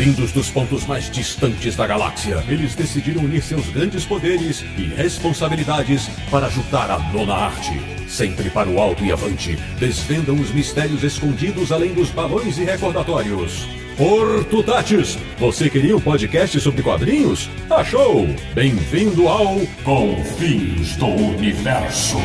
Vindos dos pontos mais distantes da galáxia, eles decidiram unir seus grandes poderes e responsabilidades para ajudar a nona arte. Sempre para o alto e avante, desvendam os mistérios escondidos além dos balões e recordatórios. Hortutatis, você queria um podcast sobre quadrinhos? Achou! Bem-vindo ao Confins do Universo.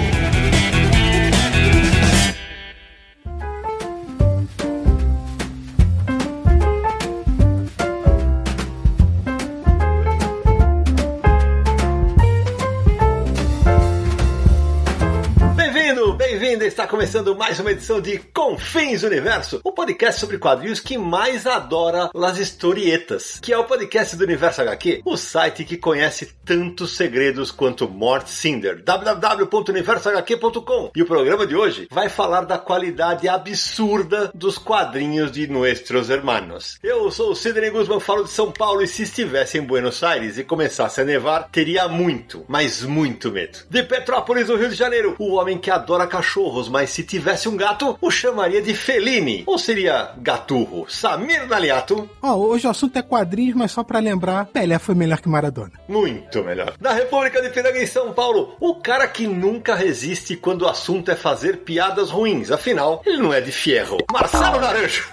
Está começando mais uma edição de Confins do Universo, o podcast sobre quadrinhos que mais adora as historietas, que é o podcast do Universo HQ, o site que conhece tantos segredos quanto Mort Cinder, www.universohq.com. E o programa de hoje vai falar da qualidade absurda dos quadrinhos de Nuestros Hermanos. Eu sou o Sidney Guzman, falo de São Paulo, e se estivesse em Buenos Aires e começasse a nevar, teria muito, mas muito medo. De Petrópolis, no Rio de Janeiro, o homem que adora cachorros, mas se tivesse um gato, o chamaria de Fellini. Ou seria Gaturro? Samir Naliato. Hoje o assunto é quadrinhos, mas só pra lembrar, Pelé foi melhor que Maradona. Muito melhor. Da República de Piranga, em São Paulo, o cara que nunca resiste quando o assunto é fazer piadas ruins. Afinal, ele não é de fierro. Marcelo Naranjo.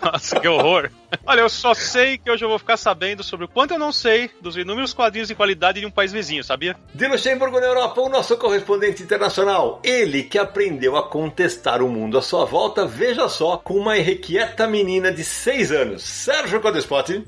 Nossa, que horror. Olha, eu só sei que hoje eu vou ficar sabendo sobre o quanto eu não sei dos inúmeros quadrinhos de qualidade de um país vizinho, sabia? De Luxemburgo, na Europa, o nosso correspondente internacional. Ele que aprendeu a contestar o mundo à sua volta, veja só, com uma irrequieta menina de 6 anos. Sérgio Codespot.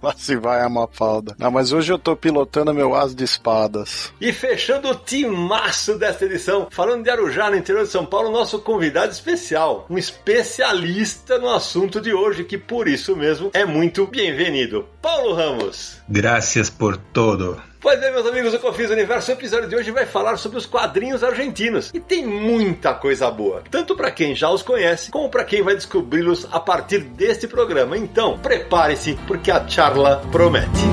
Lá se vai a Mafalda. Não, mas hoje eu tô pilotando meu as de espadas. E fechando o timaço desta edição, falando de Arujá, no interior de São Paulo, nosso convidado especial, um especialista no assunto de hoje, que por isso mesmo é muito bem-vindo, Paulo Ramos. Gracias por todo. Pois bem, meus amigos do Confins do Universo, o episódio de hoje vai falar sobre os quadrinhos argentinos. E tem muita coisa boa, tanto para quem já os conhece, como para quem vai descobri-los a partir deste programa. Então, prepare-se, porque a charla promete.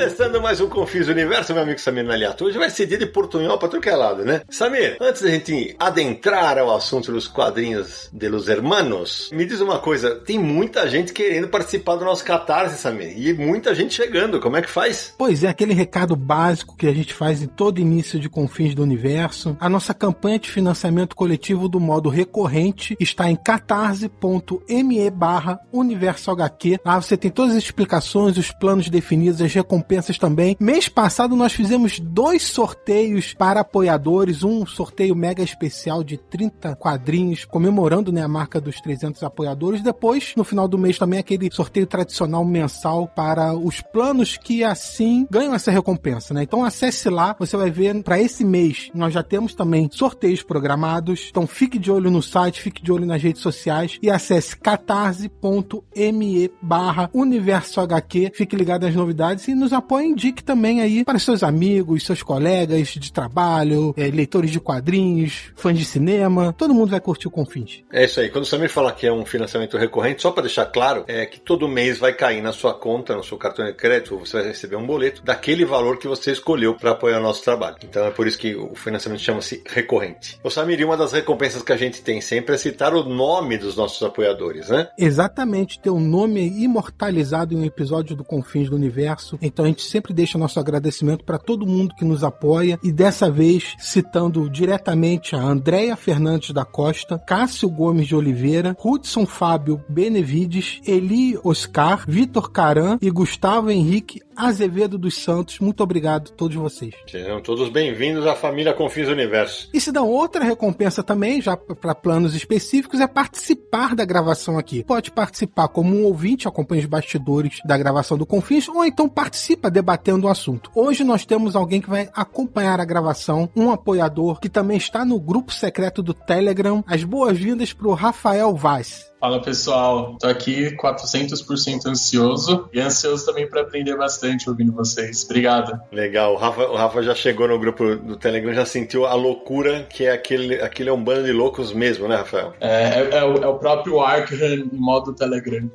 Começando mais um Confins do Universo, meu amigo Samir Naliato. Hoje vai ser dia de portunhol pra tudo que é lado, né? Samir, antes da gente adentrar ao assunto dos quadrinhos de Los Hermanos, me diz uma coisa, tem muita gente querendo participar do nosso Catarse, Samir, e muita gente chegando, como é que faz? Pois é, aquele recado básico que a gente faz em todo início de Confins do Universo. A nossa campanha de financiamento coletivo do modo recorrente está em catarse.me/universohq. Lá você tem todas as explicações, os planos definidos, as recompensas também. Mês passado nós fizemos 2 sorteios para apoiadores, um sorteio mega especial de 30 quadrinhos, comemorando, né, a marca dos 300 apoiadores. Depois, no final do mês, também aquele sorteio tradicional mensal para os planos que assim ganham essa recompensa, né? Então acesse lá, você vai ver, para esse mês nós já temos também sorteios programados, então fique de olho no site, fique de olho nas redes sociais e acesse catarse.me/universohq, fique ligado às novidades e nos apoie, indique também aí para seus amigos, seus colegas de trabalho, leitores de quadrinhos, fãs de cinema, todo mundo vai curtir o Confins. É isso aí, quando o Samir fala que é um financiamento recorrente, só para deixar claro, é que todo mês vai cair na sua conta, no seu cartão de crédito, você vai receber um boleto daquele valor que você escolheu para apoiar o nosso trabalho. Então é por isso que o financiamento chama-se recorrente. O Samir, uma das recompensas que a gente tem sempre é citar o nome dos nossos apoiadores, né? Exatamente, ter o nome imortalizado em um episódio do Confins do Universo. Então a gente sempre deixa nosso agradecimento para todo mundo que nos apoia, e dessa vez citando diretamente a Andréia Fernandes da Costa, Cássio Gomes de Oliveira, Hudson Fábio Benevides, Eli Oscar, Vitor Caran e Gustavo Henrique Azevedo dos Santos. Muito obrigado a todos vocês. Sejam todos bem-vindos à família Confins do Universo. E se dá outra recompensa também, já para planos específicos, é participar da gravação aqui. Pode participar como um ouvinte, acompanha os bastidores da gravação do Confins, ou então participa debatendo o assunto. Hoje nós temos alguém que vai acompanhar a gravação, um apoiador que também está no grupo secreto do Telegram. As boas-vindas para o Rafael Vaz. Fala pessoal, tô aqui 400% ansioso e ansioso também para aprender bastante ouvindo vocês. Obrigado. Legal, o Rafa já chegou no grupo do Telegram, já sentiu a loucura que é aquele é um bando de loucos mesmo, né, Rafael? É o próprio Arkham em modo Telegram.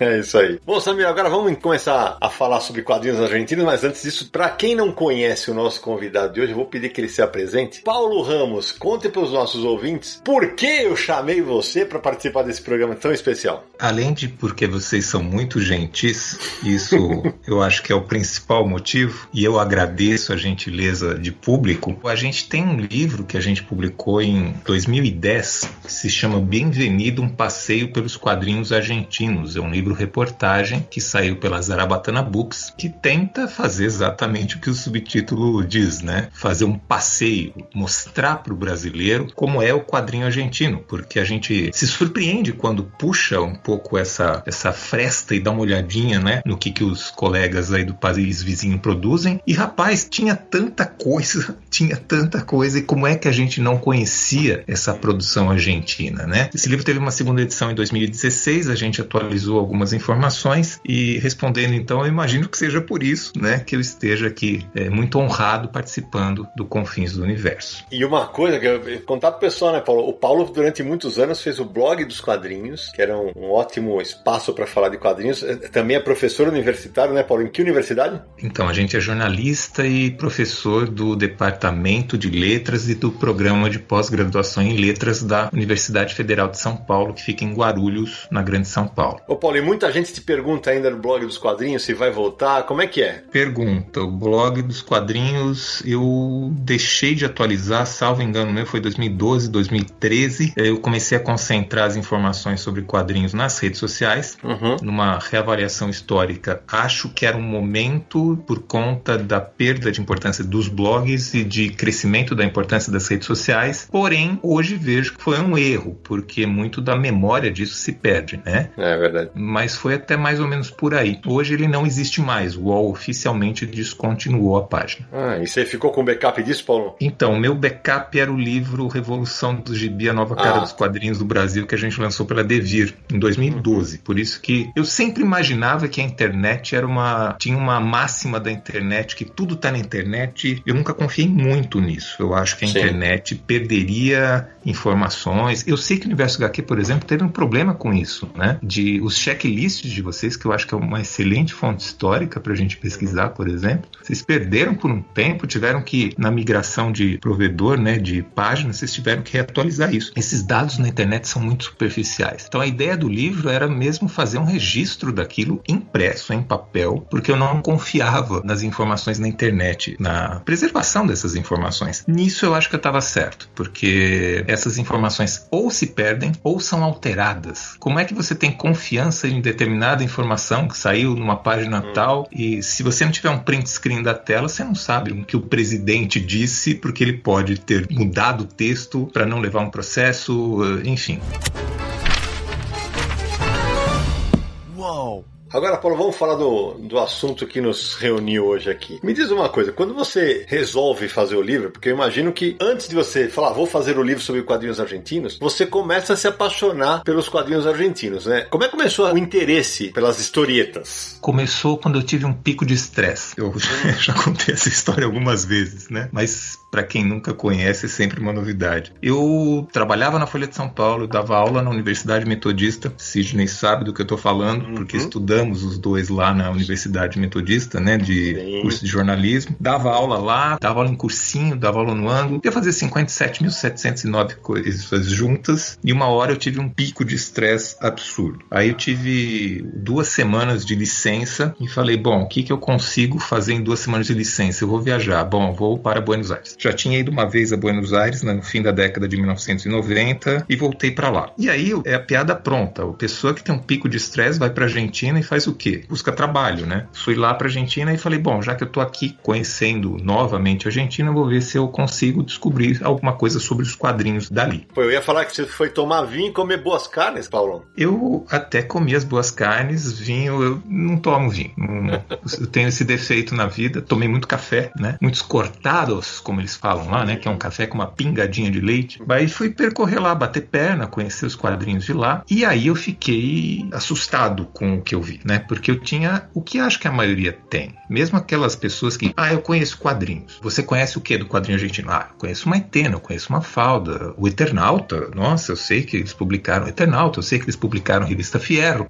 É isso aí. Bom, Samir, agora vamos começar a falar sobre quadrinhos argentinos, mas antes disso, para quem não conhece o nosso convidado de hoje, eu vou pedir que ele se apresente. Paulo Ramos, conte para os nossos ouvintes por que eu chamei você para participar desse programa tão especial. Além de porque vocês são muito gentis, isso eu acho que é o principal motivo, e eu agradeço a gentileza de público. A gente tem um livro que a gente publicou em 2010, que se chama Bem-vindo, um passeio pelos quadrinhos argentinos. É um livro-reportagem que saiu pela Zarabatana Books, que tenta fazer exatamente o que o subtítulo diz, né? Fazer um passeio, mostrar para o brasileiro como é o quadrinho argentino, porque a gente se surpreende quando puxa um pouco essa fresta e dá uma olhadinha, né, no que os colegas aí do país vizinho produzem. E rapaz, tinha tanta coisa, e como é que a gente não conhecia essa produção argentina, né? Esse livro teve uma segunda edição em 2016, a gente atualizou algumas informações e respondendo então, eu imagino que seja por isso, né, que eu esteja aqui muito honrado participando do Confins do Universo. E uma coisa que eu contar pro pessoal, né, Paulo? O Paulo durante muitos anos fez o blog dos quadrinhos, que era um ótimo espaço para falar de quadrinhos. Também é professor universitário, né, Paulo? Em que universidade? Então, a gente é jornalista e professor do Departamento de Letras e do Programa de Pós-Graduação em Letras da Universidade Federal de São Paulo, que fica em Guarulhos, na Grande São Paulo. Ô Paulo, e muita gente te pergunta ainda no blog dos quadrinhos se vai voltar, como é que é? Pergunta, o blog dos quadrinhos eu deixei de atualizar, salvo engano meu, foi 2012, 2013, eu comecei a concentrar as informações sobre quadrinhos nas redes sociais, numa reavaliação histórica. Acho que era um momento, por conta da perda de importância dos blogs e de crescimento da importância das redes sociais, porém, hoje vejo que foi um erro, porque muito da memória disso se perde, né? É verdade. Mas foi até mais ou menos por aí. Hoje ele não existe mais, o UOL oficialmente descontinuou a página. E você ficou com backup disso, Paulo? Então, meu backup era o livro Revolução do Gibi, a Nova Cara dos Quadrinhos do Brasil, que a gente lançou pela Devir em 2012. Por isso que eu sempre imaginava que a internet tinha uma máxima da internet, que tudo tá na internet. Eu nunca confiei muito nisso. Eu acho que a internet perderia informações. Eu sei que o Universo HQ, por exemplo, teve um problema com isso, né? Os checklists de vocês, que eu acho que é uma excelente fonte histórica pra gente pesquisar, por exemplo, vocês perderam por um tempo, tiveram que, na migração de provedor, né, de página, vocês tiveram que reatualizar isso. Esses dados na internet são muito superficiais. Então a ideia do livro era mesmo fazer um registro daquilo impresso, em papel, porque eu não confiava nas informações na internet, na preservação dessas informações. Nisso eu acho que eu estava certo, porque essas informações ou se perdem ou são alteradas. Como é que você tem confiança em determinada informação que saiu numa página tal, e se você não tiver um print screen da tela, você não sabe o que o presidente disse, porque ele pode ter mudado o texto para não levar um processo, enfim. Uau! Agora, Paulo, vamos falar do assunto que nos reuniu hoje aqui. Me diz uma coisa, quando você resolve fazer o livro, porque eu imagino que antes de você falar, vou fazer o livro sobre quadrinhos argentinos, você começa a se apaixonar pelos quadrinhos argentinos, né? Como é que começou o interesse pelas historietas? Começou quando eu tive um pico de estresse. Eu já contei essa história algumas vezes, né? Mas para quem nunca conhece, é sempre uma novidade. Eu trabalhava na Folha de São Paulo, eu dava aula na Universidade Metodista. Sidney sabe do que eu tô falando, porque estudamos os dois lá na Universidade Metodista, né, de curso de jornalismo. Dava aula lá, dava aula em cursinho, dava aula no ângulo. Eu fazia 57.709 coisas juntas, e uma hora eu tive um pico de estresse absurdo. Aí eu tive 2 semanas de licença e falei, bom, o que eu consigo fazer em 2 semanas de licença? Eu vou viajar. Bom, vou para Buenos Aires. Já tinha ido uma vez a Buenos Aires no fim da década de 1990 e voltei para lá. E aí é a piada pronta. A pessoa que tem um pico de estresse vai para Argentina e faz o quê? Busca trabalho, né? Fui lá para Argentina e falei, bom, já que eu tô aqui conhecendo novamente a Argentina, eu vou ver se eu consigo descobrir alguma coisa sobre os quadrinhos dali. Pô, eu ia falar que você foi tomar vinho e comer boas carnes, Paulo. Eu até comi as boas carnes, vinho, eu não tomo vinho. Eu tenho esse defeito na vida, tomei muito café, né? Muitos cortados, como eles eles falam lá, né? Que é um café com uma pingadinha de leite. Aí fui percorrer lá, bater perna, conhecer os quadrinhos de lá. E aí eu fiquei assustado com o que eu vi, né? Porque eu tinha o que acho que a maioria tem. Mesmo aquelas pessoas que, eu conheço quadrinhos. Você conhece o que do quadrinho argentino? Eu conheço uma Etena, eu conheço uma Falda, o Eternauta. Nossa, eu sei que eles publicaram o Eternauta, eu sei que eles publicaram a Revista Fierro.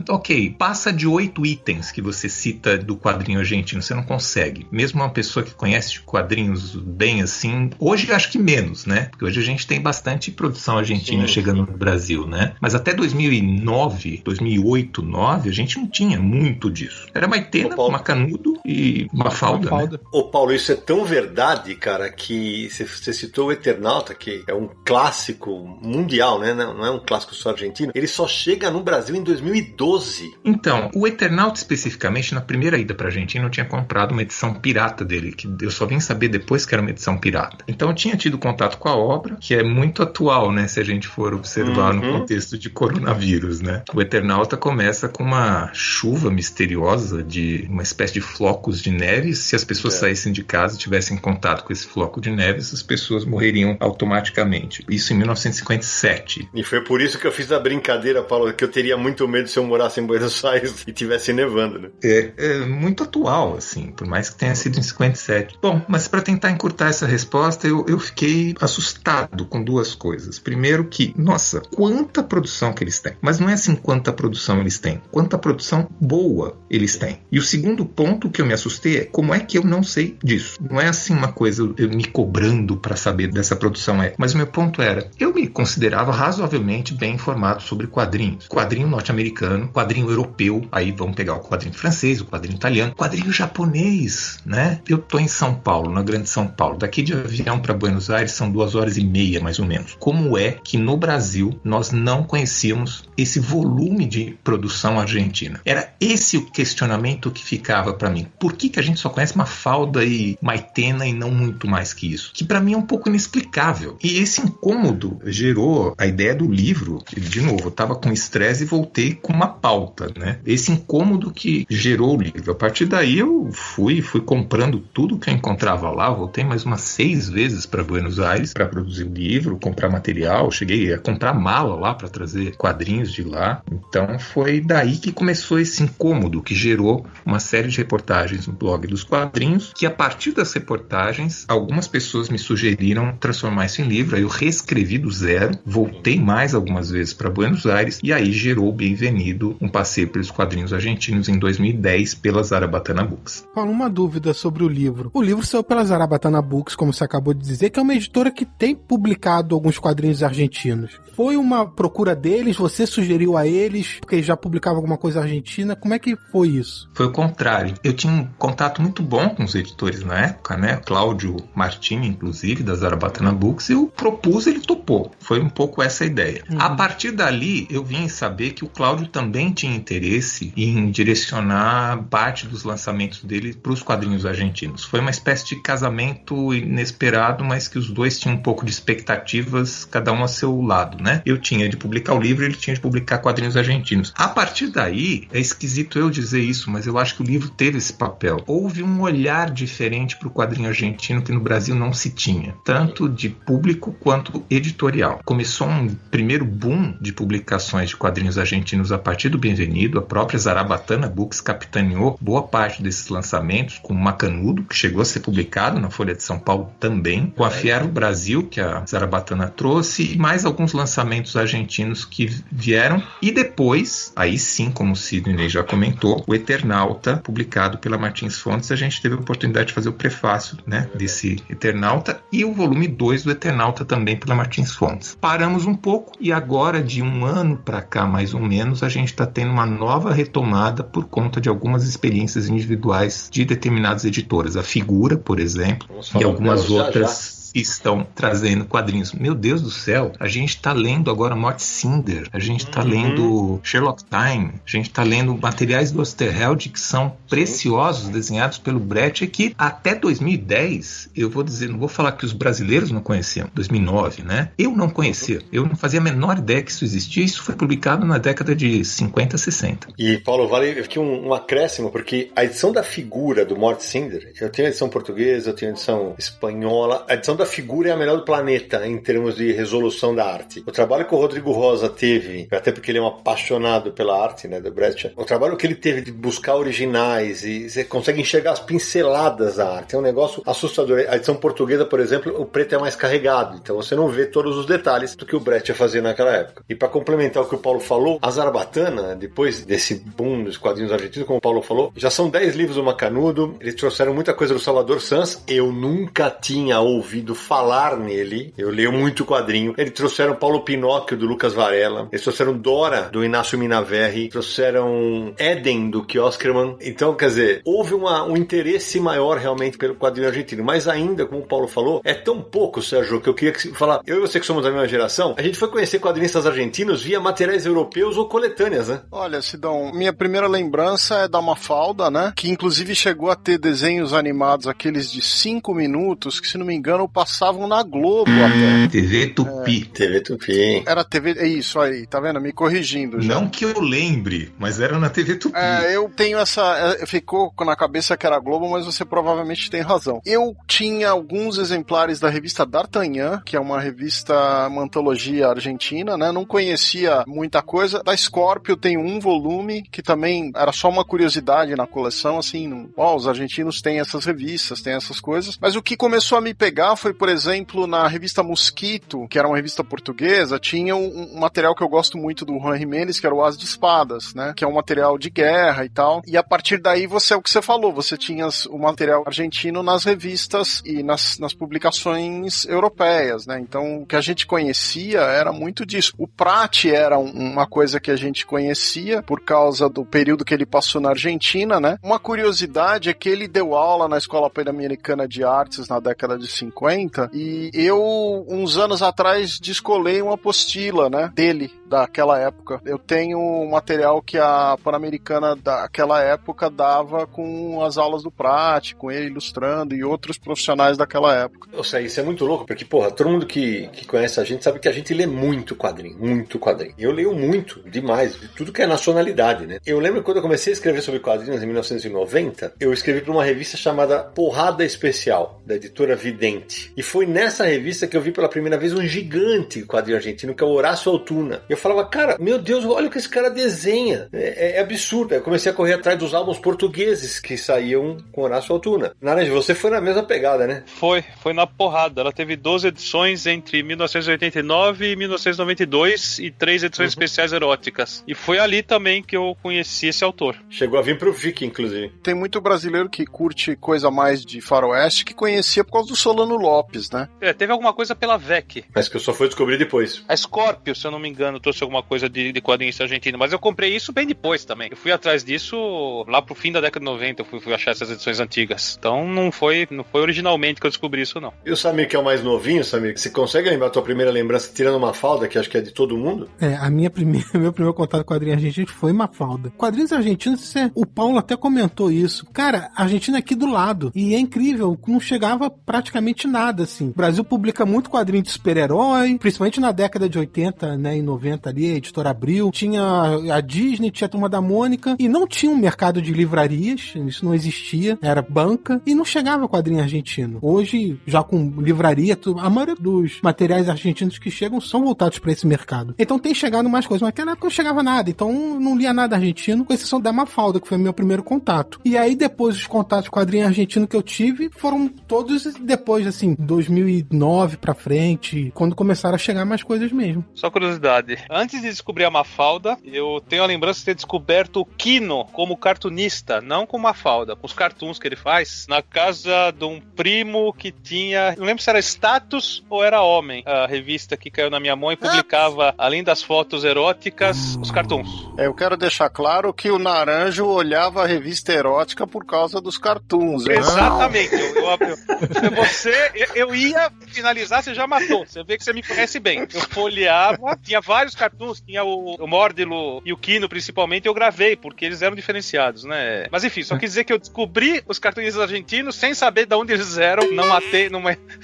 Ok, passa de 8 itens que você cita do quadrinho argentino, você não consegue. Mesmo uma pessoa que conhece quadrinhos bem assim, hoje eu acho que menos, né? Porque hoje a gente tem bastante produção argentina chegando no Brasil, né? Mas até 2009, 2008, 2009, a gente não tinha muito disso. Era Maitena, Macanudo e Mafalda, né? Ô Paulo, isso é tão verdade, cara, que você citou o Eternauta, que é um clássico mundial, né? Não é um clássico só argentino. Ele só chega no Brasil em 2012. Então, o Eternauta especificamente, na primeira ida pra Argentina, eu tinha comprado uma edição pirata dele, que eu só vim saber depois que era uma edição pirata. Então eu tinha tido contato com a obra, que é muito atual, né? Se a gente for observar no contexto de coronavírus, né? O Eternauta começa com uma chuva misteriosa de uma espécie de flocos de neve. Se as pessoas saíssem de casa e tivessem contato com esse floco de neve, as pessoas morreriam automaticamente. Isso em 1957. E foi por isso que eu fiz a brincadeira, Paulo, que eu teria muito medo se eu morasse em Buenos Aires e tivesse nevando, né? É muito atual, assim, por mais que tenha sido em 57. Bom, mas para tentar encurtar essa resposta, eu fiquei assustado com duas coisas. Primeiro que, nossa, quanta produção que eles têm. Mas não é assim quanta produção eles têm, quanta produção boa eles têm. E o segundo ponto que eu me assustei é como é que eu não sei disso. Não é assim uma coisa eu me cobrando para saber dessa produção. Mas o meu ponto era, eu me considerava razoavelmente bem informado sobre quadrinhos. Quadrinho norte-americano, quadrinho europeu, aí vamos pegar o quadrinho francês, o quadrinho italiano, quadrinho japonês, né? Eu tô em São Paulo, na Grande São Paulo. Daqui de avião para Buenos Aires são 2h30, mais ou menos. Como é que no Brasil nós não conhecíamos esse volume de produção argentina? Era esse o questionamento que ficava para mim. Por que a gente só conhece Mafalda e Maitena e não muito mais que isso? Que para mim é um pouco inexplicável. E esse incômodo gerou a ideia do livro. De novo, eu tava com estresse e voltei com uma pauta, né? Esse incômodo que gerou o livro. A partir daí eu fui comprando tudo que eu encontrava lá. Voltei mais umas 6 vezes para Buenos Aires para produzir o livro, comprar material. Cheguei a comprar mala lá para trazer quadrinhos de lá. Então foi daí que começou esse incômodo que gerou uma série de reportagens no blog dos quadrinhos, que a partir das reportagens algumas pessoas me sugeriram transformar isso em livro. Aí eu reescrevi do zero, voltei mais algumas vezes para Buenos Aires e aí gerou o Bem-vindo, um passeio pelos quadrinhos argentinos em 2010 pela Zarabatana Books. Paulo, uma dúvida sobre o livro. O livro saiu pela Zarabatana Books, como você acabou de dizer, que é uma editora que tem publicado alguns quadrinhos argentinos. Foi uma procura deles? Você sugeriu a eles? Porque eles já publicavam alguma coisa argentina? Como é que foi isso? Foi o contrário. Eu tinha um contato muito bom com os editores na época, né? Cláudio Martini, inclusive, da Zarabatana Books. Eu propus, ele topou. Foi um pouco essa a ideia. A partir dali, eu vim saber que o Cláudio também tinha interesse em direcionar parte dos lançamentos dele para os quadrinhos argentinos. Foi uma espécie de casamento inesperado, mas que os dois tinham um pouco de expectativas, cada um a seu lado, né? Eu tinha de publicar o livro, ele tinha de publicar quadrinhos argentinos. A partir daí, é esquisito eu dizer isso, mas eu acho que o livro teve esse papel. Houve um olhar diferente para o quadrinho argentino que no Brasil não se tinha, tanto de público quanto editorial. Começou um primeiro boom de publicações de quadrinhos argentinos a partir do Bem-vindo. A própria Zarabatana Books capitaneou boa parte desses lançamentos, com o Macanudo, que chegou a ser publicado na Folha de São Paulo também, com a Fierro Brasil, que a Zarabatana trouxe, e mais alguns lançamentos argentinos que vieram. E depois, aí sim, como o Sidney já comentou, o Eternauta, publicado pela Martins Fontes. A gente teve a oportunidade de fazer o prefácio, né, desse Eternauta, e o volume 2 do Eternauta também pela Martins Fontes. Paramos um pouco e agora, de um ano para cá, mais ou menos, a gente está tendo uma nova retomada por conta de algumas experiências individuais de determinadas editoras. A Figura, por exemplo, e algumas outras... que estão trazendo quadrinhos. Meu Deus do céu, a gente tá lendo agora Mort Cinder, a gente tá lendo Sherlock Time, a gente tá lendo materiais do Osterheld que são preciosos, desenhados pelo Brett, que até 2010, eu vou dizer, não vou falar que os brasileiros não conheciam, 2009, né? Eu não conhecia, eu não fazia a menor ideia que isso existia, isso foi publicado na década de 50, 60. E, Paulo, vale aqui um acréscimo, porque a edição da figura do Mort Cinder, eu tenho a edição portuguesa, eu tenho a edição espanhola, a edição da figura é a melhor do planeta em termos de resolução da arte. O trabalho que o Rodrigo Rosa teve, até porque ele é um apaixonado pela arte, né, do Brecht, o trabalho que ele teve de buscar originais, e você consegue enxergar as pinceladas da arte, é um negócio assustador. A edição portuguesa, por exemplo, o preto é mais carregado, então você não vê todos os detalhes do que o Brecht fazia naquela época. E para complementar o que o Paulo falou, a Zarbatana, depois desse boom dos quadrinhos argentinos, como o Paulo falou, já são 10 livros do Macanudo, eles trouxeram muita coisa do Salvador Sanz, eu nunca tinha ouvido falar nele, eu leio muito quadrinho. Eles trouxeram Paulo Pinóquio, do Lucas Varela, eles trouxeram Dora, do Inácio Minaverri, trouxeram Éden, do Kioskerman. Então, quer dizer, houve um interesse maior realmente pelo quadrinho argentino, mas ainda, como o Paulo falou, é tão pouco, Sérgio, que eu queria falar, eu e você que somos da mesma geração, a gente foi conhecer quadrinistas argentinos via materiais europeus ou coletâneas, né? Olha, Sidão, minha primeira lembrança é da Mafalda, né? Que inclusive chegou a ter desenhos animados, aqueles de 5 minutos, que se não me engano passavam na Globo até. TV Tupi. TV Tupi. Era TV, é isso aí, tá vendo? Me corrigindo já. Não que eu lembre, mas era na TV Tupi. Eu tenho ficou na cabeça que era Globo, mas você provavelmente tem razão. Eu tinha alguns exemplares da revista D'Artagnan, que é uma revista, uma antologia argentina, né? Não conhecia muita coisa. Da Scorpio tem um volume, que também era só uma curiosidade na coleção, assim, os argentinos têm essas revistas, têm essas coisas. Mas o que começou a me pegar foi, por exemplo, na revista Mosquito, que era uma revista portuguesa, tinha um material que eu gosto muito do Juan Jiménez, que era o As de Espadas, né? Que é um material de guerra e tal. E a partir daí, é o que você falou, você tinha o material argentino nas revistas e nas publicações europeias, né? Então, o que a gente conhecia era muito disso. O Prat era uma coisa que a gente conhecia por causa do período que ele passou na Argentina, né? Uma curiosidade é que ele deu aula na Escola Pan-Americana de Artes na década de 50 e eu, uns anos atrás, descolei uma apostila, né? Dele, daquela época. Eu tenho um material que a Pan-Americana daquela época dava com as aulas do Prat, com ele ilustrando e outros profissionais daquela época. Nossa, isso é muito louco, porque, porra, todo mundo que conhece a gente sabe que a gente lê muito quadrinho, muito quadrinho. Eu leio muito, demais, de tudo que é nacionalidade, né? Eu lembro quando eu comecei a escrever sobre quadrinhos em 1990, eu escrevi para uma revista chamada Porrada Especial, da editora Vidente. E foi nessa revista que eu vi pela primeira vez um gigante quadrinho argentino, que é o Horácio Altuna. Eu falava, cara, meu Deus, olha o que esse cara desenha. É absurdo. Eu comecei a correr atrás dos álbuns portugueses que saíam com Horácio Altuna. Naranjo, você foi na mesma pegada, né? Foi na porrada. Ela teve 12 edições entre 1989 e 1992 e 3 edições especiais eróticas. E foi ali também que eu conheci esse autor. Chegou a vir pro Vic, inclusive. Tem muito brasileiro que curte coisa mais de faroeste que conhecia por causa do Solano Lopes, né? Teve alguma coisa pela VEC. Mas que eu só fui descobrir depois. A Scorpio, se eu não me engano, trouxe alguma coisa de quadrinhos argentino, mas eu comprei isso bem depois também. Eu fui atrás disso lá pro fim da década de 90, eu fui achar essas edições antigas. Então não foi originalmente que eu descobri isso, não. E o Samir, que é o mais novinho, Samir, você consegue lembrar a tua primeira lembrança tirando Mafalda, que acho que é de todo mundo? Meu primeiro contato com quadrinho argentino foi Mafalda. Quadrinhos argentinos, o Paulo até comentou isso. Cara, a Argentina é aqui do lado. E é incrível, não chegava praticamente nada, assim. O Brasil publica muito quadrinho de super-herói, principalmente na década de 80, né, e 90 ali, a Editora Abril. Tinha a Disney, tinha a Turma da Mônica, e não tinha um mercado de livrarias, isso não existia, era banca, e não chegava quadrinho argentino. Hoje, já com livraria, a maioria dos materiais argentinos que chegam são voltados para esse mercado. Então tem chegado mais coisas, mas naquela época não chegava nada, então não lia nada argentino, com exceção da Mafalda, que foi meu primeiro contato. E aí depois os contatos de quadrinho argentino que eu tive foram todos depois, assim, 2009 pra frente, quando começaram a chegar mais coisas mesmo. Só curiosidade, Antes de descobrir a Mafalda, eu tenho a lembrança de ter descoberto o Kino como cartunista, não como Mafalda, com os cartoons que ele faz, na casa de um primo que tinha, não lembro se era Status ou era Homem, a revista que caiu na minha mão e publicava, além das fotos eróticas, os cartoons. Eu quero deixar claro que o Naranjo olhava a revista erótica por causa dos cartoons. Hein? Exatamente. Eu ia finalizar, você já matou. Você vê que você me conhece bem. Eu folheava, tinha vários cartoons, tinha o Mórdilo e o Kino principalmente, eu gravei, porque eles eram diferenciados, né? Mas enfim, só quis dizer que eu descobri os cartunistas argentinos sem saber de onde eles eram, não matei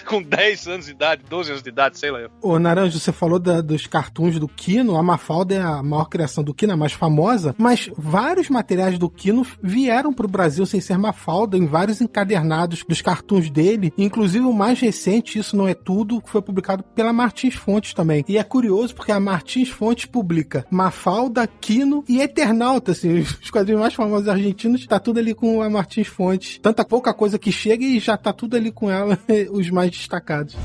com 10 anos de idade, 12 anos de idade, sei lá. Ô, Naranjo, você falou dos cartoons do Kino, a Mafalda é a maior criação do Kino, a mais famosa, mas vários materiais do Kino vieram pro Brasil sem ser Mafalda, em vários encadernados dos cartoons dele, inclusive o mais recente, Isso Não É Tudo, que foi publicado pela Martins Fontes também. E é curioso porque a Martins Fontes publica Mafalda, Kino e Eternauta, assim, os quadrinhos mais famosos argentinos, tá tudo ali com a Martins Fontes. Tanta pouca coisa que chega e já tá tudo ali com ela, os mais destacados.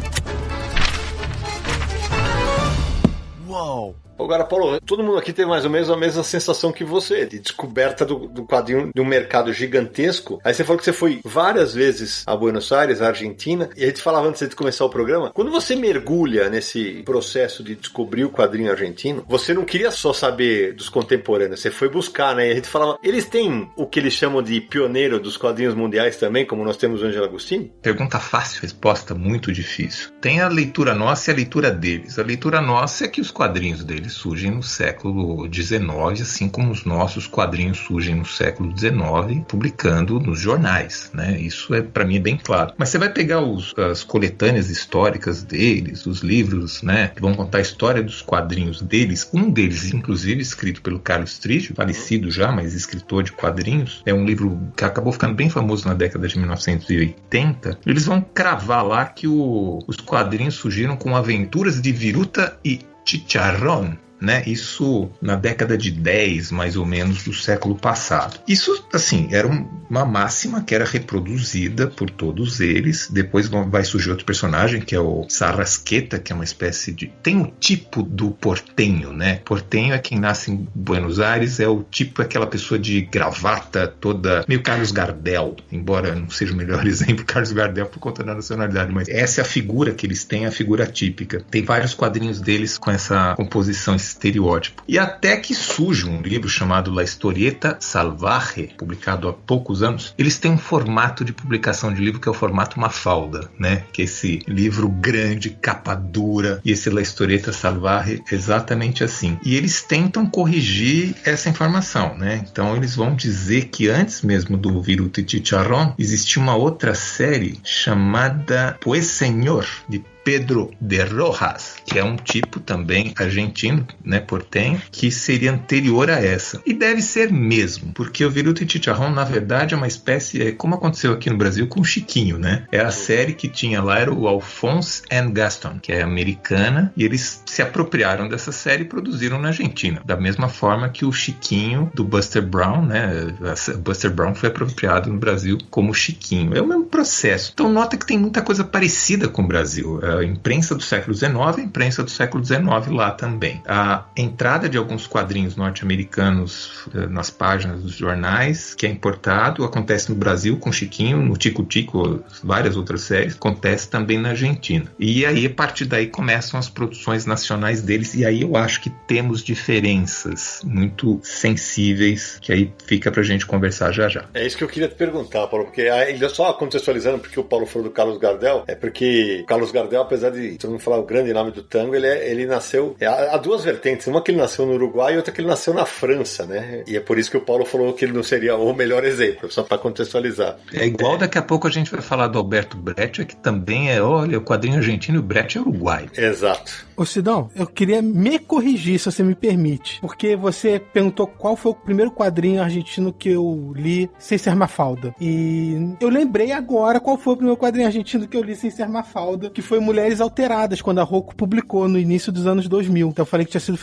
Uau! Agora, Paulo, todo mundo aqui teve mais ou menos a mesma sensação que você, de descoberta do quadrinho de um mercado gigantesco. Aí você falou que você foi várias vezes a Buenos Aires, a Argentina, e a gente falava antes de começar o programa, quando você mergulha nesse processo de descobrir o quadrinho argentino, você não queria só saber dos contemporâneos, você foi buscar, né? E a gente falava, eles têm o que eles chamam de pioneiro dos quadrinhos mundiais também, como nós temos o Angelo Agostini? Pergunta fácil, resposta muito difícil. Tem a leitura nossa e a leitura deles. A leitura nossa é que os quadrinhos deles surgem no século XIX, assim como os nossos quadrinhos surgem no século XIX, publicando nos jornais, né? Isso para mim é bem claro. Mas você vai pegar as coletâneas históricas deles, os livros, né, que vão contar a história dos quadrinhos deles. Um deles, inclusive, escrito pelo Carlos Trígio, falecido já, mas escritor de quadrinhos. É um livro que acabou ficando bem famoso na década de 1980. Eles vão cravar lá que os quadrinhos surgiram com aventuras de Viruta e Chicharrón, né? Isso na década de 10, mais ou menos, do século passado. Isso, assim, era uma máxima que era reproduzida por todos eles. Depois vai surgir outro personagem, que é o Sarrasqueta, que é uma espécie de... Tem o tipo do portenho, né? Portenho é quem nasce em Buenos Aires, é o tipo, aquela pessoa de gravata toda... meio Carlos Gardel, embora não seja o melhor exemplo Carlos Gardel por conta da nacionalidade, mas essa é a figura que eles têm, a figura típica. Tem vários quadrinhos deles com essa composição estereótipo. E até que surge um livro chamado La Historieta Salvaje, publicado há poucos anos. Eles têm um formato de publicação de livro que é o formato Mafalda, né? Que é esse livro grande, capa dura, e esse La Historieta Salvaje exatamente assim. E eles tentam corrigir essa informação, né? Então eles vão dizer que antes mesmo do Viruta e Chicharrón existia uma outra série chamada Pues Señor, de Pedro de Rojas, que é um tipo também argentino, né, portenho, que seria anterior a essa. E deve ser mesmo, porque o Viruta e Chicharrón, na verdade, é uma espécie, como aconteceu aqui no Brasil com o Chiquinho, né? É a série que tinha lá, era o Alphonse and Gaston, que é americana, e eles se apropriaram dessa série e produziram na Argentina. Da mesma forma que o Chiquinho do Buster Brown, né? Buster Brown foi apropriado no Brasil como Chiquinho. É o mesmo processo. Então nota que tem muita coisa parecida com o Brasil. A imprensa do século XIX, a imprensa do século XIX lá também. A entrada de alguns quadrinhos norte-americanos nas páginas dos jornais, que é importado, acontece no Brasil com Chiquinho, no Tico Tico, várias outras séries, acontece também na Argentina. E aí, a partir daí, começam as produções nacionais deles, e aí eu acho que temos diferenças muito sensíveis, que aí fica pra gente conversar já já. É isso que eu queria te perguntar, Paulo, porque ainda só contextualizando, porque o Paulo falou do Carlos Gardel, é porque o Carlos Gardel, apesar de todo mundo falar o grande nome do tango, ele nasceu... Há duas vertentes, uma que ele nasceu no Uruguai e outra que ele nasceu na França, né? E é por isso que o Paulo falou que ele não seria o melhor exemplo, só para contextualizar. É igual daqui a pouco a gente vai falar do Alberto Brecht, que também é, olha, o quadrinho argentino e o Brecht é uruguaio. Exato. Ô Sidão, eu queria me corrigir, se você me permite, porque você perguntou qual foi o primeiro quadrinho argentino que eu li sem ser Mafalda. E eu lembrei agora qual foi o primeiro quadrinho argentino que eu li sem ser Mafalda, que foi Mulheres Alteradas, quando a Roku publicou no início dos anos 2000. Então eu falei que tinha sido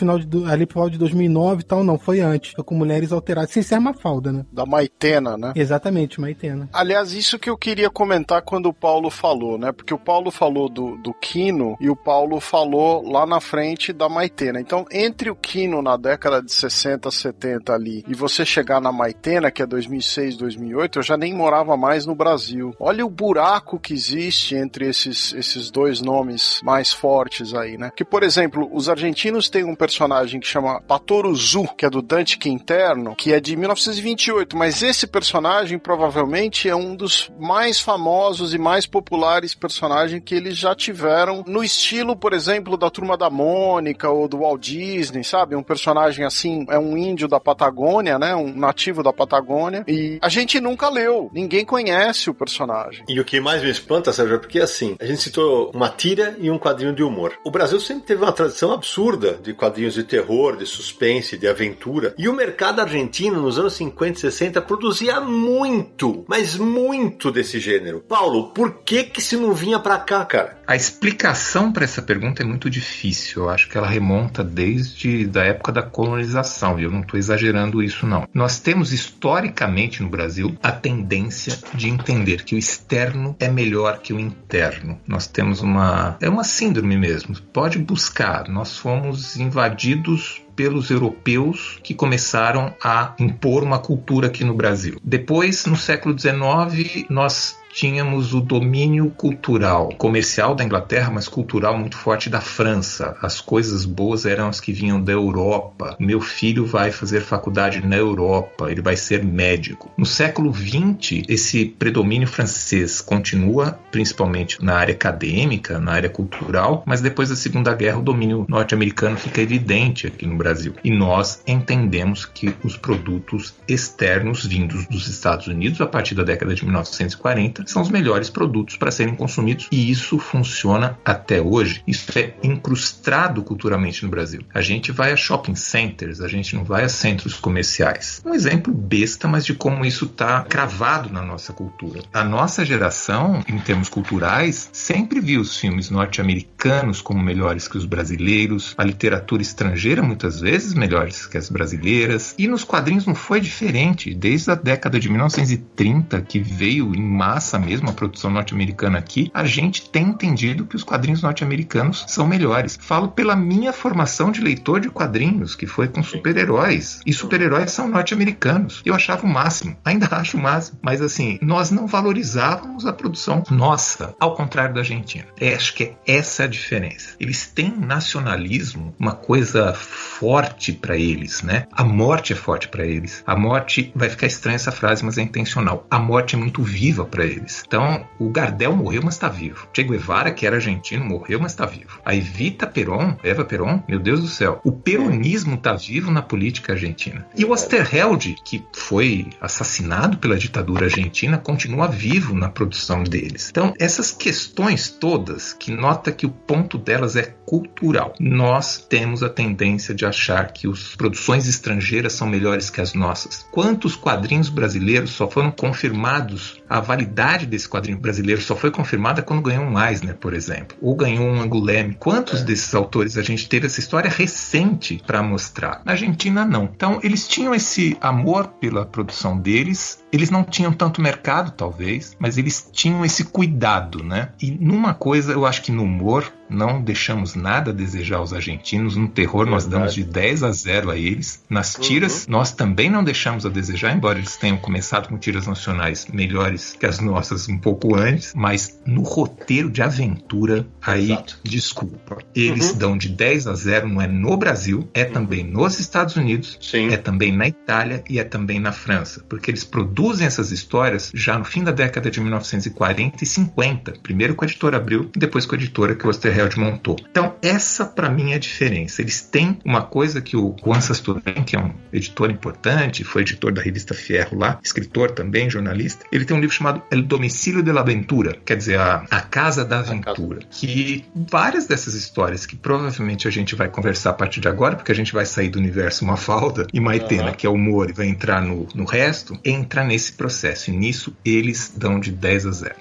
ali pro final de 2009 e tal, não, foi antes. Foi com Mulheres Alteradas, sem ser Mafalda, né? Da Maitena, né? Exatamente, Maitena. Aliás, isso que eu queria comentar quando o Paulo falou, né? Porque o Paulo falou do Kino e o Paulo falou lá na frente da Maitena. Então, entre o Kino na década de 60, 70 ali e você chegar na Maitena, que é 2006, 2008, eu já nem morava mais no Brasil. Olha o buraco que existe entre esses dois nomes mais fortes aí, né? Que, por exemplo, os argentinos têm um personagem que chama Patoruzu, que é do Dante Quinterno, que é de 1928, mas esse personagem provavelmente é um dos mais famosos e mais populares personagens que eles já tiveram no estilo, por exemplo, da Turma da Mônica ou do Walt Disney, sabe? Um personagem assim, é um índio da Patagônia, né? Um nativo da Patagônia, e a gente nunca leu, ninguém conhece o personagem. E o que mais me espanta, Sérgio, é porque assim, a gente citou uma tira e um quadrinho de humor. O Brasil sempre teve uma tradição absurda de quadrinhos de terror, de suspense, de aventura, e o mercado argentino nos anos 50 e 60 produzia muito, mas muito desse gênero. Paulo, por que isso não vinha pra cá, cara? A explicação para essa pergunta é muito difícil. Eu acho que ela remonta desde a época da colonização, e eu não estou exagerando isso, não. Nós temos historicamente no Brasil a tendência de entender que o externo é melhor que o interno. Nós temos uma síndrome mesmo. Pode buscar. Nós fomos invadidos pelos europeus que começaram a impor uma cultura aqui no Brasil. Depois, no século XIX, nós tínhamos o domínio cultural, comercial da Inglaterra, mas cultural muito forte da França. As coisas boas eram as que vinham da Europa. Meu filho vai fazer faculdade na Europa, ele vai ser médico. No século XX, esse predomínio francês continua, principalmente na área acadêmica, na área cultural, mas depois da Segunda Guerra o domínio norte-americano fica evidente aqui no Brasil. E nós entendemos que os produtos externos vindos dos Estados Unidos, a partir da década de 1940, são os melhores produtos para serem consumidos, e isso funciona até hoje. Isso é incrustado culturalmente no Brasil. A gente vai a shopping centers, a gente não vai a centros comerciais. Um exemplo besta, mas de como isso está cravado na nossa cultura. A nossa geração, em termos culturais, sempre viu os filmes norte-americanos como melhores que os brasileiros, a literatura estrangeira muitas vezes melhores que as brasileiras, e nos quadrinhos não foi diferente. Desde a década de 1930, que veio em massa mesmo a produção norte-americana aqui, a gente tem entendido que os quadrinhos norte-americanos são melhores. Falo pela minha formação de leitor de quadrinhos, que foi com super-heróis, e super-heróis são norte-americanos. Eu achava o máximo, ainda acho o máximo, mas assim, nós não valorizávamos a produção nossa, ao contrário da Argentina. Acho que é essa a diferença. Eles têm um nacionalismo, uma coisa forte para eles, né? A morte é forte para eles. A morte, vai ficar estranha essa frase, mas é intencional. A morte é muito viva para eles. Então, o Gardel morreu, mas está vivo. Che Guevara, que era argentino, morreu, mas está vivo. A Eva Perón, meu Deus do céu. O peronismo está vivo na política argentina. E o Oesterheld, que foi assassinado pela ditadura argentina, continua vivo na produção deles. Então, essas questões todas, que nota que o ponto delas é cultural. Nós temos a tendência de achar que as produções estrangeiras são melhores que as nossas. Quantos quadrinhos brasileiros só foram confirmados, a validade desse quadrinho brasileiro só foi confirmada quando ganhou um Eisner, por exemplo, ou ganhou um Angoulême. Quantos desses autores a gente teve essa história recente para mostrar? Na Argentina, não. Então, eles tinham esse amor pela produção deles, eles não tinham tanto mercado, talvez, mas eles tinham esse cuidado, né? E numa coisa, eu acho que no humor, não deixamos nada a desejar aos argentinos. No terror, nós damos de 10-0 a eles. Nas tiras, nós também não deixamos a desejar, embora eles tenham começado com tiras nacionais melhores que as nossas um pouco antes, mas no roteiro de aventura, aí, desculpa, eles dão de 10-0, não é no Brasil, é também nos Estados Unidos, é também na Itália e é também na França, porque eles produzem essas histórias já no fim da década de 1940 e 50, primeiro com a editora Abril e depois com a editora que o Oesterheld montou. Então, essa para mim é a diferença. Eles têm uma coisa que o Juan Sasturén, que é um editor importante, foi editor da revista Fierro lá, escritor também, jornalista, ele tem um livro chamado El Domicilio de la Aventura, quer dizer, a Casa da Aventura, que várias dessas histórias que provavelmente a gente vai conversar a partir de agora, porque a gente vai sair do universo Mafalda e Maitena, que é humor, e vai entrar no resto, entra nesse processo, e nisso eles dão de 10-0.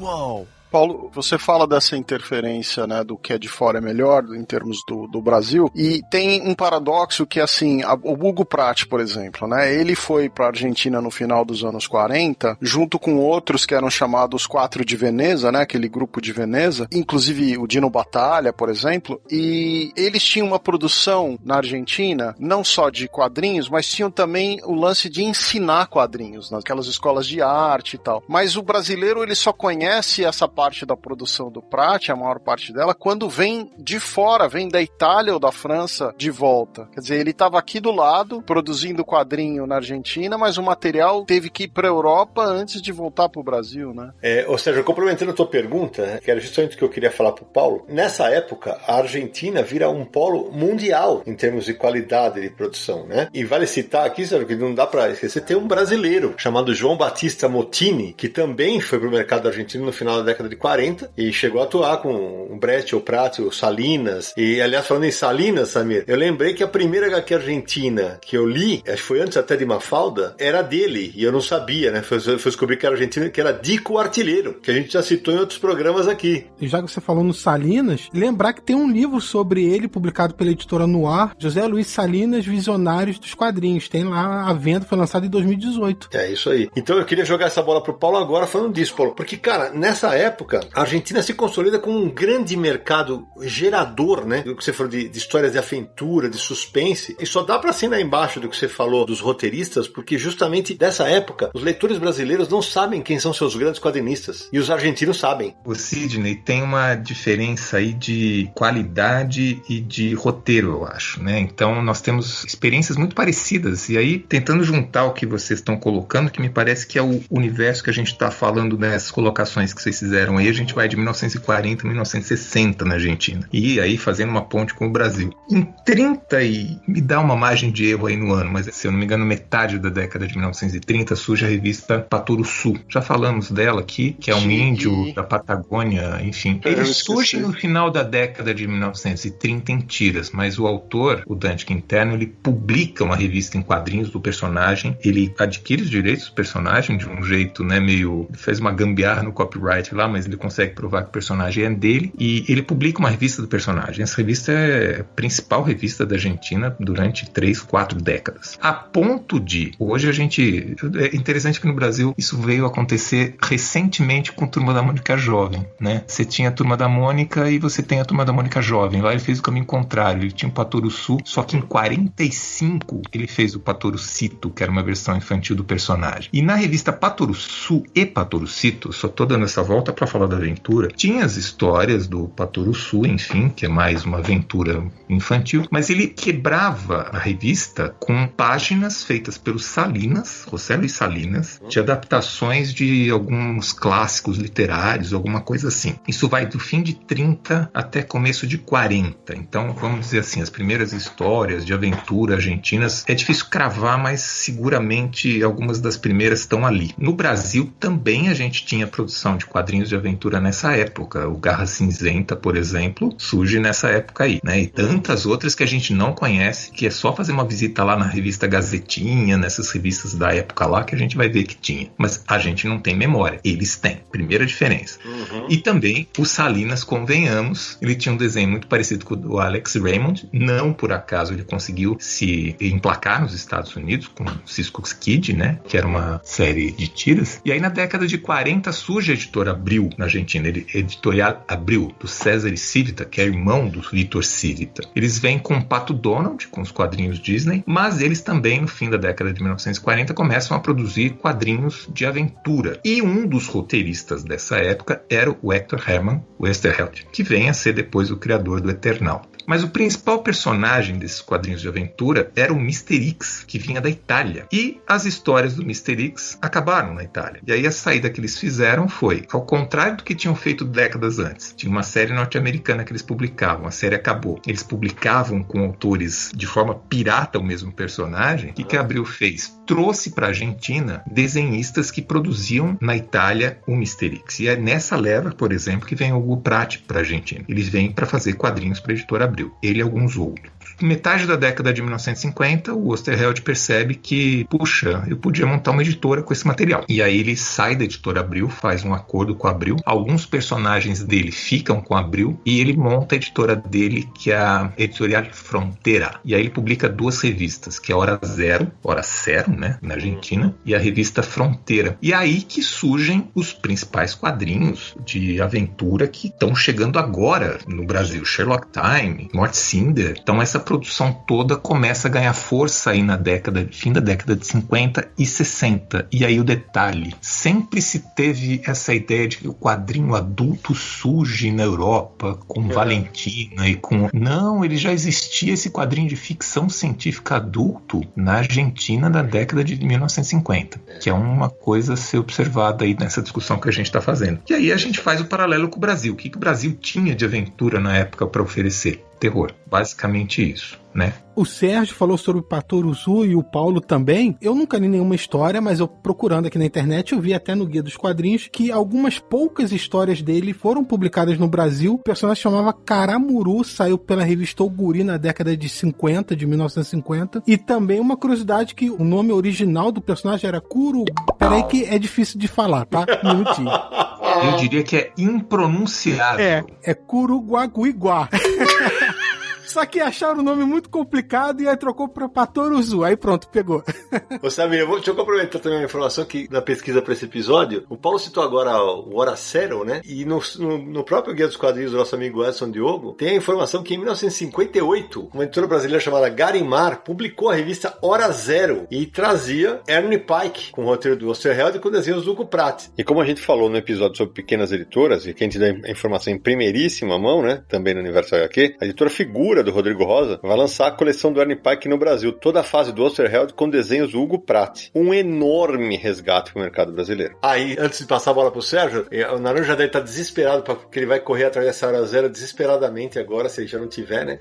Uou! Paulo, você fala dessa interferência, né, do que é de fora é melhor, em termos do Brasil, e tem um paradoxo que, assim, o Hugo Pratt, por exemplo, né, ele foi para a Argentina no final dos anos 40, junto com outros que eram chamados Quatro de Veneza, né, aquele grupo de Veneza, inclusive o Dino Batalha, por exemplo, e eles tinham uma produção na Argentina, não só de quadrinhos, mas tinham também o lance de ensinar quadrinhos, naquelas escolas de arte e tal. Mas o brasileiro, ele só conhece essa parte da produção do Pratt, a maior parte dela, quando vem de fora, vem da Itália ou da França de volta. Quer dizer, ele estava aqui do lado, produzindo quadrinho na Argentina, mas o material teve que ir para a Europa antes de voltar para o Brasil, né? Ou seja, complementando a tua pergunta, que era justamente o que eu queria falar para o Paulo, nessa época, a Argentina vira um polo mundial em termos de qualidade de produção, né? E vale citar aqui, Sérgio, que não dá para esquecer, tem um brasileiro chamado João Batista Mottini, que também foi para o mercado argentino no final da década de 40 e chegou a atuar com o Brecht, o Pratt, o Salinas. E, aliás, falando em Salinas, Samir, eu lembrei que a primeira HQ argentina que eu li, acho que foi antes até de Mafalda, era dele, e eu não sabia, né? Foi descobrir que era argentino, que era Dico Artilheiro, que a gente já citou em outros programas aqui. E já que você falou no Salinas, lembrar que tem um livro sobre ele, publicado pela editora Noir, José Luiz Salinas, Visionários dos Quadrinhos. Tem lá a venda, foi lançado em 2018. É isso aí. Então eu queria jogar essa bola pro Paulo agora falando disso, Paulo. Porque, cara, nessa época, a Argentina se consolida como um grande mercado gerador, né? Do que você falou de histórias de aventura, de suspense. E só dá pra assinar embaixo do que você falou dos roteiristas, porque justamente dessa época, os leitores brasileiros não sabem quem são seus grandes quadrinistas. E os argentinos sabem. O Sidney, tem uma diferença aí de qualidade e de roteiro, eu acho, né? Então nós temos experiências muito parecidas. E aí, tentando juntar o que vocês estão colocando, que me parece que é o universo que a gente está falando nessas colocações que vocês fizeram aí, a gente vai de 1940 a 1960 na Argentina. E aí fazendo uma ponte com o Brasil. Em 30 e me dá uma margem de erro aí no ano, mas se eu não me engano, metade da década de 1930 surge a revista Paturuçu. Já falamos dela aqui, que é um índio da Patagônia, enfim. Ele surge no final da década de 1930 em tiras, mas o autor, o Dante Quinterno, ele publica uma revista em quadrinhos do personagem, ele adquire os direitos do personagem de um jeito, né, meio... Ele fez uma gambiarra no copyright lá, mas ele consegue provar que o personagem é dele, e ele publica uma revista do personagem. Essa revista é a principal revista da Argentina durante 3, 4 décadas. A ponto de, hoje a gente... É interessante que no Brasil isso veio acontecer recentemente com a Turma da Mônica Jovem, né? Você tinha a Turma da Mônica e você tem a Turma da Mônica Jovem. Lá ele fez o caminho contrário, ele tinha o Paturuçu, só que em 45 ele fez o Paturucito, que era uma versão infantil do personagem. E na revista Paturuçu e Paturucito, só tô dando essa volta para falar da aventura, tinha as histórias do Paturuçu, enfim, que é mais uma aventura infantil, mas ele quebrava a revista com páginas feitas pelos Salinas, José Luiz Salinas, de adaptações de alguns clássicos literários, alguma coisa assim. Isso vai do fim de 30 até começo de 40. Então, vamos dizer assim, as primeiras histórias de aventura argentinas, é difícil cravar, mas seguramente algumas das primeiras estão ali. No Brasil também a gente tinha produção de quadrinhos de aventura nessa época. O Garra Cinzenta, por exemplo, surge nessa época aí, né? E tantas outras que a gente não conhece, que é só fazer uma visita lá na revista Gazetinha, nessas revistas da época lá, que a gente vai ver que tinha. Mas a gente não tem memória. Eles têm. Primeira diferença. E também o Salinas, convenhamos, ele tinha um desenho muito parecido com o do Alex Raymond. Não por acaso ele conseguiu se emplacar nos Estados Unidos com Cisco's Kid, né? Que era uma série de tiras. E aí na década de 40 surge a editora Abril na Argentina. Editorial Abril, do César Civita, que é irmão do Vitor Civita. Eles vêm com o Pato Donald, com os quadrinhos Disney, mas eles também, no fim da década de 1940, começam a produzir quadrinhos de aventura. E um dos roteiristas dessa época era o Hector Hermann Westerheld, que vem a ser depois o criador do Eternauta. Mas o principal personagem desses quadrinhos de aventura era o Mr. X, que vinha da Itália. E as histórias do Mr. X acabaram na Itália. E aí a saída que eles fizeram foi, ao contrário do que tinham feito décadas antes. Tinha uma série norte-americana que eles publicavam, a série acabou. Eles publicavam com autores de forma pirata o mesmo personagem. O que a Abril fez? Trouxe para a Argentina desenhistas que produziam na Itália o Mr. X. E é nessa leva, por exemplo, que vem o Hugo Pratt para a Argentina. Eles vêm para fazer quadrinhos para a editora Abril. Ele e alguns outros. Metade da década de 1950, o Osterheld percebe que, puxa, eu podia montar uma editora com esse material. E aí ele sai da editora Abril, faz um acordo com a Abril. Alguns personagens dele ficam com a Abril e ele monta a editora dele, que é a Editorial Frontera. E aí ele publica 2 revistas, que é Hora Zero, né, na Argentina, e a revista Fronteira. E aí que surgem os principais quadrinhos de aventura que estão chegando agora no Brasil. Sherlock Time, Mort Cinder. Então essa produção toda começa a ganhar força aí na fim da década de 50 e 60. E aí o detalhe, sempre se teve essa ideia de que o quadrinho adulto surge na Europa com Valentina e com... Não, ele já existia esse quadrinho de ficção científica adulto na Argentina da década de 1950, que é uma coisa a ser observada aí nessa discussão que a gente está fazendo. E aí a gente faz o paralelo com o Brasil. O que o Brasil tinha de aventura na época para oferecer? Terror. Basicamente isso, né? O Sérgio falou sobre o Patoruzu e o Paulo também. Eu nunca li nenhuma história, mas eu procurando aqui na internet, eu vi até no Guia dos Quadrinhos que algumas poucas histórias dele foram publicadas no Brasil. O personagem chamava Karamuru, saiu pela revista Oguri na década de 50, de 1950. E também uma curiosidade que o nome original do personagem era Kuru... Peraí que é difícil de falar, tá? Um minutinho. Eu diria que é impronunciável. É Kuruguaguiguá. Só que acharam o nome muito complicado e aí trocou pra Patoruzu. Aí pronto, pegou. Ô Samir, deixa eu complementar também uma informação que na pesquisa para esse episódio, o Paulo citou agora o Hora Zero, né? E no próprio Guia dos Quadrinhos do nosso amigo Edson Diogo, tem a informação que em 1958, uma editora brasileira chamada Garimar publicou a revista Hora Zero e trazia Ernie Pike, com o roteiro do Osterheld e com desenhos do Hugo Pratt. E como a gente falou no episódio sobre pequenas editoras, e quem te dá a informação em primeiríssima mão, né? Também no Universo HQ, a editora Figura do Rodrigo Rosa vai lançar a coleção do Ernie Pike no Brasil, toda a fase do Osterheld com desenhos do Hugo Pratt. Um enorme resgate para o mercado brasileiro. Aí, antes de passar a bola pro Sérgio, o Naranjo já deve estar desesperado, porque ele vai correr atrás dessa Hora Zero desesperadamente agora, se ele já não tiver, né?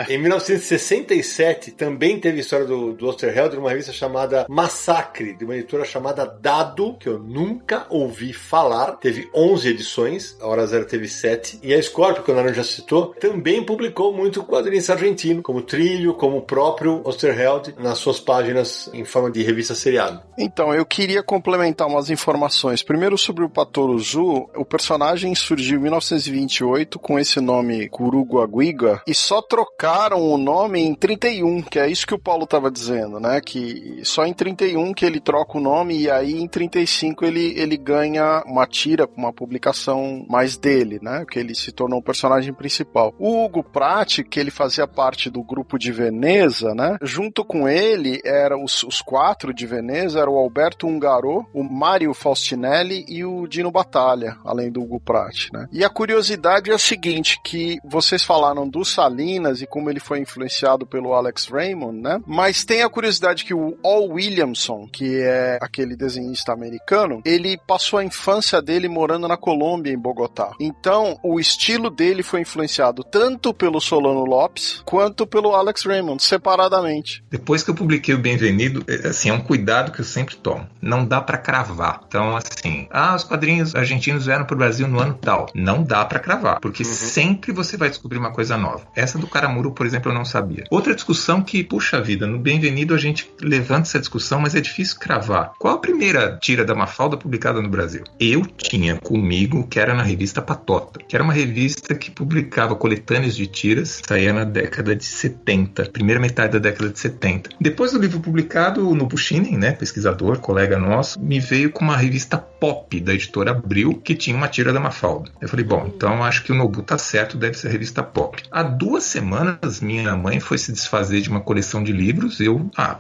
Em 1967, também teve história do Osterheld numa revista chamada Massacre, de uma editora chamada Dado, que eu nunca ouvi falar. Teve 11 edições, a Hora Zero teve 7. E a Scorpio, que o Naranjo já citou, também publicou muito quadrinhos argentino, como Trilho, como o próprio Osterheld, nas suas páginas em forma de revista seriado. Então, eu queria complementar umas informações. Primeiro sobre o Patoruzu, o personagem surgiu em 1928 com esse nome Kuruguaguiga e só trocaram o nome em 31, que é isso que o Paulo estava dizendo, né? Que só em 31 que ele troca o nome e aí em 35 ele ganha uma tira, uma publicação mais dele, né? Que ele se tornou o personagem principal. O Hugo Pratt, que ele fazia parte do grupo de Veneza, né? Junto com ele, eram os 4 de Veneza, eram o Alberto Ungaro, o Mário Faustinelli e o Dino Batalha, além do Hugo Pratt, né? E a curiosidade é a seguinte, que vocês falaram do Salinas e como ele foi influenciado pelo Alex Raymond, né? Mas tem a curiosidade que o Al Williamson, que é aquele desenhista americano, ele passou a infância dele morando na Colômbia, em Bogotá. Então, o estilo dele foi influenciado tanto pelo Solano Lopes, quanto pelo Alex Raymond, separadamente. Depois que eu publiquei o Bem-Venido, assim, é um cuidado que eu sempre tomo. Não dá pra cravar. Então, assim, os quadrinhos argentinos vieram pro Brasil no ano tal. Não dá pra cravar, porque sempre você vai descobrir uma coisa nova. Essa do Karamuru, por exemplo, eu não sabia. Outra discussão que, puxa vida, no Bem-Venido a gente levanta essa discussão, mas é difícil cravar. Qual a primeira tira da Mafalda publicada no Brasil? Eu tinha comigo, que era na revista Patota, que era uma revista que publicava coletâneas de tiras, saía na década de 70, primeira metade da década de 70. Depois do livro publicado, o Nobushinen, né, pesquisador, colega nosso, me veio com uma revista Pop, da editora Abril, que tinha uma tira da Mafalda. Eu falei, bom, então acho que o Nobu tá certo, deve ser a revista Pop. Há 2 semanas, minha mãe foi se desfazer de uma coleção de livros,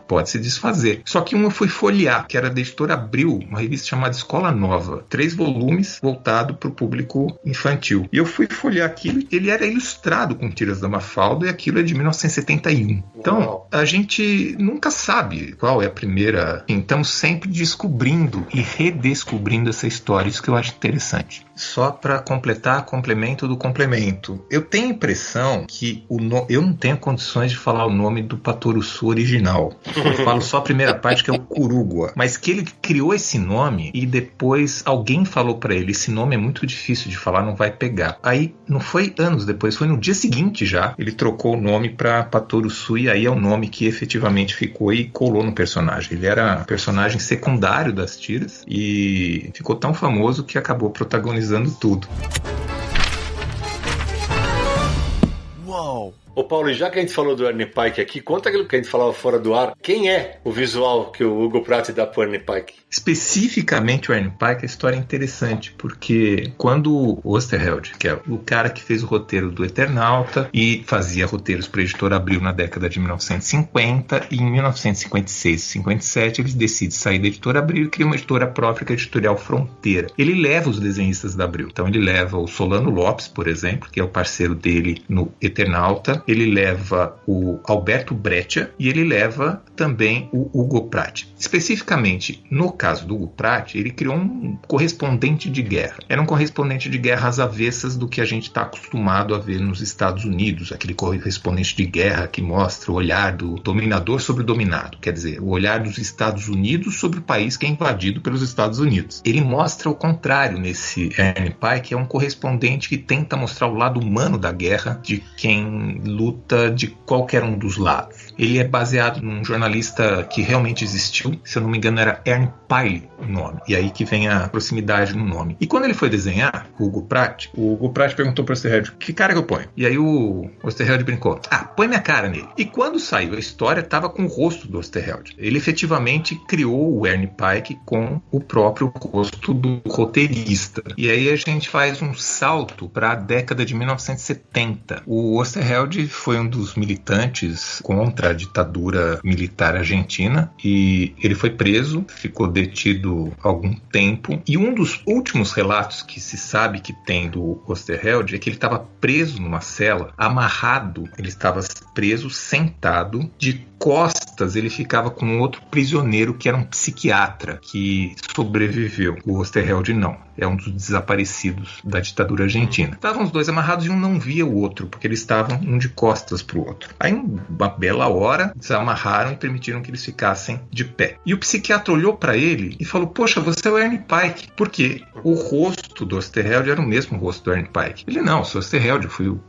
pode se desfazer. Só que uma eu fui folhear, que era da editora Abril, uma revista chamada Escola Nova, 3 volumes, voltado para o público infantil. E eu fui folhear aquilo, ele era ilustrado com tiras da Mafalda, e aquilo é de 1971. Então, a gente nunca sabe qual é a primeira. Estamos sempre descobrindo e redescobrindo essa história, isso que eu acho interessante. Só para completar, complemento do complemento. Eu tenho a impressão que eu não tenho condições de falar o nome do Patoruçu original. Eu falo só a primeira parte, que é o Curugua. Mas que ele criou esse nome e depois alguém falou para ele, esse nome é muito difícil de falar, não vai pegar. Aí, não foi anos depois, foi no dia seguinte já, ele trocou o nome para Patoruçu e aí é o nome que efetivamente ficou e colou no personagem. Ele era personagem secundário das tiras e ficou tão famoso que acabou protagonizando tudo. Uau! Ô Paulo, e já que a gente falou do Ernie Pike aqui, conta aquilo que a gente falava fora do ar. Quem é o visual que o Hugo Pratt dá pro Ernie Pike? Especificamente o Ernie Pike, a história é interessante, porque quando o Osterheld, que é o cara que fez o roteiro do Eternauta e fazia roteiros para a Editora Abril na década de 1950, e em 1956 e 57 ele decide sair da Editora Abril e cria uma editora própria, que é a Editorial Fronteira. Ele leva os desenhistas da Abril, então ele leva o Solano Lopes, por exemplo, que é o parceiro dele no Eternauta, ele leva o Alberto Breccia e ele leva também o Hugo Pratt. Especificamente, no caso do Hugo Pratt, ele criou um correspondente de guerra. Era um correspondente de guerra às avessas do que a gente está acostumado a ver nos Estados Unidos, aquele correspondente de guerra que mostra o olhar do dominador sobre o dominado, quer dizer, o olhar dos Estados Unidos sobre o país que é invadido pelos Estados Unidos. Ele mostra o contrário nesse Ernie Pike, que é um correspondente que tenta mostrar o lado humano da guerra, de quem luta de qualquer um dos lados. Ele é baseado num jornalista que realmente existiu, se eu não me engano era Ern Pyle o nome, e aí que vem a proximidade no nome. E quando ele foi desenhar o Hugo Pratt perguntou para o Osterheld, que cara que eu ponho? E aí o Osterheld brincou, põe minha cara nele. E quando saiu a história, estava com o rosto do Osterheld. Ele efetivamente criou o Ernie Pike com o próprio rosto do roteirista. E aí a gente faz um salto para a década de 1970. O Osterheld foi um dos militantes contra a ditadura militar argentina e ele foi preso, ficou detido algum tempo, e um dos últimos relatos que se sabe que tem do Osterheld é que ele estava preso numa cela, amarrado, ele estava preso, sentado, de costas ele ficava com outro prisioneiro que era um psiquiatra que sobreviveu. O Osterheld não, é um dos desaparecidos da ditadura argentina. Estavam os dois amarrados e um não via o outro, porque eles estavam um de costas para o outro. Aí, uma bela hora, desamarraram e permitiram que eles ficassem de pé. E o psiquiatra olhou para ele e falou, poxa, você é o Ernie Pike. Porque o rosto do Osterheld era o mesmo rosto do Ernie Pike. Ele, não, sou Osterheld, eu fui o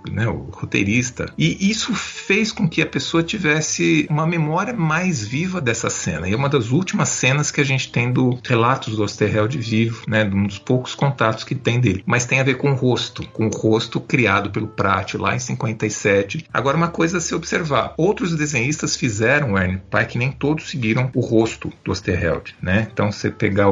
roteirista. E isso fez com que a pessoa tivesse uma memória mais viva dessa cena. E é uma das últimas cenas que a gente tem do relatos do Osterheld vivo, né, um dos poucos contatos que tem dele. Mas tem a ver com o rosto criado pelo Pratt lá em 57. Agora, uma coisa a se observar, outros desenhistas fizeram o Ernie Pike, nem todos seguiram o rosto do Osterheld, né? Então, você pegar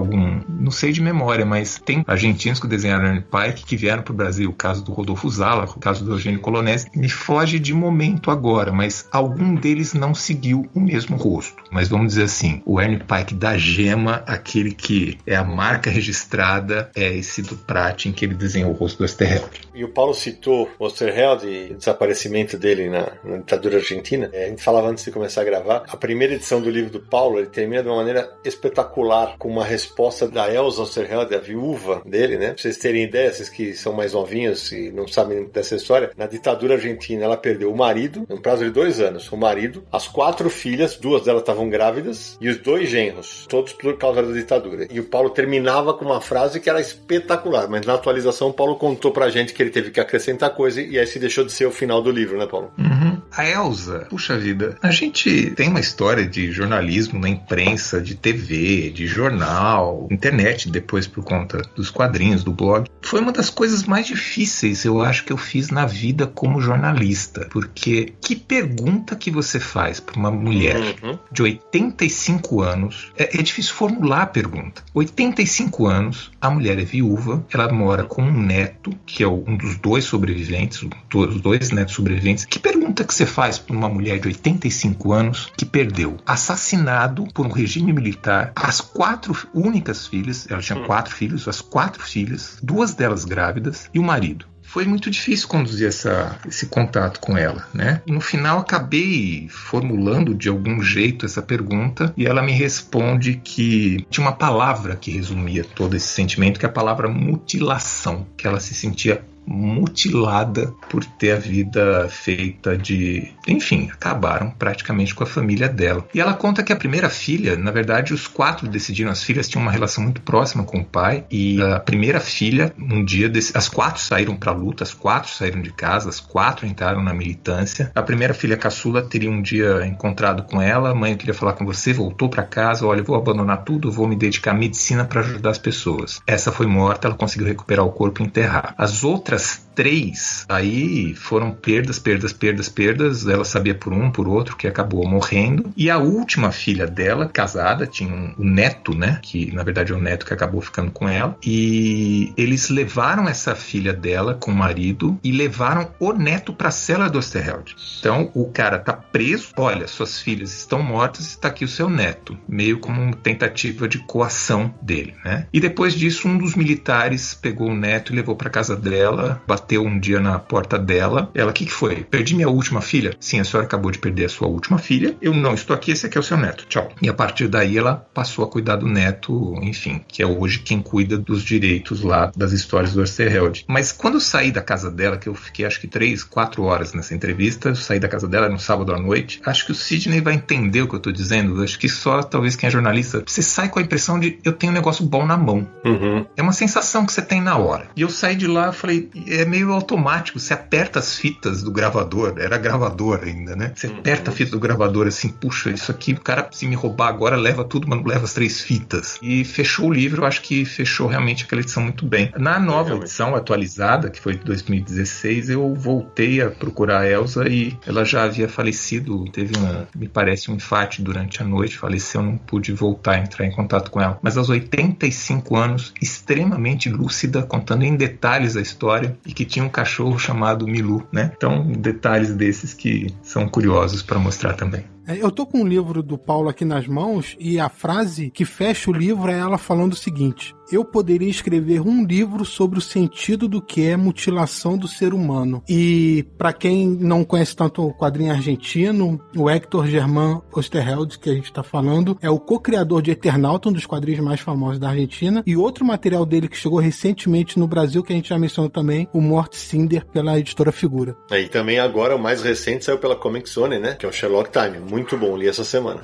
não sei de memória, mas tem argentinos que desenharam Ernie Pike que vieram para o Brasil, o caso do Rodolfo Zala, o caso do Eugênio Colonese, me foge de momento agora, mas algum deles não seguiu o mesmo rosto. Mas vamos dizer assim, o Ernie Pike da Gema, aquele que é a marca registrada, é esse do Pratt, em que ele desenhou o rosto do Osterheld. E o Paulo citou o Osterheld e o desaparecimento dele na ditadura argentina. A gente falava antes de começar a gravar, a primeira edição do livro do Paulo, ele termina de uma maneira espetacular, com uma resposta da Elsa Osterheld, a viúva dele, né? Pra vocês terem ideia, vocês que são mais novinhos e não sabem dessa história, na ditadura argentina ela perdeu o marido, no prazo de 2 anos, o marido, as 4 filhas, 2 delas estavam grávidas, e os 2 genros, todos por causa da ditadura. E o Paulo terminava com uma frase que era espetacular, mas na atualização o Paulo contou pra gente que ele teve que acrescentar coisa, e aí se deixou de ser o final do livro, né, Paulo? Uhum. A Elsa, puxa vida, a gente tem uma história de jornalismo na imprensa, de TV, de jornal, internet depois por conta dos quadrinhos, do blog. Foi uma das coisas mais difíceis, eu acho, que eu fiz na vida como jornalista, porque que pergunta que você faz para uma mulher de 85 anos, é difícil formular a pergunta. 85 anos, a mulher é viúva, ela mora com um neto, que é um dos 2 sobreviventes, os 2 netos sobreviventes. Que pergunta que você faz para uma mulher de 85 anos que perdeu, assassinado por um regime militar, as 4 únicas filhas, ela tinha 4 filhos, as 4 filhas, 2 delas grávidas, e o marido? foi muito difícil conduzir esse contato com ela, né? No final, acabei formulando de algum jeito essa pergunta e ela me responde que tinha uma palavra que resumia todo esse sentimento, que é a palavra mutilação, que ela se sentia mutilada por ter a vida feita de... Enfim, acabaram praticamente com a família dela. E ela conta que a primeira filha, na verdade, os 4 decidiram, as filhas tinham uma relação muito próxima com o pai, e a primeira filha, um dia, as 4 saíram pra luta, as 4 saíram de casa, as 4 entraram na militância. A primeira filha caçula teria um dia encontrado com ela: mãe, eu queria falar com você, voltou pra casa, olha, eu vou abandonar tudo, vou me dedicar à medicina para ajudar as pessoas. Essa foi morta, ela conseguiu recuperar o corpo e enterrar. As outras 3 aí foram perdas, ela sabia por um, por outro, que acabou morrendo. E a última filha dela, casada, tinha um neto, né, que na verdade é o neto que acabou ficando com ela, e eles levaram essa filha dela com o marido e levaram o neto pra cela do Osterheld. Então o cara tá preso, olha, suas filhas estão mortas, está aqui o seu neto, meio como uma tentativa de coação dele, né? E depois disso, um dos militares pegou o neto e levou pra casa dela, bateu um dia na porta dela. Ela, o que foi? Perdi minha última filha? Sim, a senhora acabou de perder a sua última filha. Eu não estou aqui, esse aqui é o seu neto. Tchau. E a partir daí ela passou a cuidar do neto, enfim, que é hoje quem cuida dos direitos lá das histórias do Osterheld. Mas quando eu saí da casa dela, que eu fiquei acho que 3, 4 horas nessa entrevista, eu saí da casa dela no sábado à noite, acho que o Sidney vai entender o que eu estou dizendo. Acho que só talvez quem é jornalista, você sai com a impressão de eu tenho um negócio bom na mão. Uhum. É uma sensação que você tem na hora. E eu saí de lá, falei, é meio automático, você aperta as fitas do gravador, era gravador ainda, né? Você aperta a fita do gravador assim, puxa, isso aqui, o cara, se me roubar agora, leva tudo, mas não leva as 3 fitas. E fechou o livro, eu acho que fechou realmente aquela edição muito bem. Na nova edição atualizada, que foi de 2016, eu voltei a procurar a Elsa e ela já havia falecido, teve me parece um infarte durante a noite, faleceu, não pude voltar a entrar em contato com ela. Mas aos 85 anos, extremamente lúcida, contando em detalhes a história, e que tinha um cachorro chamado Milu, né? Então, detalhes desses que são curiosos para mostrar também. Eu tô com um livro do Paulo aqui nas mãos e a frase que fecha o livro é ela falando o seguinte: eu poderia escrever um livro sobre o sentido do que é mutilação do ser humano. E para quem não conhece tanto o quadrinho argentino, o Hector Germán Osterheld, que a gente tá falando, é o co-criador de Eternauta, um dos quadrinhos mais famosos da Argentina, e outro material dele que chegou recentemente no Brasil, que a gente já mencionou também, o Mort Cinder, pela editora Figura. E também agora o mais recente saiu pela Comic Zone, né? Que é o Sherlock Time. Muito bom, li essa semana.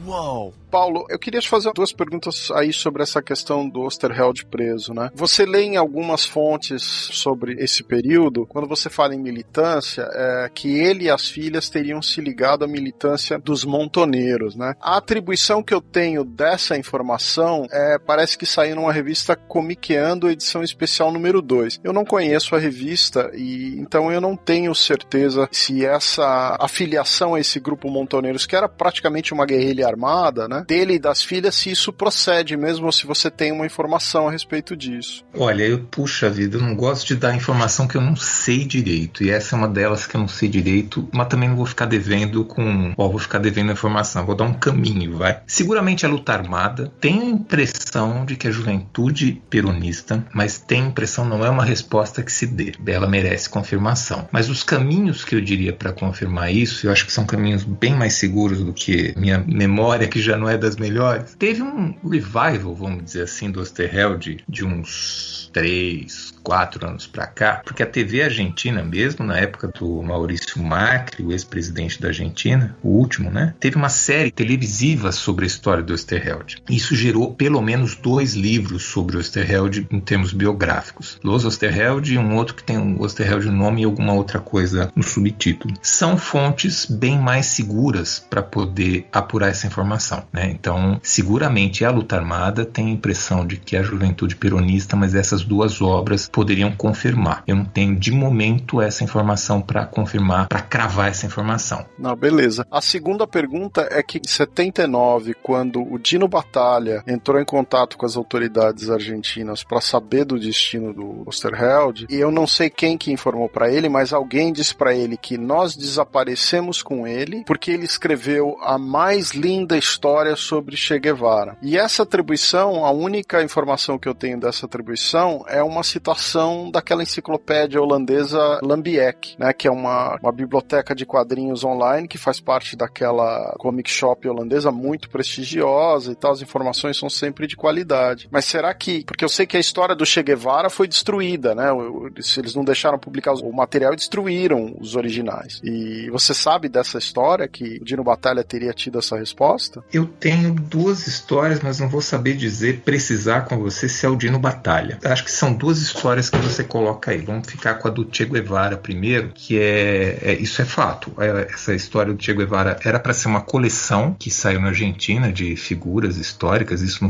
Uau! Paulo, eu queria te fazer 2 perguntas aí sobre essa questão do Osterheld preso, né? Você lê em algumas fontes sobre esse período, quando você fala em militância, que ele e as filhas teriam se ligado à militância dos montoneiros, né? A atribuição que eu tenho dessa informação parece que saiu numa revista Comiqueando, edição especial número 2. Eu não conheço a revista e então eu não tenho certeza se essa afiliação a esse grupo montoneiros, que era praticamente uma guerrilha armada, né? Dele e das filhas, se isso procede mesmo, se você tem uma informação a respeito disso. Olha, puxa vida, eu não gosto de dar informação que eu não sei direito, e essa é uma delas que eu não sei direito, mas também não vou ficar devendo vou ficar devendo informação, vou dar um caminho, vai. Seguramente a luta armada, tenho a impressão de que a juventude peronista, mas tenho a impressão, não é uma resposta que se dê, ela merece confirmação. Mas os caminhos que eu diria para confirmar isso, eu acho que são caminhos bem mais seguros do que minha memória, que já não é das melhores. Teve um revival, vamos dizer assim, do Osterheld de uns 3, 4 anos pra cá, porque a TV argentina mesmo, na época do Maurício Macri, o ex-presidente da Argentina, o último, né, teve uma série televisiva sobre a história do Osterheld. Isso gerou pelo menos 2 livros sobre o Osterheld em termos biográficos. Los Osterheld e um outro que tem um Osterheld no nome e alguma outra coisa no subtítulo. São fontes bem mais seguras para poder apurar essa informação, né? Então, seguramente a luta armada tem a impressão de que é a juventude peronista, mas essas 2 obras poderiam confirmar. Eu não tenho de momento essa informação para confirmar, para cravar essa informação. Não, beleza. A segunda pergunta é que em 79, quando o Dino Batalha entrou em contato com as autoridades argentinas para saber do destino do Osterheld, e eu não sei quem que informou para ele, mas alguém disse para ele que nós desaparecemos com ele porque ele escreveu a mais linda linda história sobre Che Guevara. E essa atribuição, a única informação que eu tenho dessa atribuição é uma citação daquela enciclopédia holandesa Lambieck, né, que é uma biblioteca de quadrinhos online que faz parte daquela comic shop holandesa muito prestigiosa e tal, as informações são sempre de qualidade. Mas será que... Porque eu sei que a história do Che Guevara foi destruída, né? Eles não deixaram publicar o material e destruíram os originais. E você sabe dessa história, que o Dino Batalha teria tido essa resposta? Eu tenho duas histórias, mas não vou saber precisar com você se é o Dino Batalha. Acho que são duas histórias que você coloca aí. Vamos ficar com a do Che Guevara primeiro, que isso é fato. Essa história do Che Guevara era para ser uma coleção que saiu na Argentina de figuras históricas, isso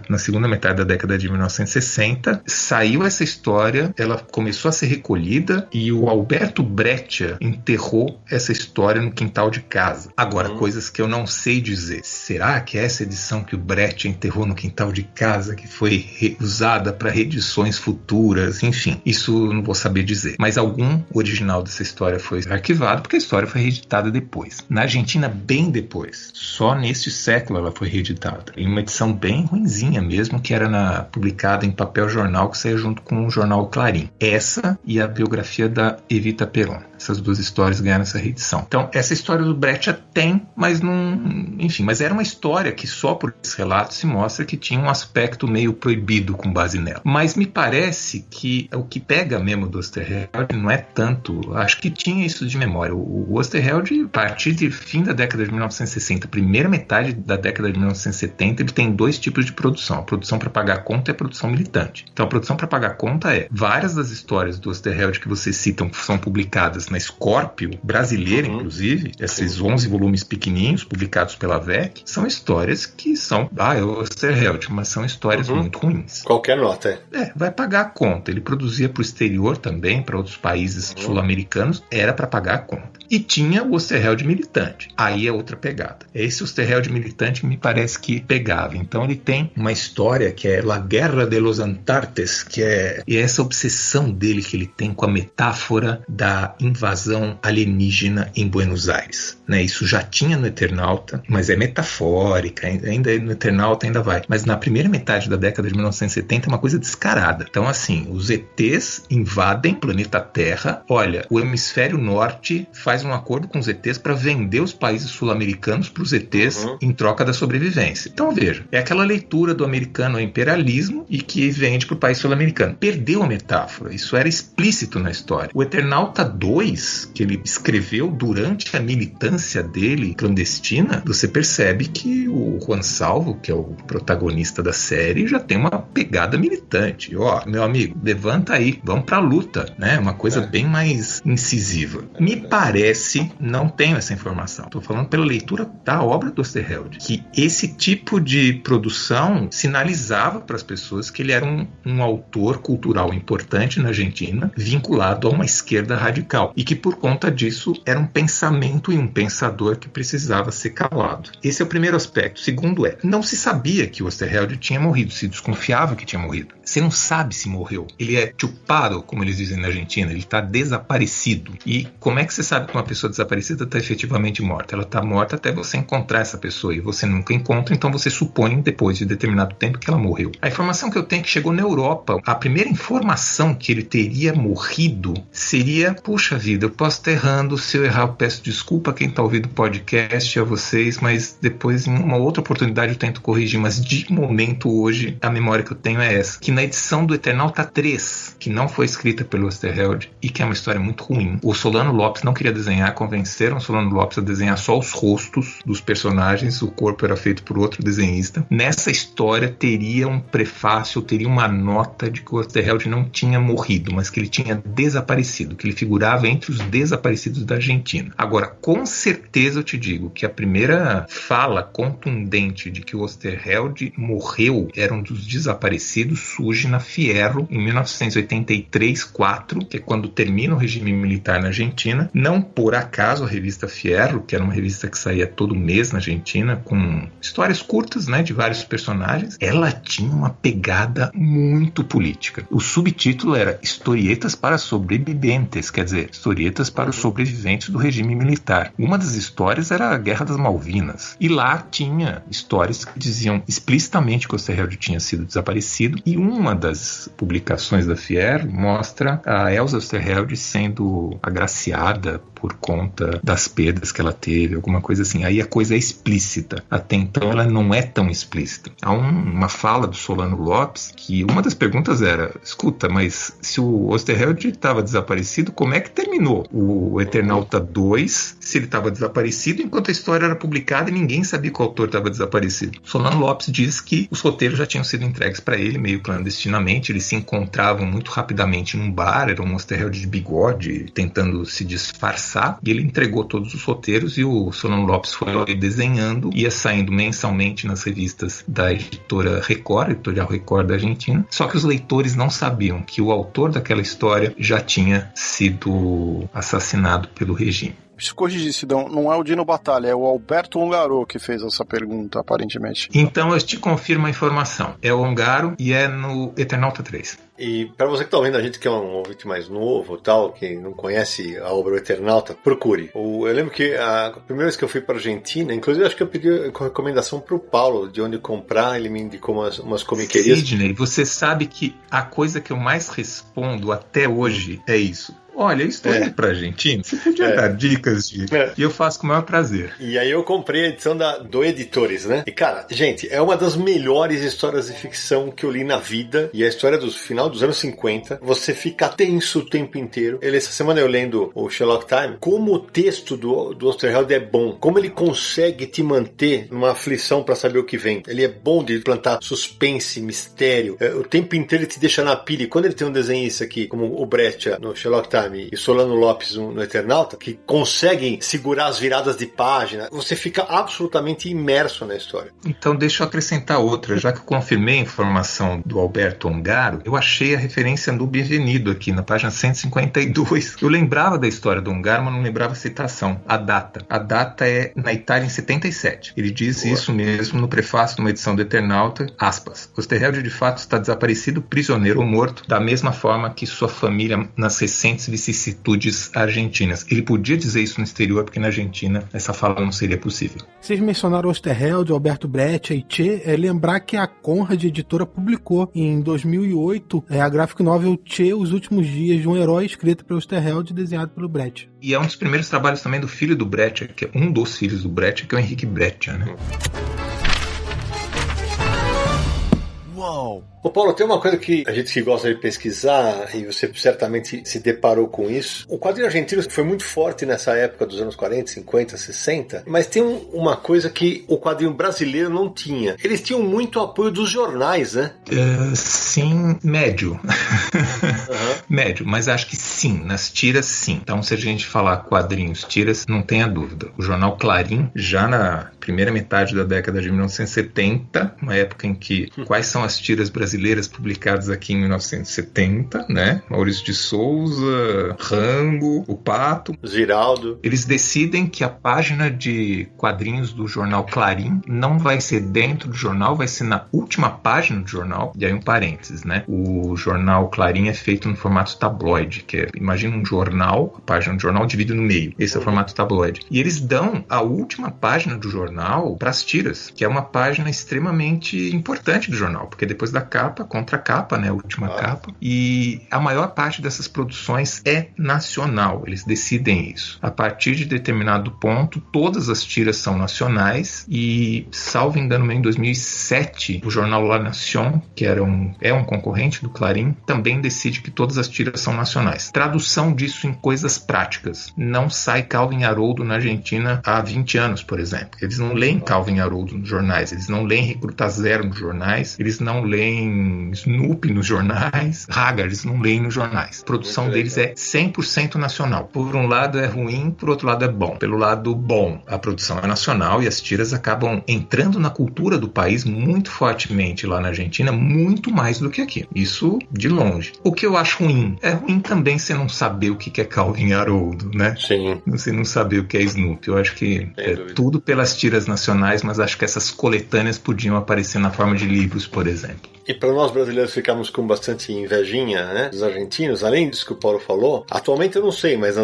na segunda metade da década de 1960. Saiu essa história, ela começou a ser recolhida e o Alberto Breccia enterrou essa história no quintal de casa. Agora, coisas que eu não sei dizer. Será que é essa edição que o Breccia enterrou no quintal de casa que foi usada para reedições futuras? Enfim, isso eu não vou saber dizer. Mas algum original dessa história foi arquivado porque a história foi reeditada depois. Na Argentina, bem depois. Só neste século ela foi reeditada. Em uma edição bem ruinzinha mesmo, que era publicada em papel jornal, que saía junto com o jornal Clarim. Essa e a biografia da Evita Peron. Essas duas histórias ganharam essa reedição. Então, essa história do Breccia tem, mas não... Enfim, mas era uma história que só por esse relato se mostra que tinha um aspecto meio proibido com base nela. Mas me parece que o que pega mesmo do Osterheld não é tanto... Acho que tinha isso de memória. O Osterheld, a partir do fim da década de 1960, primeira metade da década de 1970, ele tem dois tipos de produção. A produção para pagar conta e a produção militante. Então, a produção para pagar conta várias das histórias do Osterheld que vocês citam são publicadas na Scorpio, brasileira inclusive, esses 11 volumes pequenininhos publicados pela VEC, são histórias que são, é o Osterheld, mas são histórias muito ruins. Qualquer nota. Vai pagar a conta. Ele produzia para o exterior também, para outros países sul-americanos, era para pagar a conta. E tinha o Osterheld militante. Aí é outra pegada. É esse Osterheld militante que me parece que pegava. Então ele tem uma história que é La Guerra de los Antartes, e é essa obsessão dele que ele tem com a metáfora da invasão alienígena em Buenos Aires. Né? Isso já tinha no Eternauta, mas é metafórica, ainda no Eternauta ainda vai. Mas na primeira metade da década de 1970 é uma coisa descarada. Então assim, os ETs invadem o planeta Terra. Olha, o hemisfério norte faz um acordo com os ETs para vender os países sul-americanos para os ETs em troca da sobrevivência. Então veja, é aquela leitura do americano ao imperialismo e que vende para o país sul-americano. Perdeu a metáfora, isso era explícito na história. O Eternauta 2, que ele escreveu durante a militância dele clandestina, você percebe que o Juan Salvo, que é o protagonista da série, já tem uma pegada militante. Meu amigo, levanta aí, vamos pra luta, né? Uma coisa bem mais incisiva. Me parece, não tenho essa informação, estou falando pela leitura da obra do Osterheld, que esse tipo de produção sinalizava para as pessoas que ele era um autor cultural importante na Argentina, vinculado a uma esquerda radical, e que por conta disso era um pensamento e um pensador que precisava ser calado. Esse é o primeiro aspecto. Segundo não se sabia que o Osterheld tinha morrido, se desconfiava que tinha morrido. Você não sabe se morreu. Ele é chupado, como eles dizem na Argentina, ele está desaparecido. E como é que você sabe que uma pessoa desaparecida está efetivamente morta? Ela está morta até você encontrar essa pessoa, e você nunca encontra, então você supõe, depois de determinado tempo, que ela morreu. A informação que eu tenho é que chegou na Europa. A primeira informação que ele teria morrido seria, puxa vida, eu posso estar errando, se eu errar eu peço desculpa a quem está ouvindo o podcast, a vocês, mas depois em uma outra oportunidade eu tento corrigir, mas de momento hoje a memória que eu tenho é essa, que na edição do Eternauta 3, que não foi escrita pelo Osterheld e que é uma história muito ruim, o Solano Lopes não queria desenhar, convenceram o Solano Lopes a desenhar só os rostos dos personagens, o corpo era feito por outro desenhista. Nessa história teria um prefácio, teria uma nota de que o Osterheld não tinha morrido, mas que ele tinha desaparecido, que ele figurava entre os desaparecidos da Argentina. Agora, com certeza eu te digo que a primeira fala contundente de que o Osterheld morreu, era um dos desaparecidos, surge na Fierro, em 1983-4, que é quando termina o regime militar na Argentina. Não por acaso a revista Fierro, que era uma revista que saía todo mês na Argentina, com histórias curtas, né, de vários personagens, ela tinha uma pegada muito política. O subtítulo era Historietas para Sobreviventes, quer dizer, historietas para os sobreviventes do regime militar. Uma das histórias era a Guerra das Malvinas. Lopes. E lá tinha histórias que diziam explicitamente que o Osterheld tinha sido desaparecido, e uma das publicações da Fier mostra a Elsa Osterheld sendo agraciada por conta das perdas que ela teve, alguma coisa assim. Aí a coisa é explícita. Até então ela não é tão explícita. Há uma fala do Solano Lopes que uma das perguntas era: escuta, mas se o Osterheld estava desaparecido, como é que terminou o Eternauta 2 se ele estava desaparecido enquanto a história era publicada e ninguém sabia que o autor estava desaparecido? Solano Lopes diz que os roteiros já tinham sido entregues para ele meio clandestinamente, eles se encontravam muito rapidamente num bar, era um Osterheld de bigode tentando se disfarçar, e ele entregou todos os roteiros e o Solano Lopes foi lá desenhando, ia saindo mensalmente nas revistas da editora Record, editorial Record da Argentina, só que os leitores não sabiam que o autor daquela história já tinha sido assassinado pelo regime. Se corrigir, Sidão, não é o Dino Batalha, é o Alberto Ongaro que fez essa pergunta, aparentemente. Então eu te confirmo a informação. É o Ongaro e é no Eternauta 3. E para você que está ouvindo a gente, que é um ouvinte mais novo, tal, que não conhece a obra O Eternauta, procure. Eu lembro que a primeira vez que eu fui para a Argentina, inclusive acho que eu pedi recomendação para o Paulo de onde comprar, ele me indicou umas comiquerias. Sidney, você sabe que a coisa que eu mais respondo até hoje é isso. Olha, estou indo pra Argentina, você podia dar dicas de... E eu faço com o maior prazer. E aí eu comprei a edição do Editores, né? E cara, gente, é uma das melhores histórias de ficção que eu li na vida. E a história do final dos anos 50. Você fica tenso o tempo inteiro. Essa semana eu lendo o Sherlock Time, como o texto do Osterheld é bom. Como ele consegue te manter numa aflição pra saber o que vem. Ele é bom de plantar suspense, mistério. O tempo inteiro ele te deixa na pilha. E quando ele tem um desenhista aqui, como o Breccia no Sherlock Time, e Solano Lopes no Eternauta, que conseguem segurar as viradas de página, você fica absolutamente imerso na história. Então deixa eu acrescentar outra, já que eu confirmei a informação do Alberto Ongaro, eu achei a referência do Bienvenido aqui na página 152. Eu lembrava da história do Ongaro, mas não lembrava a citação, a data. A data é na Itália em 77. Ele diz isso mesmo no prefácio de uma edição do Eternauta, aspas, Osterheld de fato está desaparecido, prisioneiro ou morto, da mesma forma que sua família nas recentes vicissitudes argentinas. Ele podia dizer isso no exterior, porque na Argentina essa fala não seria possível. Vocês mencionaram Osterheld, Alberto Breccia e Che. Lembrar que a Conrad Editora publicou em 2008 a graphic novel Che, Os Últimos Dias de um Herói, escrita pelo Osterheld e desenhado pelo Breccia. E é um dos primeiros trabalhos também do filho do Breccia, que é um dos filhos do Breccia, que é o Henrique Breccia, né? Uau! Ô Paulo, tem uma coisa que a gente que gosta de pesquisar, e você certamente se deparou com isso. O quadrinho argentino foi muito forte nessa época dos anos 40, 50, 60, mas tem uma coisa que o quadrinho brasileiro não tinha. Eles tinham muito apoio dos jornais, né? Sim, médio. Médio, mas acho que sim, nas tiras sim. Então se a gente falar quadrinhos, tiras, não tenha dúvida. O jornal Clarim, já na primeira metade da década de 1970, uma época em que quais são as tiras brasileiras publicadas aqui em 1970, né? Maurício de Souza, Rango, o Pato, Ziraldo. Eles decidem que a página de quadrinhos do jornal Clarim não vai ser dentro do jornal, vai ser na última página do jornal. E aí um parênteses, né? O jornal Clarim é feito no formato tabloide, que é, imagina um jornal, a página do jornal dividida no meio. Esse é o formato tabloide. E eles dão a última página do jornal para as tiras, que é uma página extremamente importante do jornal, porque depois da capa, contra-capa, né? A última capa. E a maior parte dessas produções é nacional. Eles decidem isso. A partir de determinado ponto, todas as tiras são nacionais e, salvo engano, em 2007, o jornal La Nación, que é um concorrente do Clarim, também decide que todas as tiras são nacionais. Tradução disso em coisas práticas. Não sai Calvin Haroldo na Argentina há 20 anos, por exemplo. Eles não leem Calvin Haroldo nos jornais, eles não leem Recruta Zero nos jornais, eles não leem Snoopy nos jornais, Hagar, eles não leem nos jornais. A produção deles é 100% nacional. Por um lado é ruim, por outro lado é bom. Pelo lado bom, a produção é nacional e as tiras acabam entrando na cultura do país muito fortemente lá na Argentina, muito mais do que aqui. Isso de longe. O que eu acho ruim? É ruim também você não saber o que é Calvin Haroldo, né? Sim. Você não saber o que é Snoopy. Eu acho que é tudo pelas tiras nacionais, mas acho que essas coletâneas podiam aparecer na forma de livros, por exemplo. E para nós brasileiros ficamos com bastante invejinha, né, dos argentinos, além disso que o Paulo falou, atualmente eu não sei, mas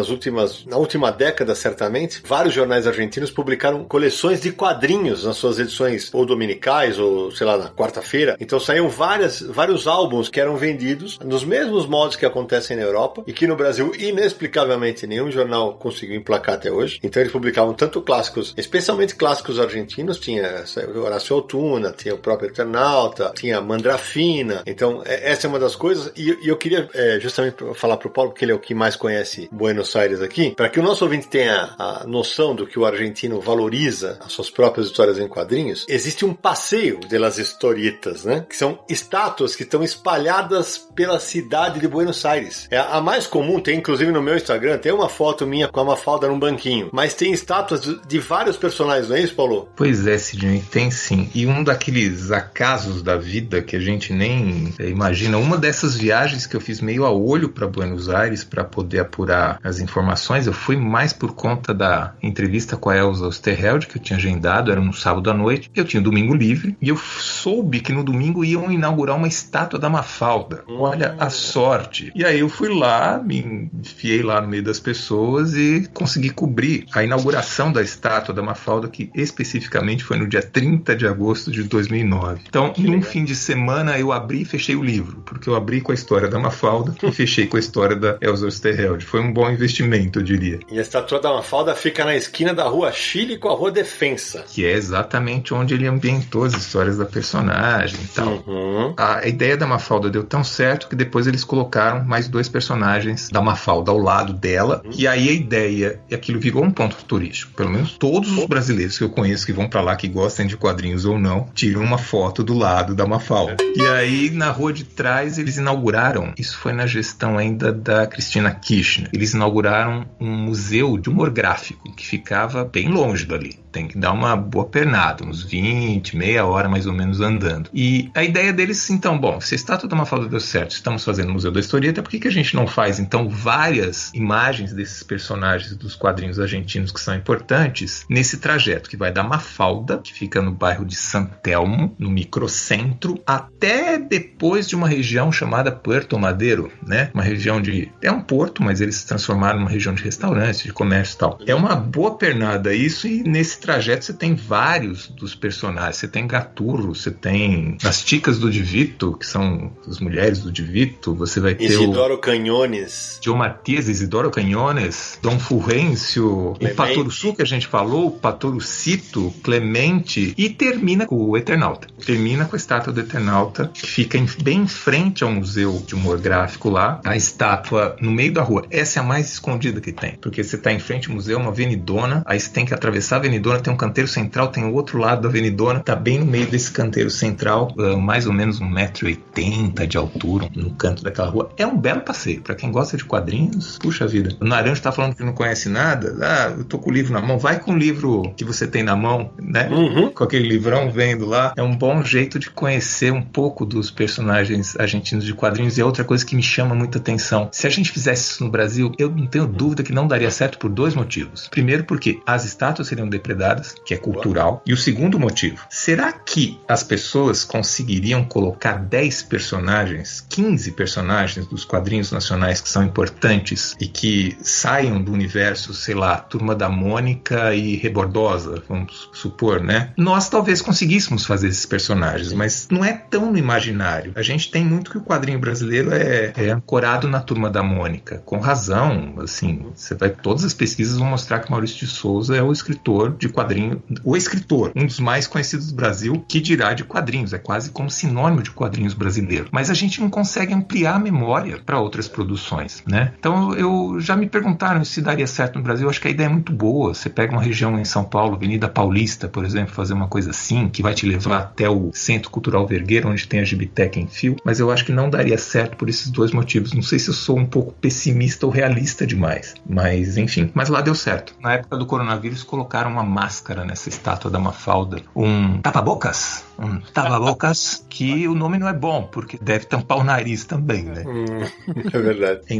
na última década, certamente, vários jornais argentinos publicaram coleções de quadrinhos nas suas edições ou dominicais, ou sei lá, na quarta-feira. Então saíam vários álbuns que eram vendidos nos mesmos moldes que acontecem na Europa e que no Brasil, inexplicavelmente, nenhum jornal conseguiu emplacar até hoje. Então eles publicavam tanto clássicos, especialmente clássicos argentinos, tinha Horácio Altuna, tinha o próprio Eternauta, tinha Mandrafina. Então essa é uma das coisas, e eu queria justamente falar pro Paulo, porque ele é o que mais conhece Buenos Aires aqui, para que o nosso ouvinte tenha a noção do que o argentino valoriza as suas próprias histórias em quadrinhos. Existe um passeio de las historietas, né? Que são estátuas que estão espalhadas pela cidade de Buenos Aires. É a mais comum, tem inclusive no meu Instagram, tem uma foto minha com a Mafalda num banquinho, mas tem estátuas de vários personagens, não é isso, Paulo? Pois é, Sidney, tem sim. E um daqueles acasos da vida que a gente nem imagina, uma dessas viagens que eu fiz meio a olho para Buenos Aires para poder apurar as informações, eu fui mais por conta da entrevista com a Elza Osterheld, que eu tinha agendado, era um sábado à noite, eu tinha domingo livre, e eu soube que no domingo iam inaugurar uma estátua da Mafalda. Olha a sorte. E aí eu fui lá, me enfiei lá no meio das pessoas e consegui cobrir a inauguração da estátua da Mafalda, que especificamente foi no dia 30 de agosto de 2009. Então, em um fim de semana, eu abri e fechei o livro, porque eu abri com a história da Mafalda e fechei com a história da Elza Osterheld. Foi um bom investimento, eu diria. E a estátua da Mafalda fica na esquina da Rua Chile com a Rua Defensa. Que é exatamente onde ele ambientou as histórias da personagem e tal. A ideia da Mafalda deu tão certo que depois eles colocaram mais 2 personagens da Mafalda ao lado dela. E aí a ideia, e aquilo virou um ponto turístico. Pelo menos todos os brasileiros que eu conheço que vão pra lá, que gostem de quadrinhos ou não, tiram uma foto do lado da Mafalda. E aí na rua de trás eles inauguraram, isso foi na gestão ainda da Cristina Kirchner, eles inauguraram um museu de humor gráfico que ficava bem longe dali. Tem que dar uma boa pernada, uns 20, meia hora mais ou menos andando. E a ideia deles, então, bom, se a estátua da Mafalda deu certo, estamos fazendo o Museu da Historieta, por que a gente não faz, então, várias imagens desses personagens dos quadrinhos argentinos que são importantes nesse trajeto, que vai da Mafalda, que fica no bairro de San Telmo, no microcentro, até depois de uma região chamada Puerto Madero, né? Uma região de... é um porto, mas eles se transformaram numa região de restaurantes, de comércio e tal. É uma boa pernada isso, e nesse trajeto você tem vários dos personagens. Você tem Gaturro, você tem as Ticas do Divito, que são as mulheres do Divito, você vai ter Isidoro Canhones, João Matias, Isidoro Canhones, Dom Fulgêncio, o Patoruçu que a gente falou, o Patorucito, Clemente, e termina com o Eternauta. Termina com a estátua do Eternauta, que fica bem em frente ao museu de humor gráfico lá, a estátua no meio da rua. Essa é a mais escondida que tem, porque você está em frente ao museu, uma avenidona, aí você tem que atravessar a avenidona, tem um canteiro central, tem o outro lado da avenidona, tá bem no meio desse canteiro central, mais ou menos 1,80 m de altura, no canto daquela rua. É um belo passeio, pra quem gosta de quadrinhos, puxa vida. O Naranjo tá falando que não conhece nada, eu tô com o livro na mão, vai com o livro que você tem na mão, né? Com aquele livrão vendo lá, é um bom jeito de conhecer um pouco dos personagens argentinos de quadrinhos, e é outra coisa que me chama muita atenção. Se a gente fizesse isso no Brasil, eu não tenho dúvida que não daria certo por 2 motivos. Primeiro, porque as estátuas seriam depredadas, que é cultural. E o segundo motivo, será que as pessoas conseguiriam colocar 10 personagens, 15 personagens dos quadrinhos nacionais que são importantes e que saiam do universo, sei lá, Turma da Mônica e Rebordosa, vamos supor, né? Nós talvez conseguíssemos fazer esses personagens, mas não é tão no imaginário. A gente tem muito que o quadrinho brasileiro é ancorado na Turma da Mônica, com razão, assim, todas as pesquisas vão mostrar que Maurício de Souza é o escritor de quadrinho, o escritor, um dos mais conhecidos do Brasil, que dirá de quadrinhos, é quase como sinônimo de quadrinhos brasileiro. Mas a gente não consegue ampliar a memória para outras produções, né? Então eu já me perguntaram se daria certo no Brasil. Eu acho que a ideia é muito boa. Você pega uma região em São Paulo, Avenida Paulista, por exemplo, fazer uma coisa assim, que vai te levar até o Centro Cultural Vergueiro, onde tem a Gibiteca em Fio, mas eu acho que não daria certo por esses 2 motivos. Não sei se eu sou um pouco pessimista ou realista demais, mas enfim. Mas lá deu certo. Na época do coronavírus colocaram uma máscara nessa estátua da Mafalda, um tapa-bocas um tapa-bocas, que o nome não é bom, porque deve tampar o nariz também, né? É verdade. Aqui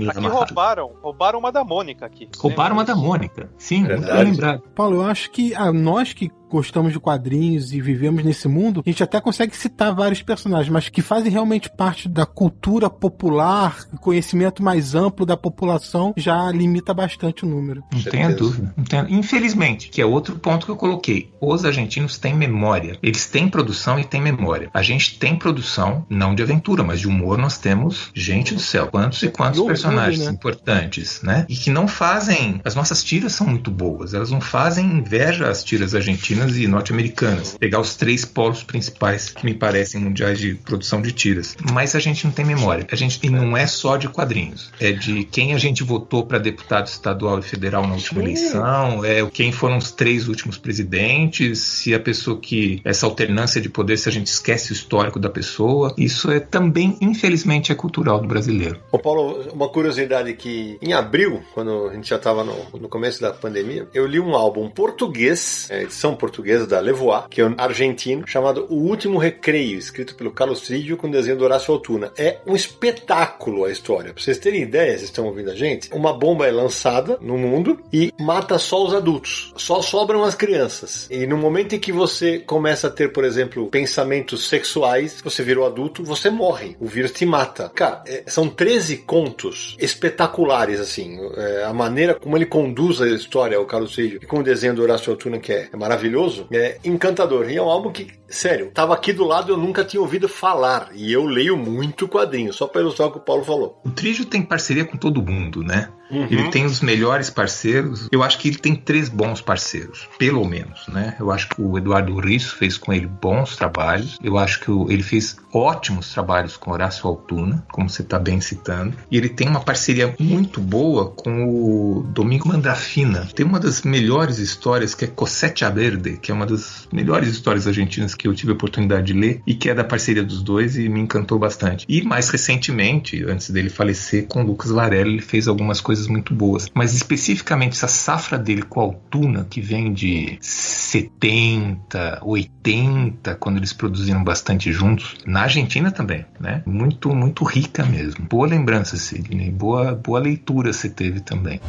roubaram uma da Mônica aqui. Roubaram uma da Mônica. Sim, muito bem lembrado. Paulo, eu acho que nós que gostamos de quadrinhos e vivemos nesse mundo, a gente até consegue citar vários personagens, mas que fazem realmente parte da cultura popular, conhecimento mais amplo da população, já limita bastante o número. Não tenha dúvida. Infelizmente, que é outro ponto que eu coloquei, os argentinos têm memória. Eles têm produção e têm memória. A gente tem produção, não de aventura, mas de humor. Nós temos, gente do céu, quantos e quantos personagens importantes, né? E que não fazem... As nossas tiras são muito boas. Elas não fazem inveja às tiras argentinas e norte-americanas. Pegar os 3 polos principais que me parecem mundiais de produção de tiras. Mas a gente não tem memória. E não é só de quadrinhos. É de quem a gente votou para deputado estadual e federal na última eleição, quem foram os 3 últimos presidentes, se a pessoa que... Essa alternância de poder, se a gente esquece o histórico da pessoa. Isso é também, infelizmente, é cultural do brasileiro. Ô Paulo, uma curiosidade que em abril, quando a gente já estava no começo da pandemia, eu li um álbum português, edição portuguesa da Levoix, que é um argentino, chamado O Último Recreio, escrito pelo Carlos Trídio com desenho do Horácio Altuna. É um espetáculo a história. Pra vocês terem ideia, vocês estão ouvindo a gente, uma bomba é lançada no mundo e mata só os adultos. Só sobram as crianças. E no momento em que você começa a ter, por exemplo, pensamentos sexuais, você virou adulto, você morre. O vírus te mata. Cara, são 13 contos espetaculares, assim. A maneira como ele conduz a história, o Carlos Trídio, e com o desenho do Horácio Altuna, que é maravilhoso, é encantador. E é um álbum que, sério, tava aqui do lado e eu nunca tinha ouvido falar. E eu leio muito quadrinho, só para ilustrar o que o Paulo falou. O Trídio tem parceria com todo mundo, né? Ele tem os melhores parceiros. Eu acho que ele tem 3 bons parceiros, pelo menos, né? Eu acho que o Eduardo Risso fez com ele bons trabalhos. Eu acho que ele fez ótimos trabalhos com Horácio Altuna, como você está bem citando. E ele tem uma parceria muito boa com o Domingo Mandrafina. Tem uma das melhores histórias, que é Cosecha Verde, que é uma das melhores histórias argentinas que eu tive a oportunidade de ler, e que é da parceria dos dois e me encantou bastante. E mais recentemente, antes dele falecer, com o Lucas Varela, ele fez algumas coisas muito boas. Mas especificamente essa safra dele com a Altuna, que vem de 70, 80, quando eles produziram bastante juntos, na Argentina também, né? Muito, muito rica mesmo. Boa lembrança, Sidney. Boa leitura você teve também.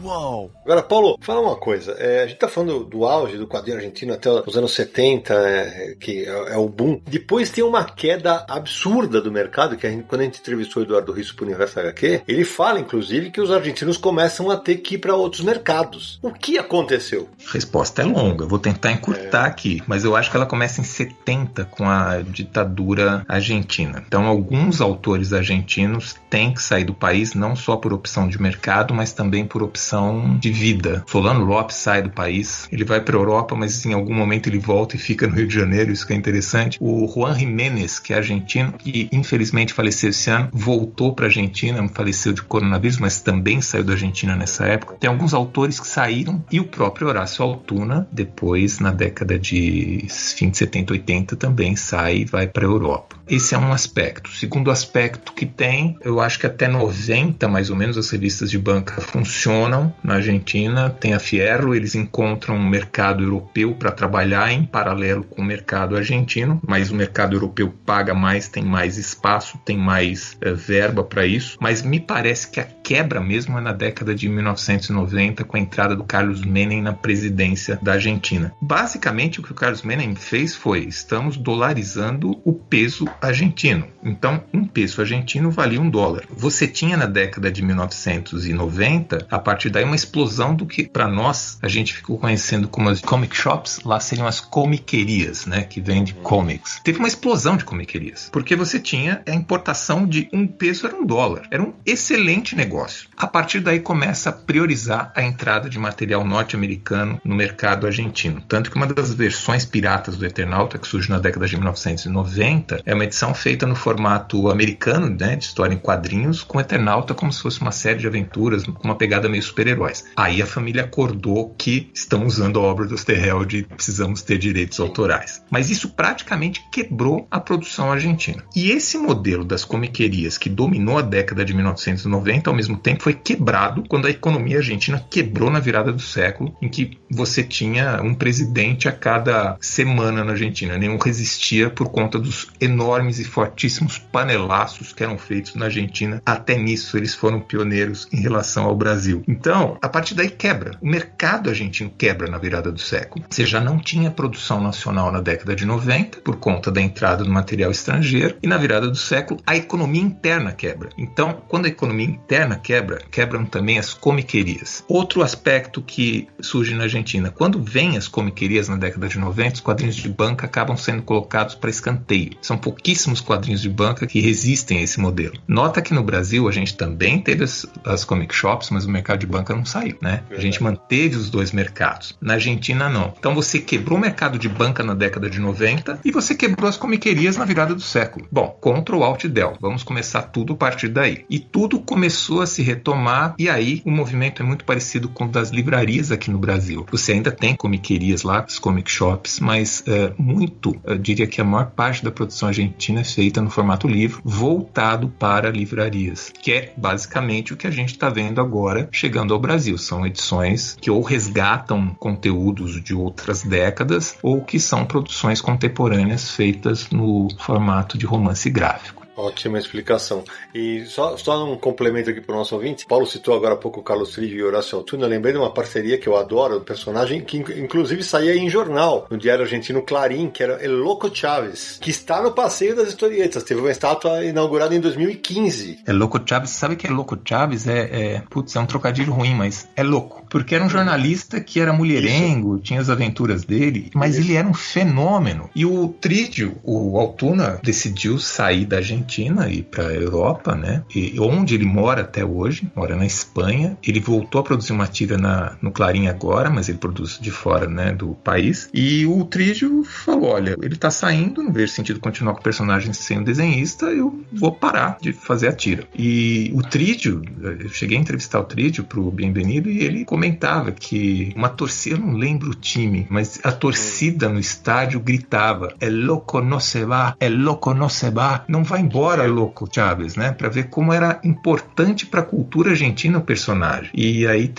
Uau! Agora, Paulo, fala uma coisa. A gente tá falando do auge do quadrinho argentino até os anos 70, que é o boom. Depois tem uma queda absurda do mercado, que quando a gente entrevistou o Eduardo Risso pro Universo HQ, ele fala, inclusive, que os argentinos começam a ter que ir para outros mercados. O que aconteceu? A resposta é longa. Vou tentar encurtar aqui, mas eu acho que ela começa em 70 com a ditadura argentina. Então, alguns autores argentinos têm que sair do país, não só por opção de mercado, mas também por opção de vida. Solano Lopes sai do país, ele vai para a Europa, mas em algum momento ele volta e fica no Rio de Janeiro, isso que é interessante. O Juan Jiménez, que é argentino, e infelizmente faleceu esse ano, voltou para a Argentina, faleceu de coronavírus, mas também saiu da Argentina nessa época. Tem alguns autores que saíram, e o próprio Horácio Altuna, depois, na década de fim de 70, 80, também sai e vai para a Europa. Esse é um aspecto. O segundo aspecto que tem, eu acho que até 90, mais ou menos, as revistas de banca funcionam na Argentina. Tem a Fierro, eles encontram um mercado europeu para trabalhar em paralelo com o mercado argentino, mas o mercado europeu paga mais, tem mais espaço, tem mais verba para isso. Mas me parece que a quebra mesmo é na década de 1990, com a entrada do Carlos Menem na presidência da Argentina. Basicamente, o que o Carlos Menem fez foi: estamos dolarizando o peso argentino. Então, um peso argentino valia $1. Você tinha na década de 1990, a partir daí, uma explosão do que, para nós, a gente ficou conhecendo como as comic shops. Lá seriam as comiquerias, né, que vende comics. Teve uma explosão de comiquerias, porque você tinha a importação de um peso, era $1. Era um excelente negócio. A partir daí, começa a priorizar a entrada de material norte-americano no mercado argentino. Tanto que uma das versões piratas do Eternauta, que surge na década de 1990, é uma edição feita no formato americano, né, de história em quadrinhos, com Eternauta como se fosse uma série de aventuras, com uma pegada meio super-heróis. Aí a família acordou que estão usando a obra do Oesterheld e precisamos ter direitos autorais. Mas isso praticamente quebrou a produção argentina. E esse modelo das comiquerias que dominou a década de 1990, ao mesmo tempo foi quebrado quando a economia argentina quebrou na virada do século, em que você tinha um presidente a cada semana na Argentina. Nenhum resistia por conta dos enormes e fortíssimos panelaços que eram feitos na Argentina. Até nisso eles foram pioneiros em relação ao Brasil. Então, a partir daí quebra. O mercado argentino quebra na virada do século. Você já não tinha produção nacional na década de 90 por conta da entrada do material estrangeiro, e na virada do século a economia interna quebra. Então, quando a economia interna quebra, quebram também as comiquerias. Outro aspecto que surge na Argentina, quando vêm as comiquerias na década de 90, os quadrinhos de banca acabam sendo colocados para escanteio. São pouquíssimos quadrinhos de banca que resistem a esse modelo. Nota que no Brasil a gente também teve as comic shops, mas o mercado de banca não saiu, né? A gente manteve os dois mercados. Na Argentina, não. Então você quebrou o mercado de banca na década de 90 e você quebrou as comiquerias na virada do século. Bom, Ctrl Alt Del. Vamos começar tudo a partir daí. E tudo começou a se retomar, e aí o movimento é muito parecido com o das livrarias aqui no Brasil. Você ainda tem comiquerias lá, as comic shops, mas eu diria que a maior parte da produção argentina é feita no formato livro, voltado para livrarias, que é basicamente o que a gente está vendo agora chegando ao Brasil. São edições que ou resgatam conteúdos de outras décadas ou que são produções contemporâneas feitas no formato de romance gráfico. Ótima explicação. E só um complemento aqui para o nosso ouvinte. Paulo citou agora há pouco o Carlos Trígio e Horácio Altuna. Eu lembrei de uma parceria que eu adoro, um personagem que inclusive saía em jornal, no diário argentino Clarín, que era El Loco Chávez, que está no Passeio das Historietas. Teve uma estátua inaugurada em 2015. El Loco Chávez, sabe que El Loco Chávez é um trocadilho ruim, mas é louco. Porque era um jornalista que era mulherengo, tinha as aventuras dele, mas ele era um fenômeno. E o Trígio, o Altuna, decidiu sair da Argentina e para a Europa, né? E onde ele mora até hoje, mora na Espanha. Ele voltou a produzir uma tira no Clarín agora, mas ele produz de fora, né, do país. E o Trígio falou, olha, ele tá saindo, não vejo sentido continuar com o personagem sem um desenhista, eu vou parar de fazer a tira. E o Trígio, eu cheguei a entrevistar o Trígio pro Bienvenido e ele comentava que uma torcida, eu não lembro o time, mas a torcida no estádio gritava, "El loco no se va, el loco no se va", não vai embora, Loco Chávez, né? Pra ver como era importante pra cultura argentina o personagem. E aí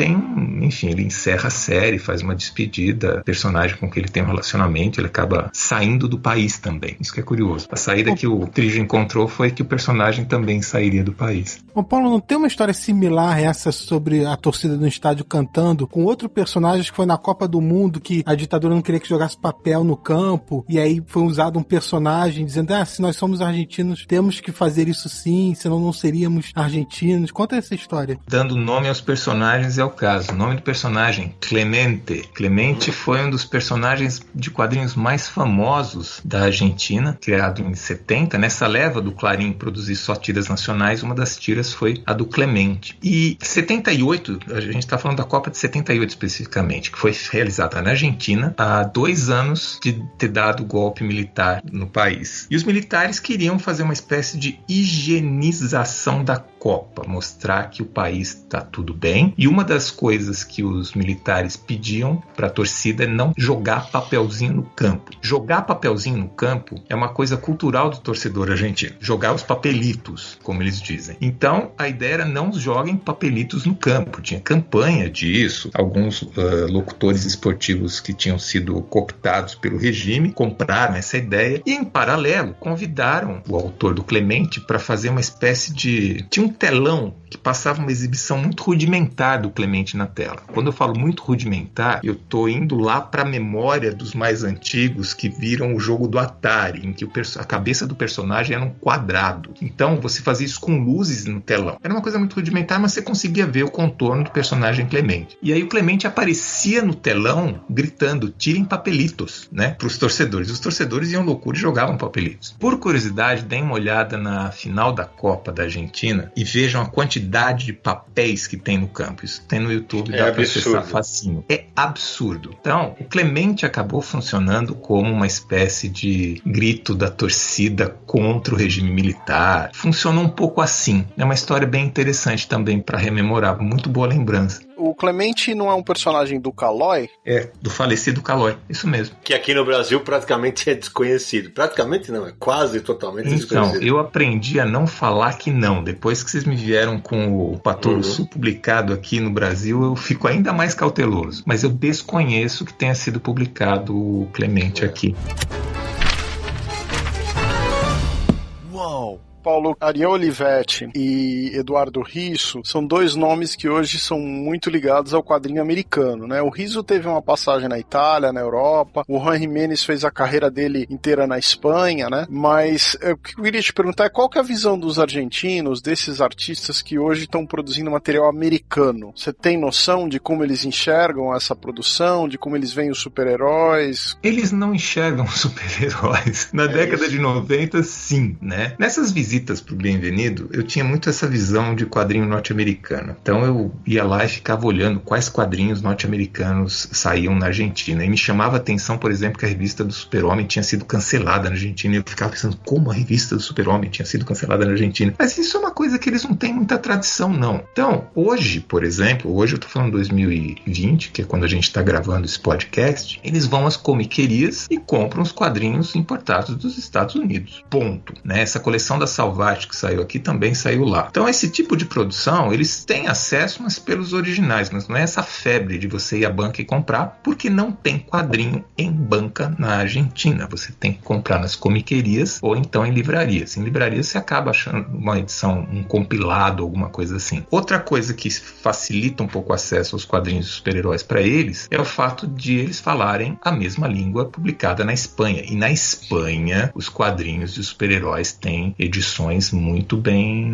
ele encerra a série, faz uma despedida, personagem com que ele tem um relacionamento, ele acaba saindo do país também. Isso que é curioso. A saída que o Trígio encontrou foi que o personagem também sairia do país. Ô Paulo, não tem uma história similar a essa sobre a torcida no estádio cantando com outro personagem que foi na Copa do Mundo, que a ditadura não queria que jogasse papel no campo, e aí foi usado um personagem dizendo, se nós somos argentinos, temos que fazer isso sim, senão não seríamos argentinos. Conta essa história. Dando nome aos personagens é o caso. O nome do personagem, Clemente. Clemente foi um dos personagens de quadrinhos mais famosos da Argentina, criado em 70. Nessa leva do Clarín produzir só tiras nacionais, uma das tiras foi a do Clemente. E 78, a gente está falando da Copa de 78 especificamente, que foi realizada na Argentina há 2 anos de ter dado golpe militar no país. E os militares queriam fazer uma espécie de higienização da Copa, mostrar que o país está tudo bem. E uma das coisas que os militares pediam para a torcida é não jogar papelzinho no campo. Jogar papelzinho no campo é uma coisa cultural do torcedor argentino. Jogar os papelitos, como eles dizem. Então, a ideia era não joguem papelitos no campo. Tinha campanha disso. Alguns locutores esportivos que tinham sido cooptados pelo regime compraram essa ideia e, em paralelo, convidaram o autor do Clemente para fazer uma espécie de... Tinha um telão que passava uma exibição muito rudimentar do Clemente na tela. Quando eu falo muito rudimentar, eu estou indo lá para a memória dos mais antigos que viram o jogo do Atari, em que a cabeça do personagem era um quadrado. Então, você fazia isso com luzes no telão. Era uma coisa muito rudimentar, mas você conseguia ver o contorno do personagem Clemente. E aí o Clemente aparecia no telão gritando, tirem papelitos, né, para os torcedores. Os torcedores iam loucura e jogavam papelitos. Por curiosidade, deem uma olhada na final da Copa da Argentina e vejam a quantidade de papéis que tem no campo. Isso tem no YouTube, dá para acessar facinho. É absurdo. Então, o Clemente acabou funcionando como uma espécie de grito da torcida contra o regime militar. Funcionou um pouco assim. É uma história bem interessante também para rememorar. Muito boa lembrança. O Clemente não é um personagem do Calói? É, do falecido Calói, isso mesmo. Que aqui no Brasil praticamente é desconhecido. Praticamente não, é quase totalmente desconhecido. Então, eu aprendi a não falar que não. Depois que vocês me vieram com o Patoruçu publicado aqui no Brasil, eu fico ainda mais cauteloso. Mas eu desconheço que tenha sido publicado o Clemente aqui. Uau! Paulo, Ariel Olivetti e Eduardo Risso são dois nomes que hoje são muito ligados ao quadrinho americano, né? O Risso teve uma passagem na Itália, na Europa, o Juan Jiménez fez a carreira dele inteira na Espanha, né? Mas o que eu queria te perguntar é qual que é a visão dos argentinos, desses artistas que hoje estão produzindo material americano? Você tem noção de como eles enxergam essa produção, de como eles veem os super-heróis? Eles não enxergam super-heróis. Na década de 90, sim, né? Nessas visitas pro Bem-vindo, eu tinha muito essa visão de quadrinho norte-americano. Então eu ia lá e ficava olhando quais quadrinhos norte-americanos saíam na Argentina. E me chamava a atenção, por exemplo, que a revista do Super-Homem tinha sido cancelada na Argentina. E eu ficava pensando, como a revista do Super-Homem tinha sido cancelada na Argentina? Mas isso é uma coisa que eles não têm muita tradição, não. Então, hoje, por exemplo, hoje eu tô falando 2020, que é quando a gente tá gravando esse podcast, eles vão às comiquerias e compram os quadrinhos importados dos Estados Unidos. Ponto. Né? Essa coleção da Salvati que saiu aqui também saiu lá. Então esse tipo de produção eles têm acesso, mas pelos originais, mas não é essa febre de você ir à banca e comprar, porque não tem quadrinho em banca na Argentina. Você tem que comprar nas comiquerias ou então em livrarias. Em livrarias você acaba achando uma edição, um compilado, alguma coisa assim. Outra coisa que facilita um pouco o acesso aos quadrinhos de super-heróis para eles é o fato de eles falarem a mesma língua publicada na Espanha. E na Espanha os quadrinhos de super-heróis têm edições muito bem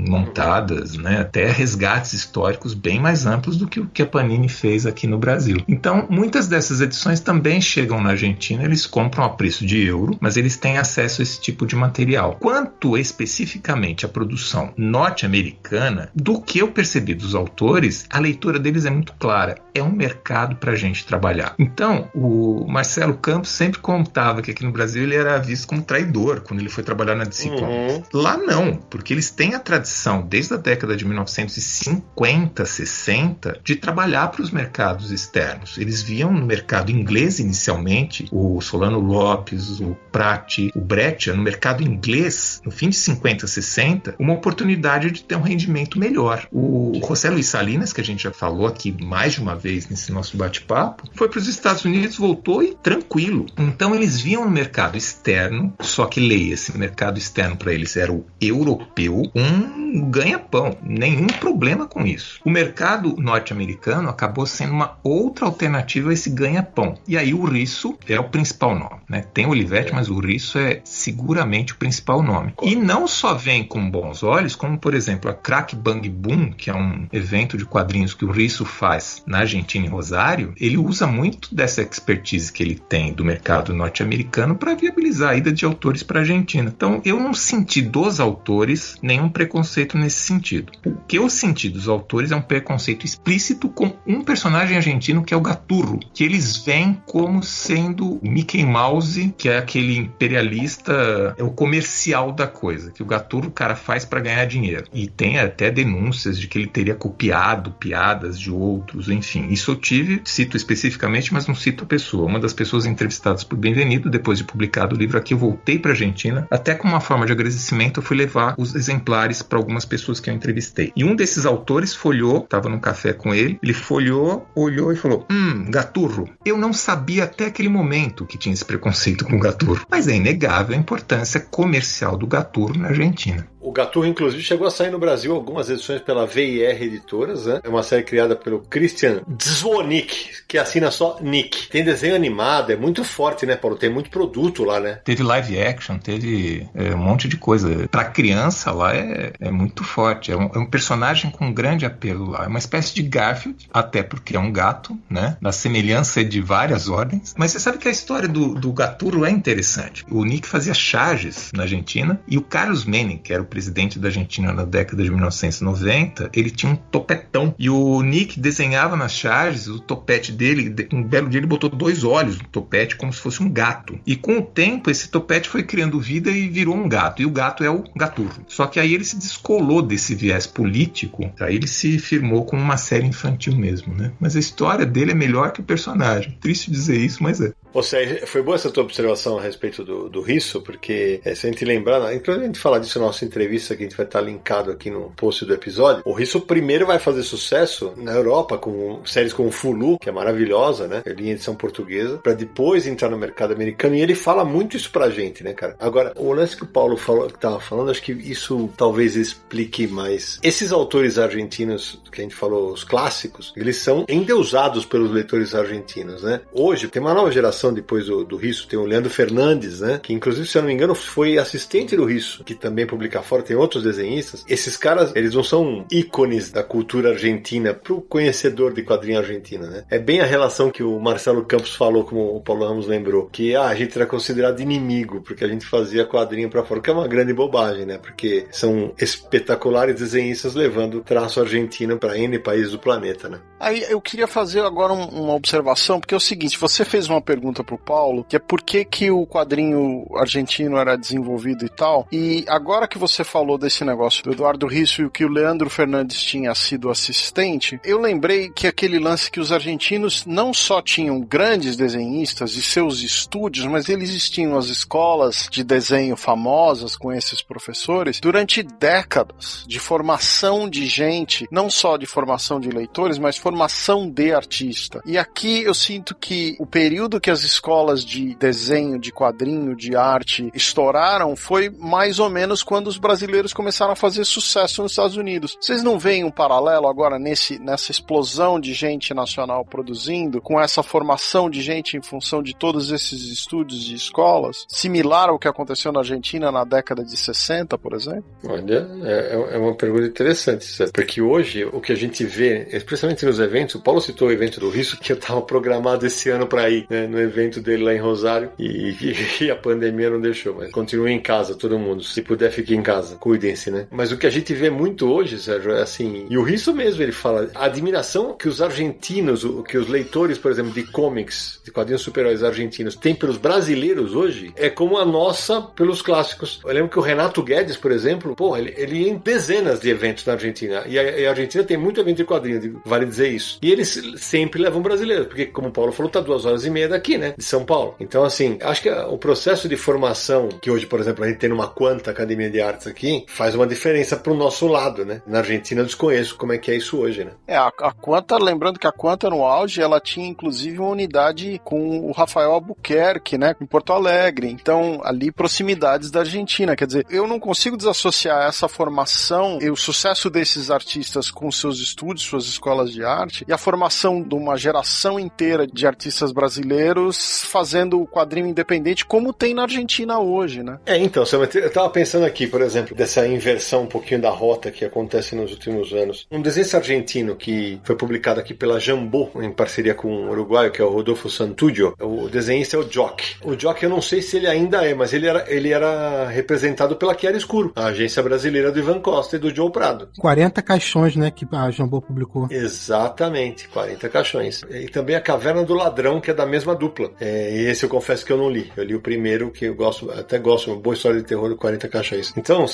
montadas, né? Até resgates históricos bem mais amplos do que o que a Panini fez aqui no Brasil. Então, muitas dessas edições também chegam na Argentina, eles compram a preço de euro, mas eles têm acesso a esse tipo de material. Quanto especificamente à produção norte-americana, do que eu percebi dos autores, a leitura deles é muito clara. É um mercado para a gente trabalhar. Então, o Marcelo Campos sempre contava que aqui no Brasil ele era visto como traidor quando ele foi trabalhar na DC Comics. Lá não, porque eles têm a tradição, desde a década de 1950, 60, de trabalhar para os mercados externos. Eles viam no mercado inglês inicialmente, o Solano Lopes, o Prati, o Breccia, no mercado inglês, no fim de 50, 60, uma oportunidade de ter um rendimento melhor. O José Luiz Salinas, que a gente já falou aqui mais de uma vez nesse nosso bate-papo, foi para os Estados Unidos, voltou e tranquilo. Então eles viam no mercado externo, só que leia, esse mercado externo para eles era o europeu, um ganha-pão, nenhum problema com isso. O mercado norte-americano acabou sendo uma outra alternativa a esse ganha-pão. E aí o Risso é o principal nome, né? Tem o Olivetti, mas o Risso é seguramente o principal nome. E não só vem com bons olhos, como por exemplo a Crack Bang Boom, que é um evento de quadrinhos que o Risso faz na Argentina, em Rosário, ele usa muito dessa expertise que ele tem do mercado norte-americano para viabilizar a ida de autores para a Argentina. Então eu não senti dos autores nenhum preconceito nesse sentido. O que eu senti dos autores é um preconceito explícito com um personagem argentino que é o Gaturro, que eles veem como sendo o Mickey Mouse, que é aquele imperialista, é o comercial da coisa, que o Gaturro o cara faz para ganhar dinheiro. E tem até denúncias de que ele teria copiado piadas de outros, enfim. Isso eu tive, cito especificamente, mas não cito a pessoa. Uma das pessoas entrevistadas por Bem-vindo, depois de publicado o livro aqui, eu voltei para a Argentina, até com uma forma de agradecimento eu fui levar os exemplares para algumas pessoas que eu entrevistei. E um desses autores folheou, estava num café com ele, ele folheou, olhou e falou: Gaturro. Eu não sabia até aquele momento que tinha esse preconceito com o Gaturro, mas é inegável a importância comercial do Gaturro na Argentina. O Gaturro, inclusive, chegou a sair no Brasil algumas edições pela VIR Editoras, né? É uma série criada pelo Christian Dzwonik, que assina só Nick. Tem desenho animado, é muito forte, né, Paulo? Tem muito produto lá, né? Teve live action, teve um monte de coisa. Pra criança lá é muito forte. É um personagem com grande apelo lá. É uma espécie de Garfield, até porque é um gato, né? Da semelhança de várias ordens. Mas você sabe que a história do Gaturro é interessante. O Nick fazia charges na Argentina e o Carlos Menem, que era o presidente da Argentina na década de 1990, ele tinha um topetão. E o Nick desenhava nas charges o topete dele. Um belo dia ele botou 2 olhos no topete, como se fosse um gato. E com o tempo, esse topete foi criando vida e virou um gato. E o gato é o Gaturro. Só que aí ele se descolou desse viés político. Aí ele se firmou como uma série infantil mesmo, né? Mas a história dele é melhor que o personagem. Triste dizer isso, mas é. Ou seja, foi boa essa tua observação a respeito do Risso, porque se a gente lembrar, inclusive a gente falar disso na nossa entrevista, que a gente vai estar linkado aqui no post do episódio, o Risso primeiro vai fazer sucesso na Europa com séries como Fulu, que é maravilhosa, né? Linha edição portuguesa, para depois entrar no mercado americano, e ele fala muito isso pra gente, né, cara? Agora, o lance que o Paulo tava falando, acho que isso talvez explique mais. Esses autores argentinos, que a gente falou, os clássicos, eles são endeusados pelos leitores argentinos, né? Hoje, tem uma nova geração depois do Risso, tem o Leandro Fernandes, né? Que inclusive, se eu não me engano, foi assistente do Risso, que também publica fora, tem outros desenhistas. Esses caras, eles não são ícones da cultura argentina pro conhecedor de quadrinho argentina, né? É bem a relação que o Marcelo Campos falou, como o Paulo Ramos lembrou, que a gente era considerado inimigo, porque a gente fazia quadrinho pra fora, que é uma grande bobagem, né? Porque são espetaculares desenhistas levando traço argentino pra N países do planeta, né? Aí eu queria fazer agora uma observação, porque é o seguinte, você fez uma pergunta pro Paulo, que é por que o quadrinho argentino era desenvolvido e tal, e agora que você falou desse negócio do Eduardo Risso e que o Leandro Fernandes tinha sido assistente, eu lembrei que aquele lance que os argentinos não só tinham grandes desenhistas e seus estúdios, mas eles tinham as escolas de desenho famosas com esses professores durante décadas de formação de gente, não só de formação de leitores, mas formação de artista. E aqui eu sinto que o período que as escolas de desenho, de quadrinho, de arte estouraram foi mais ou menos quando os brasileiros começaram a fazer sucesso nos Estados Unidos. Vocês não veem um paralelo agora nessa explosão de gente nacional produzindo, com essa formação de gente em função de todos esses estúdios e escolas, similar ao que aconteceu na Argentina na década de 60, por exemplo? Olha, é uma pergunta interessante, certo? Porque hoje o que a gente vê, especialmente nos eventos, o Paulo citou o evento do Risso, que eu estava programado esse ano para ir, né, no evento dele lá em Rosário, e a pandemia não deixou, mas continue em casa, todo mundo, se puder fique em casa, cuidem-se, né? Mas o que a gente vê muito hoje, Sérgio, é assim, e o Risso mesmo, ele fala, a admiração que os argentinos, que os leitores, por exemplo, de comics, de quadrinhos super-heróis argentinos, têm pelos brasileiros hoje, é como a nossa pelos clássicos. Eu lembro que o Renato Guedes, por exemplo, ele ia em dezenas de eventos na Argentina, e a Argentina tem muito evento de quadrinhos, vale dizer isso. E eles sempre levam brasileiros, porque, como o Paulo falou, tá 2h30 daqui, né, de São Paulo. Então, assim, acho que o processo de formação que hoje, por exemplo, a gente tem numa Quanta Academia de Artes aqui, faz uma diferença pro nosso lado, né? Na Argentina eu desconheço como é que é isso hoje, né? A Quanta, lembrando que a Quanta no auge, ela tinha inclusive uma unidade com o Rafael Albuquerque, né, em Porto Alegre. Então, ali proximidades da Argentina. Quer dizer, eu não consigo desassociar essa formação e o sucesso desses artistas com seus estúdios, suas escolas de arte, e a formação de uma geração inteira de artistas brasileiros fazendo o quadrinho independente, como tem na Argentina hoje, né? Então, eu tava pensando aqui, por exemplo, dessa inversão um pouquinho da rota que acontece nos últimos anos. Um desenho argentino que foi publicado aqui pela Jambô, em parceria com o uruguaio, que é o Rodolfo Santudio. O desenhista é o Jock. O Jock, eu não sei se ele ainda é, mas ele era representado pela Chiara Escuro, a agência brasileira do Ivan Costa e do Joe Prado. 40 caixões, né, que a Jambô publicou. Exatamente, 40 caixões. E também a Caverna do Ladrão, que é da mesma dupla. E esse eu confesso que eu não li. Eu li o primeiro, que eu até gosto, uma boa história de terror, 40 caixões. Então,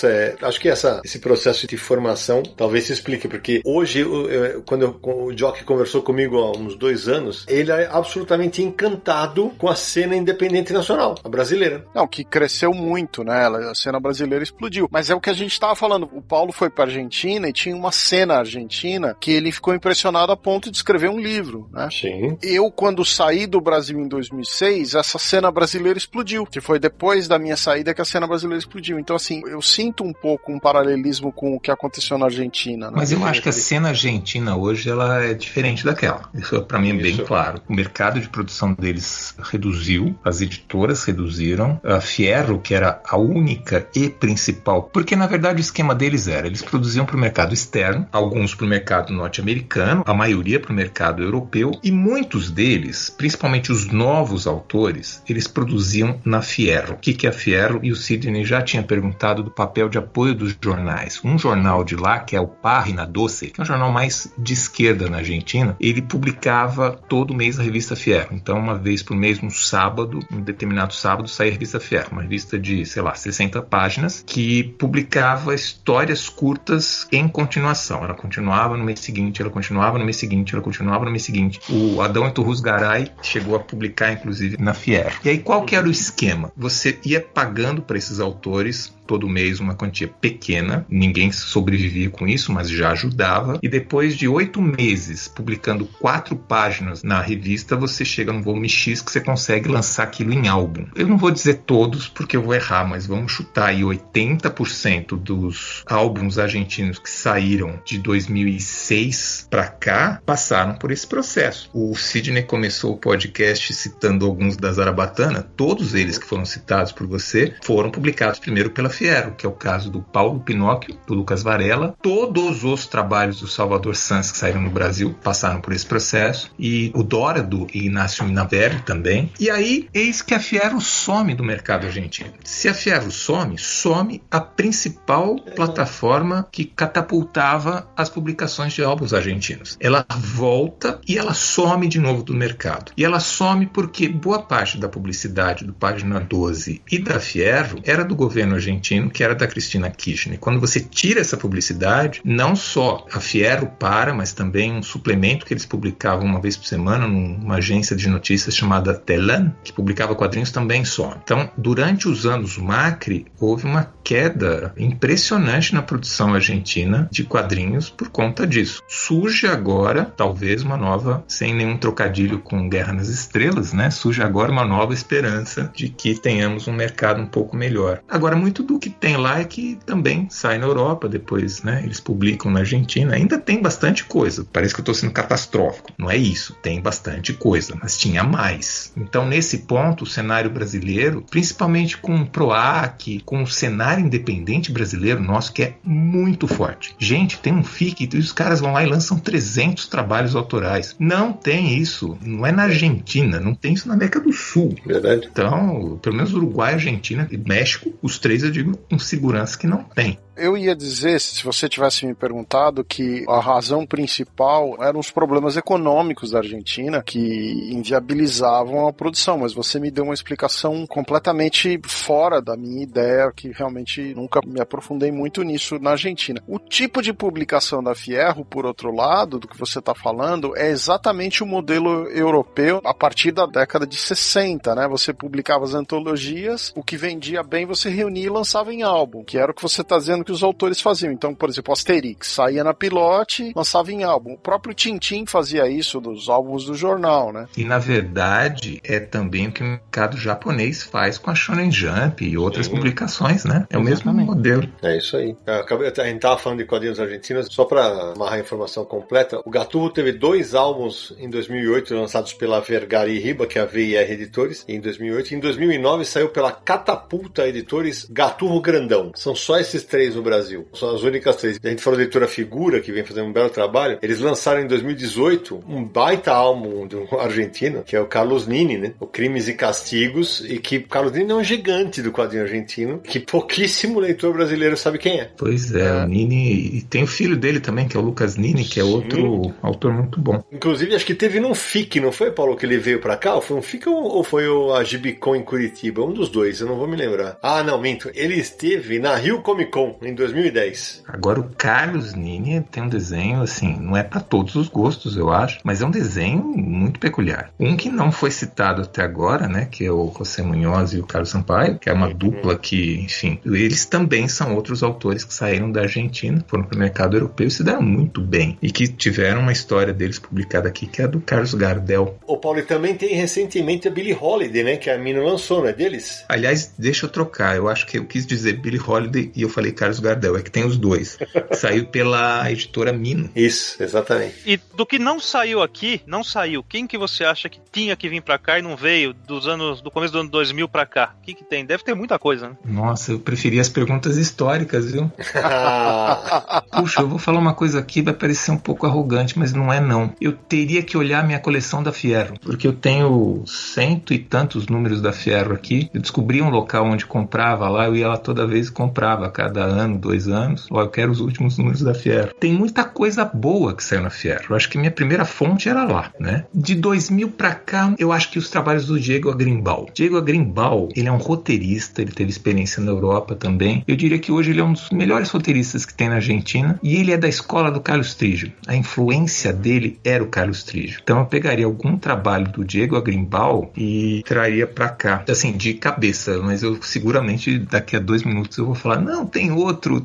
acho que esse processo de formação talvez se explique, porque hoje, quando o Jock conversou comigo há uns 2 anos, ele é absolutamente encantado com a cena independente nacional, a brasileira. Não, que cresceu muito, né? A cena brasileira explodiu. Mas é o que a gente estava falando. O Paulo foi pra Argentina e tinha uma cena argentina que ele ficou impressionado a ponto de escrever um livro, né? Sim. Eu, quando saí do Brasil em 2006, essa cena brasileira explodiu. Que foi depois da minha saída que a cena brasileira explodiu. Então, assim, eu sinto um pouco um paralelismo com o que aconteceu na Argentina, né? Mas eu acho que a cena argentina hoje, ela é diferente daquela. Isso, pra mim, é bem claro. O mercado de produção deles reduziu, as editoras reduziram, a Fierro, que era a única e principal, porque, na verdade, o esquema deles era, eles produziam para o mercado externo, alguns para o mercado norte-americano, a maioria para o mercado europeu, e muitos deles, principalmente os novos autores, eles produziam na Fierro. O que é a Fierro? E o Sidney já tinha perguntado do papel de apoio dos jornais. Um jornal de lá, que é o Página Doce, que é um jornal mais de esquerda na Argentina, ele publicava todo mês a revista Fierro. Então, uma vez por mês, um sábado, um determinado sábado, saía a revista Fierro, uma revista de, 60 páginas, que publicava histórias curtas em continuação. Ela continuava no mês seguinte, ela continuava no mês seguinte, ela continuava no mês seguinte. O Adão Iturrus Garay chegou a publicar, inclusive, na Fierro. E aí, qual que era o esquema? Você ia pagando para esses autores todo mês uma quantia pequena, ninguém sobrevivia com isso, mas já ajudava, e depois de 8 meses publicando 4 páginas na revista, você chega num volume X que você consegue lançar aquilo em álbum. Eu não vou dizer todos porque eu vou errar, mas vamos chutar aí 80% dos álbuns argentinos que saíram de 2006 para cá passaram por esse processo. O Sidney começou o podcast citando alguns da Zarabatana, todos eles que foram citados por você foram publicados primeiro pela Fierro, que é o caso do Paulo Pinóquio, do Lucas Varela. Todos os trabalhos do Salvador Sanz que saíram no Brasil passaram por esse processo, e o Dora, do Ignacio Minaverri também. E aí, eis que a Fierro some do mercado argentino. Se a Fierro some a principal plataforma que catapultava as publicações de álbuns argentinos. Ela volta e ela some de novo do mercado. E ela some porque boa parte da publicidade do Página 12 e da Fierro era do governo argentino, que era da Cristina Kirchner. Quando você tira essa publicidade, não só a Fierro para, mas também um suplemento que eles publicavam uma vez por semana numa agência de notícias chamada Telan, que publicava quadrinhos, também some. Então, durante os anos Macri, houve uma queda impressionante na produção argentina de quadrinhos por conta disso. Surge agora, talvez uma nova, sem nenhum trocadilho com Guerra nas Estrelas, né? Surge agora uma nova esperança de que tenhamos um mercado um pouco melhor. Agora, muito do que tem lá é que também sai na Europa, depois, né, eles publicam na Argentina. Ainda tem bastante coisa. Parece que eu estou sendo catastrófico. Não é isso. Tem bastante coisa, mas tinha mais. Então, nesse ponto, o cenário brasileiro, principalmente com o PROAC, com o cenário independente brasileiro nosso, que é muito forte. Gente, tem um FIC e os caras vão lá e lançam 300 trabalhos autorais. Não tem isso. Não é na Argentina. Não tem isso na América do Sul. Verdade. Então, pelo menos Uruguai, Argentina e México, os três eu digo com segurança que não tem. Eu ia dizer, se você tivesse me perguntado, que a razão principal eram os problemas econômicos da Argentina que inviabilizavam a produção, mas você me deu uma explicação completamente fora da minha ideia, que realmente nunca me aprofundei muito nisso na Argentina. O tipo de publicação da Fierro, por outro lado, do que você está falando, é exatamente o modelo europeu a partir da década de 60, né? Você publicava as antologias, o que vendia bem você reunia e lançava em álbum, que era o que você está dizendo que os autores faziam. Então, por exemplo, Asterix saía na Pilote, lançava em álbum. O próprio Tintin fazia isso dos álbuns do jornal, né? E, na verdade, é também o que o mercado japonês faz com a Shonen Jump e outras publicações, né? É o mesmo modelo. É isso aí. A gente tava falando de quadrinhos argentinos, só para amarrar a informação completa, o Gatuno teve 2 álbuns em 2008 lançados pela Vergara Riba, que é a VIR Editores, em 2008. Em 2009 saiu pela Catapulta Editores Gaturro Grandão. São só esses 3 no Brasil. São as únicas 3. A gente falou da editora Figura, que vem fazendo um belo trabalho. Eles lançaram em 2018 um baita álbum de um argentino, que é o Carlos Nini, né? O Crimes e Castigos, e que o Carlos Nini é um gigante do quadrinho argentino, que pouquíssimo leitor brasileiro sabe quem é. Pois é, o Nini, e tem o filho dele também, que é o Lucas Nini, que é outro autor muito bom. Inclusive, acho que teve num FIC, não foi, Paulo, que ele veio pra cá? Ou foi um FIC ou foi a Gibicon em Curitiba? Um dos dois, eu não vou me lembrar. Ah, não, minto. Ele esteve na Rio Comic Con em 2010. Agora, o Carlos Nini tem um desenho, assim, não é para todos os gostos, eu acho, mas é um desenho muito peculiar. Um que não foi citado até agora, né, que é o José Munhoz e o Carlos Sampaio, que é uma dupla que, enfim, eles também são outros autores que saíram da Argentina, foram para o mercado europeu e se deram muito bem. E que tiveram uma história deles publicada aqui, que é a do Carlos Gardel. O Paulo, também tem recentemente a Billie Holiday, né, que a mina lançou, não é deles? Aliás, deixa eu trocar, eu acho que eu quis dizer Billie Holiday e eu falei Carlos Carlos Gardel, é que tem os dois. Saiu pela editora Mino. Isso, exatamente. E do que não saiu aqui, quem que você acha que tinha que vir pra cá e não veio do começo do ano 2000 pra cá? O que tem? Deve ter muita coisa, né? Nossa, eu preferia as perguntas históricas, viu? Puxa, eu vou falar uma coisa aqui, vai parecer um pouco arrogante, mas não é não. Eu teria que olhar minha coleção da Fierro, porque eu tenho 100 e tantos números da Fierro aqui. Eu descobri um local onde comprava lá, eu ia lá toda vez e comprava, a cada ano, 2 anos. Ó, eu quero os últimos números da Fierro. Tem muita coisa boa que saiu na Fierro. Eu acho que minha primeira fonte era lá, né? De 2000 pra cá, eu acho que os trabalhos do Diego Agrimbal. Diego Agrimbal, ele é um roteirista, ele teve experiência na Europa também. Eu diria que hoje ele é um dos melhores roteiristas que tem na Argentina, e ele é da escola do Carlos Trígio. A influência dele era o Carlos Trígio. Então eu pegaria algum trabalho do Diego Agrimbal e traria pra cá, assim, de cabeça, mas eu seguramente daqui a 2 minutos eu vou falar, não, tem outro,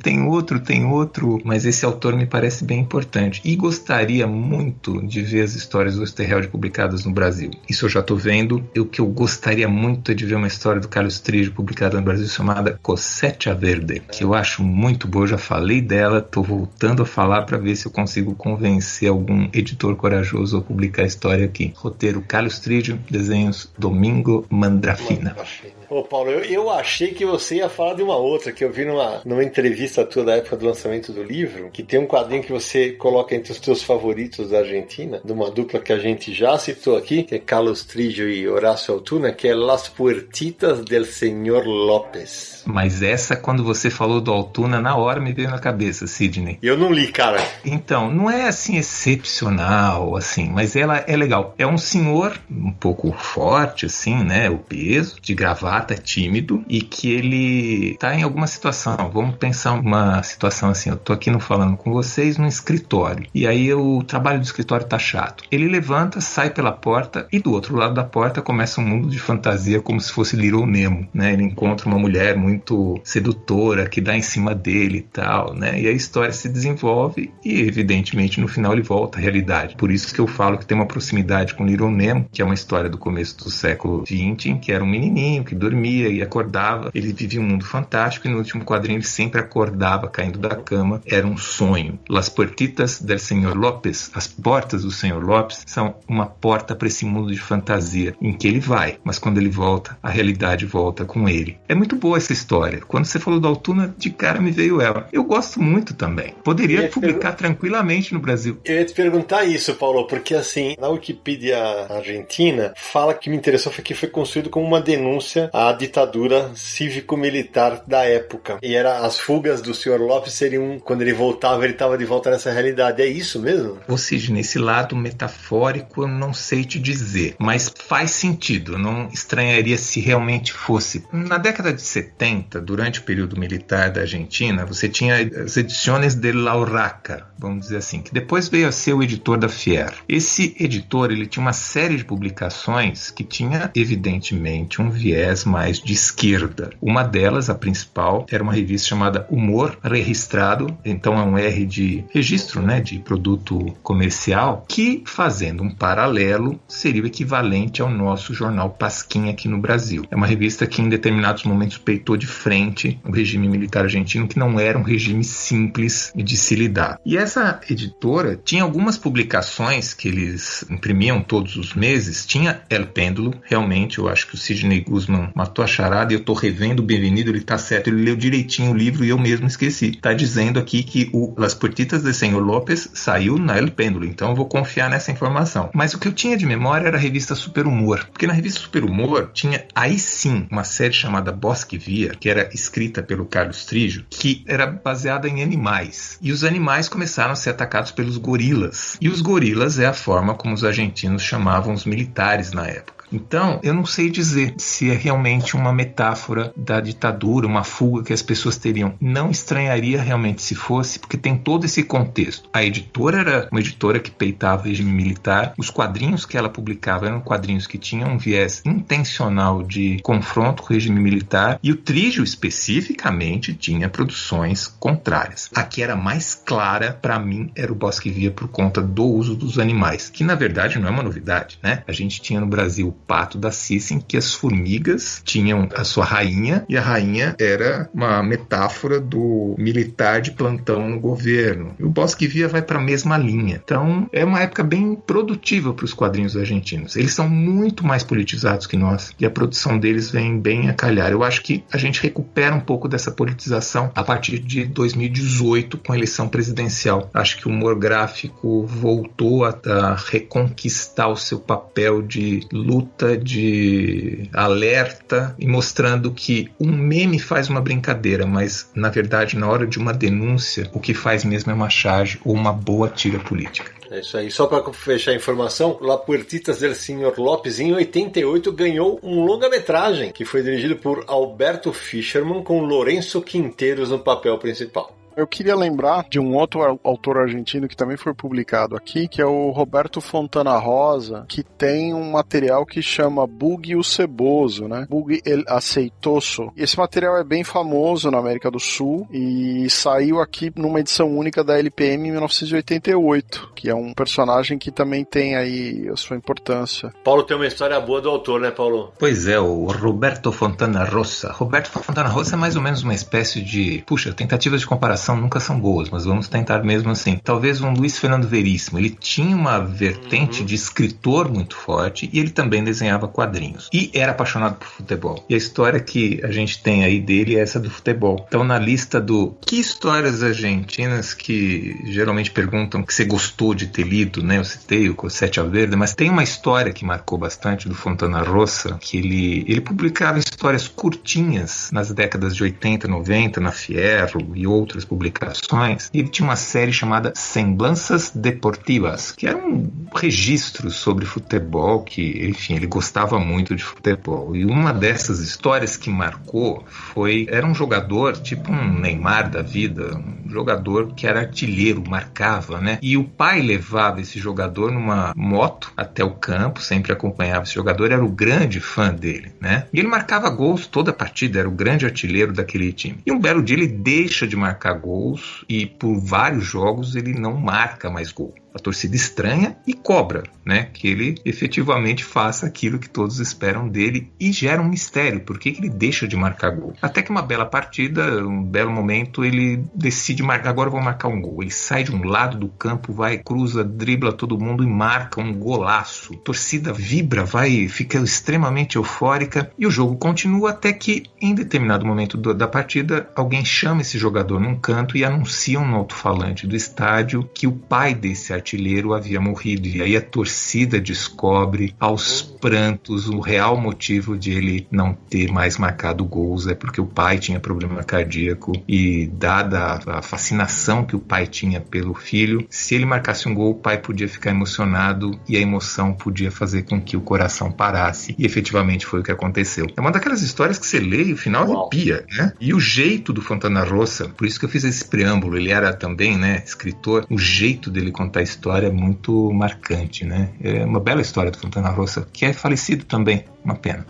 mas esse autor me parece bem importante, e gostaria muito de ver as histórias do Oesterheld publicadas no Brasil. Isso eu já tô vendo. O que eu gostaria muito é de ver uma história do Carlos Trígio publicada no Brasil chamada Cosecha Verde, que eu acho muito boa, eu já falei dela, tô voltando a falar para ver se eu consigo convencer algum editor corajoso a publicar a história aqui. Roteiro Carlos Trígio, desenhos Domingo Mandrafina. Ô Paulo, eu achei que você ia falar de uma outra, que eu vi numa entrevista tua da época do lançamento do livro, que tem um quadrinho que você coloca entre os teus favoritos da Argentina, de uma dupla que a gente já citou aqui, que é Carlos Trígio e Horácio Altuna, que é Las Puertitas del Señor López. Mas essa, quando você falou do Altuna, na hora me veio na cabeça, Sidney. Eu não li, cara. Então, não é assim excepcional, assim, mas ela é legal. É um senhor um pouco forte, assim, né, o peso, de gravata, tímido, e que ele tá em alguma situação. Vamos pensar uma situação assim, eu tô aqui não falando com vocês num escritório, e aí o trabalho do escritório tá chato. Ele levanta, sai pela porta, e do outro lado da porta começa um mundo de fantasia como se fosse Little Nemo, né? Ele encontra uma mulher muito sedutora que dá em cima dele e tal, né? E a história se desenvolve e, evidentemente, no final ele volta à realidade. Por isso que eu falo que tem uma proximidade com Little Nemo, que é uma história do começo do século XX, em que era um menininho que dormia e acordava, ele vivia um mundo fantástico, e no último quadrinho ele sempre acordava caindo da cama, era um sonho. Las Puertitas del Señor López, as portas do Senhor López, são uma porta para esse mundo de fantasia em que ele vai, mas quando ele volta, a realidade volta com ele. É muito boa essa história. Quando você falou do Altuna, de cara me veio ela. Eu gosto muito também. Poderia publicar tranquilamente no Brasil. Eu ia te perguntar isso, Paulo, porque assim, na Wikipédia argentina, fala que me interessou foi que foi construído como uma denúncia à ditadura cívico-militar da época. E as fugas do Sr. López seriam, quando ele voltava, ele estava de volta nessa realidade. É isso mesmo? Ou seja, nesse lado metafórico, eu não sei te dizer, mas faz sentido. Eu não estranharia se realmente fosse. Na década de 70, durante o período militar da Argentina, você tinha as edições de La Urraca, vamos dizer assim, que depois veio a ser o editor da Fierro. Esse editor, ele tinha uma série de publicações que tinha, evidentemente, um viés mais de esquerda. Uma delas, a principal, era uma revista chamada Humor Registrado, então é um R de registro, né, de produto comercial, que, fazendo um paralelo, seria o equivalente ao nosso jornal Pasquim aqui no Brasil. É uma revista que em determinados momentos peitou de frente o regime militar argentino, que não era um regime simples de se lidar. E essa editora tinha algumas publicações que eles imprimiam todos os meses. Tinha El Pêndulo, realmente, eu acho que o Sidney Guzman matou a charada, e eu tô revendo o Benvenido, ele tá certo, ele leu direitinho o livro e eu mesmo esqueci. Tá dizendo aqui que o Las Puertitas de Senhor López saiu na El Pêndulo, então eu vou confiar nessa informação. Mas o que eu tinha de memória era a revista Super Humor, porque na revista Super Humor tinha aí sim uma série chamada Bosque Via, que era escrita pelo Carlos Trígio, que era baseada em animais. E os animais começaram a ser atacados pelos gorilas. E os gorilas é a forma como os argentinos chamavam os militares na época. Então, eu não sei dizer se é realmente uma metáfora da ditadura, uma fuga que as pessoas teriam. Não estranharia realmente se fosse, porque tem todo esse contexto. A editora era uma editora que peitava o regime militar. Os quadrinhos que ela publicava eram quadrinhos que tinham um viés intencional de confronto com o regime militar. E o Trígio, especificamente, tinha produções contrárias. A que era mais clara, para mim, era o Bosque Via por conta do uso dos animais, que, na verdade, não é uma novidade, né? A gente tinha no Brasil Pato da Cissa, em que as formigas tinham a sua rainha, e a rainha era uma metáfora do militar de plantão no governo. E o Bosque Via vai para a mesma linha. Então, é uma época bem produtiva para os quadrinhos argentinos. Eles são muito mais politizados que nós, e a produção deles vem bem a calhar. Eu acho que a gente recupera um pouco dessa politização a partir de 2018, com a eleição presidencial. Acho que o humor gráfico voltou a reconquistar o seu papel de luta, de alerta, e mostrando que um meme faz uma brincadeira, mas, na verdade, na hora de uma denúncia, o que faz mesmo é uma charge ou uma boa tira política. É isso aí. Só para fechar a informação, La Puertitas del Sr. Lopes, em 88, ganhou um longa-metragem que foi dirigido por Alberto Fischerman, com Lourenço Quinteiros no papel principal. Eu queria lembrar de um outro autor argentino que também foi publicado aqui, que é o Roberto Fontana Rosa, que tem um material que chama Bug o Ceboso, né? Bug el Aceitoso. Esse material é bem famoso na América do Sul e saiu aqui numa edição única da LPM em 1988, que é um personagem que também tem aí a sua importância. Paulo tem uma história boa do autor, né, Paulo? Pois é, o Roberto Fontana Rosa. Roberto Fontana Rosa é mais ou menos uma espécie de... tentativas de comparação nunca são boas, mas vamos tentar mesmo assim. Talvez um Luiz Fernando Veríssimo. Ele tinha uma vertente de escritor muito forte e ele também desenhava quadrinhos. E era apaixonado por futebol. E a história que a gente tem aí dele é essa do futebol. Então, na lista do que histórias argentinas que geralmente perguntam que você gostou de ter lido, né? Eu citei o Corsete Verde, mas tem uma história que marcou bastante do Fontana Rosa, que ele publicava histórias curtinhas nas décadas de 80, 90, na Fierro e outras publicações, e ele tinha uma série chamada Semblanças Deportivas, que era um registro sobre futebol, que, enfim, ele gostava muito de futebol. E uma dessas histórias que marcou era um jogador, tipo um Neymar da vida, um jogador que era artilheiro, marcava, né? E o pai levava esse jogador numa moto até o campo, sempre acompanhava esse jogador, era o grande fã dele, né? E ele marcava gols toda a partida, era o grande artilheiro daquele time. E um belo dia ele deixa de marcar gols e por vários jogos ele não marca mais gol. A torcida estranha e cobra, né, que ele efetivamente faça aquilo que todos esperam dele, e gera um mistério, por que ele deixa de marcar gol. Até que uma bela partida, um belo momento, ele decide marcar, agora eu vou marcar um gol. Ele sai de um lado do campo, vai, cruza, dribla todo mundo e marca um golaço. A torcida vibra, fica extremamente eufórica, e o jogo continua até que, em determinado momento da partida, alguém chama esse jogador num canto e anuncia no alto-falante do estádio que o pai desse artilheiro havia morrido, e aí a torcida descobre aos prantos o real motivo de ele não ter mais marcado gols, é porque o pai tinha problema cardíaco, e dada a fascinação que o pai tinha pelo filho, se ele marcasse um gol, o pai podia ficar emocionado e a emoção podia fazer com que o coração parasse, e efetivamente foi o que aconteceu. É uma daquelas histórias que você lê e o final arrepia, né? E o jeito do Fontana Rosa, por isso que eu fiz esse preâmbulo, ele era também, né, escritor, o jeito dele contar a história é muito marcante, né? É uma bela história do Fontana Rosa, que é falecido também, uma pena.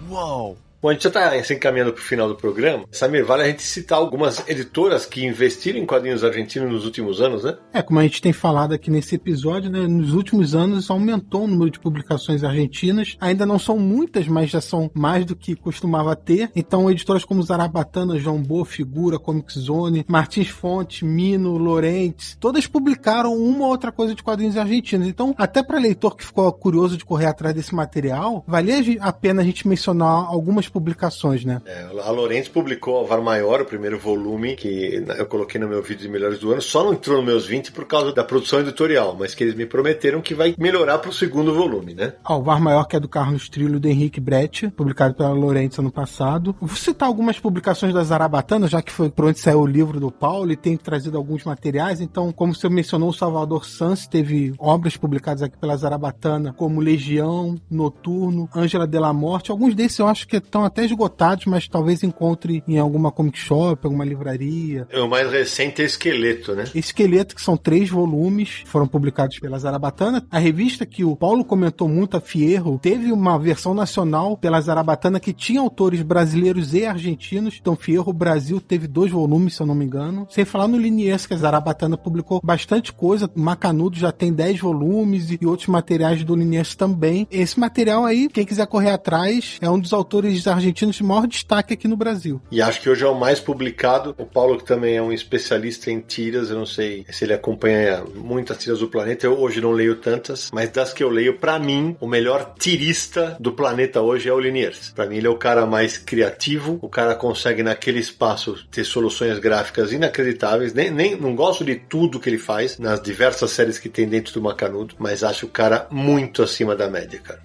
Uau! Bom, a gente já está se encaminhando para o final do programa. Samir, vale a gente citar algumas editoras que investiram em quadrinhos argentinos nos últimos anos, né? Como a gente tem falado aqui nesse episódio, né, nos últimos anos aumentou o número de publicações argentinas. Ainda não são muitas, mas já são mais do que costumava ter. Então, editoras como Zarabatana, Jambô, Figura, Comic Zone, Martins Fontes, Mino, Lorentz, todas publicaram uma ou outra coisa de quadrinhos argentinos. Então, até para leitor que ficou curioso de correr atrás desse material, valia a pena a gente mencionar algumas publicações, né? A Lorentz publicou Alvar Maior, o primeiro volume, que eu coloquei no meu vídeo de melhores do ano, só não entrou nos meus 20 por causa da produção editorial, mas que eles me prometeram que vai melhorar pro segundo volume, né? Alvar Maior, que é do Carlos Trillo, do Henrique Brecht, publicado pela Lorentz ano passado. Vou citar algumas publicações da Zarabatana, já que foi por onde saiu o livro do Paulo, e tem trazido alguns materiais. Então, como você mencionou, o Salvador Sanz teve obras publicadas aqui pela Zarabatana, como Legião, Noturno, Ângela de la Morte. Alguns desses eu acho que estão estão até esgotados, mas talvez encontre em alguma comic shop, alguma livraria. O mais recente é Esqueleto, né? Esqueleto, que são 3 volumes, foram publicados pela Zarabatana. A revista que o Paulo comentou muito, a Fierro, teve uma versão nacional pela Zarabatana que tinha autores brasileiros e argentinos. Então, Fierro Brasil teve 2 volumes, se eu não me engano. Sem falar no Liniers, que a Zarabatana publicou bastante coisa. Macanudo já tem 10 volumes e outros materiais do Liniers também. Esse material aí, quem quiser correr atrás, é um dos autores argentinos de maior destaque aqui no Brasil. E acho que hoje é o mais publicado. O Paulo, que também é um especialista em tiras, eu não sei se ele acompanha muitas tiras do planeta, eu hoje não leio tantas, mas das que eu leio, pra mim, o melhor tirista do planeta hoje é o Liniers. Pra mim, ele é o cara mais criativo, o cara consegue naquele espaço ter soluções gráficas inacreditáveis, não gosto de tudo que ele faz, nas diversas séries que tem dentro do Macanudo, mas acho o cara muito acima da média, cara.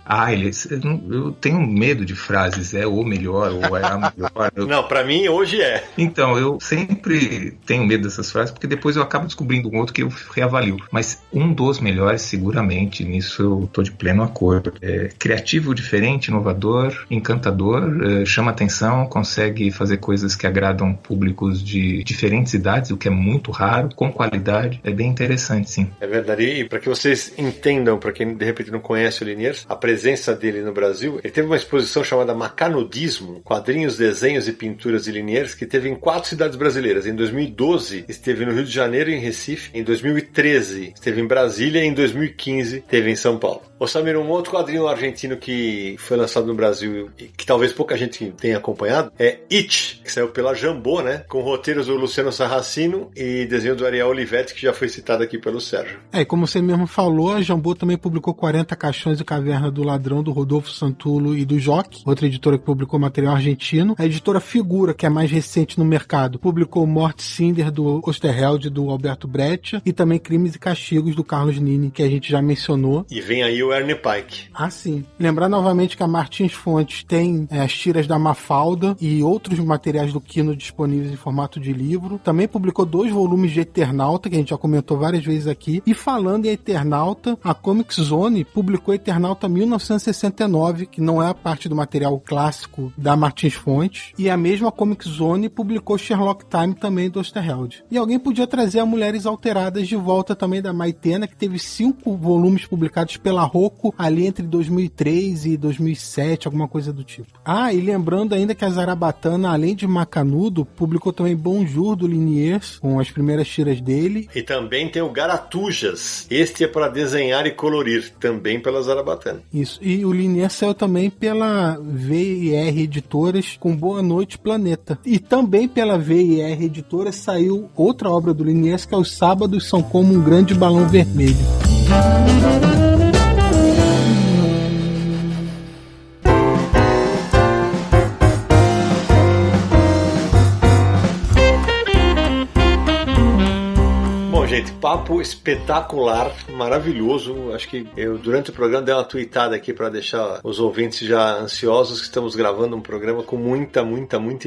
Eu tenho medo de frases, é o melhor, ou é a melhor. Não, pra mim hoje é. Então, eu sempre tenho medo dessas frases, porque depois eu acabo descobrindo um outro que eu reavalio. Mas um dos melhores, seguramente, nisso eu tô de pleno acordo. É criativo, diferente, inovador, encantador, chama atenção, consegue fazer coisas que agradam públicos de diferentes idades, o que é muito raro, com qualidade. É bem interessante, sim. É verdade. E para que vocês entendam, para quem de repente não conhece o Liniers, a presença dele no Brasil, ele teve uma exposição chamada Macanudismo, quadrinhos, desenhos e pinturas de Liniers, que teve em 4 cidades brasileiras. Em 2012, esteve no Rio de Janeiro e em Recife. Em 2013, esteve em Brasília. E em 2015, esteve em São Paulo. Ô Samir, um outro quadrinho argentino que foi lançado no Brasil e que talvez pouca gente tenha acompanhado é It, que saiu pela Jambô, né? Com roteiros do Luciano Sarracino e desenho do Ariel Olivetti, que já foi citado aqui pelo Sérgio. E como você mesmo falou, a Jambô também publicou 40 Caixões e Caverna do Ladrão, do Rodolfo Santulo e do Joque, outra editora que publicou material argentino. A editora Figura, que é a mais recente no mercado, publicou Morte Cinder, do Osterheld, do Alberto Breccia, e também Crimes e Castigos, do Carlos Nini, que a gente já mencionou. E vem aí o Ernie Pike. Ah, sim. Lembrar novamente que a Martins Fontes tem as tiras da Mafalda e outros materiais do Quino disponíveis em formato de livro. Também publicou 2 volumes de Eternauta, que a gente já comentou várias vezes aqui. E falando em Eternauta, a Comic Zone publicou Eternauta 1969, que não é a parte do material clássico da Martins Fontes. E a mesma Comic Zone publicou Sherlock Time também do Osterheld. E alguém podia trazer a Mulheres Alteradas de volta também da Maitena, que teve 5 volumes publicados pela Rocco ali entre 2003 e 2007, alguma coisa do tipo. Ah, e lembrando ainda que a Zarabatana, além de Macanudo, publicou também Bonjour do Liniers, com as primeiras tiras dele. E também tem o Garatujas. Este é para desenhar e colorir, também pela Zarabatana. Isso. E o Liniers saiu também pela VIR Editoras com Boa Noite Planeta. E também pela VIR Editoras saiu outra obra do Liniers, que é Os Sábados São Como um Grande Balão Vermelho. Gente, papo espetacular, maravilhoso. Acho que eu, durante o programa, dei uma tweetada aqui para deixar os ouvintes já ansiosos, que estamos gravando um programa com muita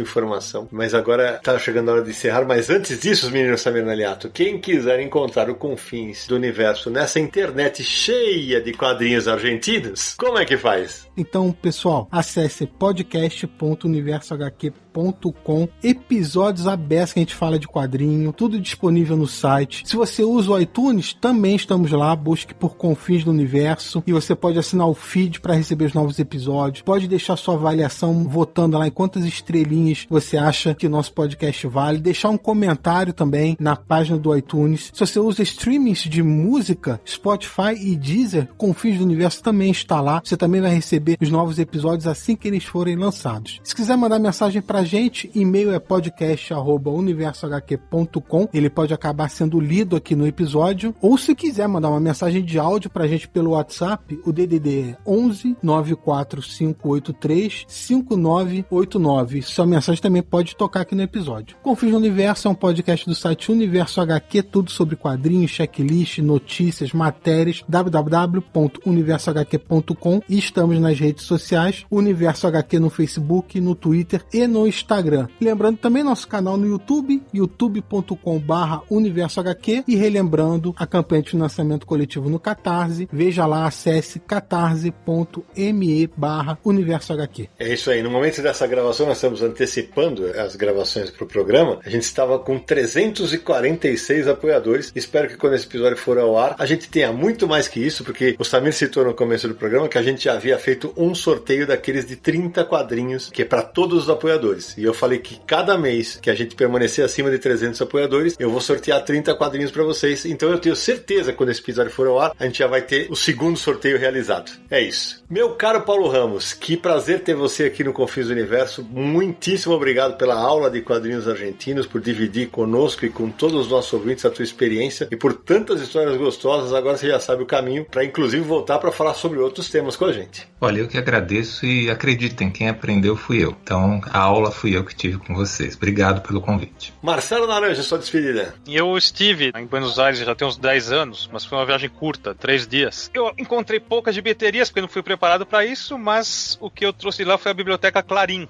informação. Mas agora tá chegando a hora de encerrar. Mas antes disso, meninos Samir Naliato, quem quiser encontrar o Confins do Universo nessa internet cheia de quadrinhos argentinos, como é que faz? Então, pessoal, acesse podcast.universohq.com, episódios abertos que a gente fala de quadrinho, tudo disponível no site. Se você usa o iTunes, também estamos lá, busque por Confins do Universo e você pode assinar o feed para receber os novos episódios, pode deixar sua avaliação votando lá em quantas estrelinhas você acha que o nosso podcast vale, deixar um comentário também na página do iTunes. Se você usa streamings de música, Spotify e Deezer, Confins do Universo também está lá, você também vai receber os novos episódios assim que eles forem lançados. Se quiser mandar mensagem pra gente, e-mail é podcast@universohq.com, ele pode acabar sendo lido aqui no episódio, ou se quiser mandar uma mensagem de áudio pra gente pelo WhatsApp, o DDD é 11 94583 5989. Sua mensagem também pode tocar aqui no episódio. Confins do Universo é um podcast do site Universo HQ, tudo sobre quadrinhos, checklist, notícias, matérias, www.universohq.com, e estamos nas redes sociais, Universo HQ no Facebook, no Twitter e no Instagram. Lembrando também nosso canal no YouTube, youtube.com/universohq, e relembrando a campanha de financiamento coletivo no Catarse. Veja lá, acesse catarse.me/universohq. É isso aí. No momento dessa gravação, nós estamos antecipando as gravações para o programa. A gente estava com 346 apoiadores. Espero que quando esse episódio for ao ar, a gente tenha muito mais que isso, porque o Samir citou no começo do programa que a gente já havia feito um sorteio daqueles de 30 quadrinhos, que é para todos os apoiadores. E eu falei que cada mês que a gente permanecer acima de 300 apoiadores, eu vou sortear 30 quadrinhos para vocês. Então eu tenho certeza que quando esse episódio for ao ar, a gente já vai ter o segundo sorteio realizado. É isso. Meu caro Paulo Ramos, que prazer ter você aqui no Confins do Universo. Muitíssimo obrigado pela aula de quadrinhos argentinos, por dividir conosco e com todos os nossos ouvintes a tua experiência e por tantas histórias gostosas. Agora você já sabe o caminho para inclusive voltar para falar sobre outros temas com a gente. Olha, eu que agradeço e acreditem, quem aprendeu fui eu. Então a aula fui eu que tive com vocês. Obrigado pelo convite. Marcelo Naranja, sua despedida. Eu estive em Buenos Aires já tem uns 10 anos, mas foi uma viagem curta, 3 dias. Eu encontrei poucas bilheterias porque não fui preparado para isso, mas o que eu trouxe lá foi a Biblioteca Clarim.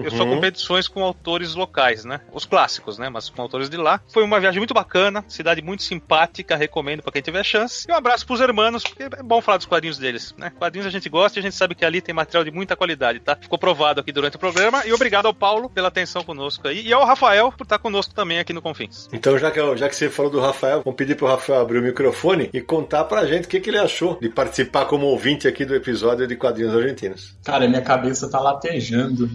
Eu só comprei edições com autores locais, né? Os clássicos, né? Mas com autores de lá. Foi uma viagem muito bacana, cidade muito simpática, recomendo para quem tiver chance. E um abraço pros hermanos, porque é bom falar dos quadrinhos deles, né? Quadrinhos a gente gosta e a gente sabe que ali tem material de muita qualidade, tá? Ficou provado aqui durante o programa. E obrigado ao Paulo pela atenção conosco aí. E ao Rafael por estar conosco também aqui no Confins. Então, já que você falou do Rafael, vamos pedir pro Rafael abrir o microfone e contar pra gente o que ele achou de participar como ouvinte aqui do episódio de Quadrinhos Argentinos. Cara, minha cabeça tá latejando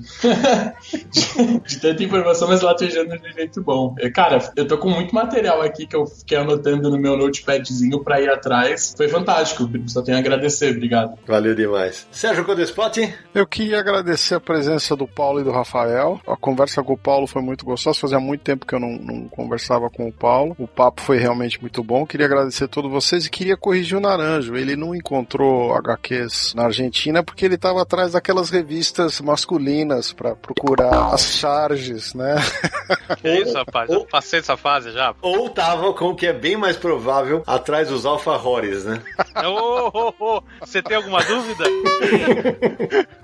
de tanta informação, mas latejando de um jeito bom. Cara, eu tô com muito material aqui que eu fiquei anotando no meu notepadzinho pra ir atrás. Foi fantástico, só tenho a agradecer, obrigado. Valeu demais. Sérgio Codespot? Eu queria agradecer a presença do Paulo e do Rafael. A conversa com o Paulo foi muito gostosa, fazia muito tempo que eu não conversava com o Paulo. O papo foi realmente muito bom. Queria agradecer a todos vocês e queria corrigir o Naranjo. Ele não encontrou HQs na Argentina porque ele estava atrás daquelas revistas masculinas para procurar as charges, né? Que isso, rapaz? Já passei dessa fase já. Ou tava com o que é bem mais provável, atrás dos alfajores, né? Você tem alguma dúvida?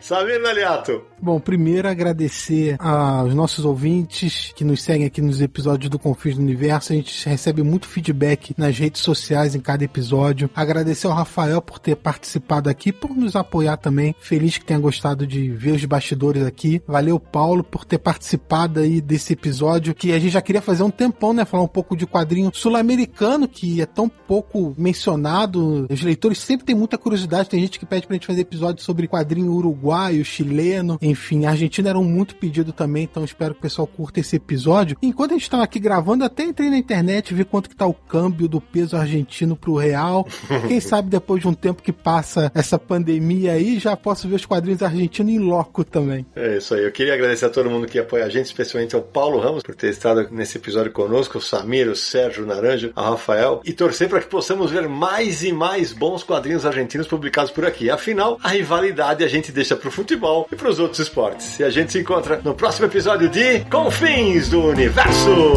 Samir Naliato. Bom, primeiro agradecer aos nossos ouvintes que nos seguem aqui nos episódios do Confins do Universo. A gente recebe muito feedback nas redes sociais em cada episódio. Agradecer ao Rafael por ter participado aqui, por nos apoiar também. Feliz que tenha gostado de ver os bastidores aqui. Valeu, Paulo, por ter participado aí desse episódio que a gente já queria fazer um tempão, né? Falar um pouco de quadrinho sul-americano, que é tão pouco mencionado. Os leitores sempre têm muita curiosidade. Tem gente que pede pra gente fazer episódios sobre quadrinho uruguaio, chileno. Enfim, a Argentina era um muito pedido também, então espero que o pessoal curta esse episódio. Enquanto a gente estava aqui gravando, até entrei na internet, vi quanto que tá o câmbio do peso argentino pro real. Quem sabe depois de um tempo que passa essa pandemia aí, já posso ver os quadrinhos argentinos em loco também. É isso aí. Eu queria agradecer a todo mundo que apoia a gente, especialmente ao Paulo Ramos por ter estado nesse episódio conosco, o Samir, o Sérgio, o Naranjo, a Rafael, e torcer para que possamos ver mais e mais bons quadrinhos argentinos publicados por aqui. Afinal, a rivalidade a gente deixa pro futebol e pros outros esportes. E a gente se encontra no próximo episódio de Confins do Universo!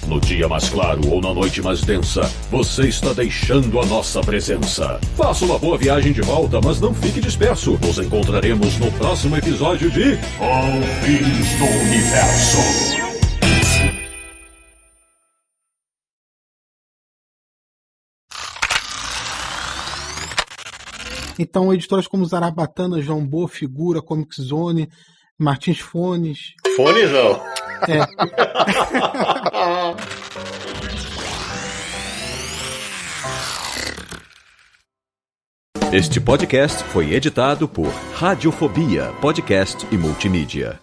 No dia mais claro ou na noite mais densa, você está deixando a nossa presença. Faça uma boa viagem de volta, mas não fique disperso. Nos encontraremos no próximo episódio de Confins do Universo. Então, editoras como Zarabatana, João Boa, Figura, Comic Zone, Martins Fones. Fones não? É. Este podcast foi editado por Radiofobia, podcast e multimídia.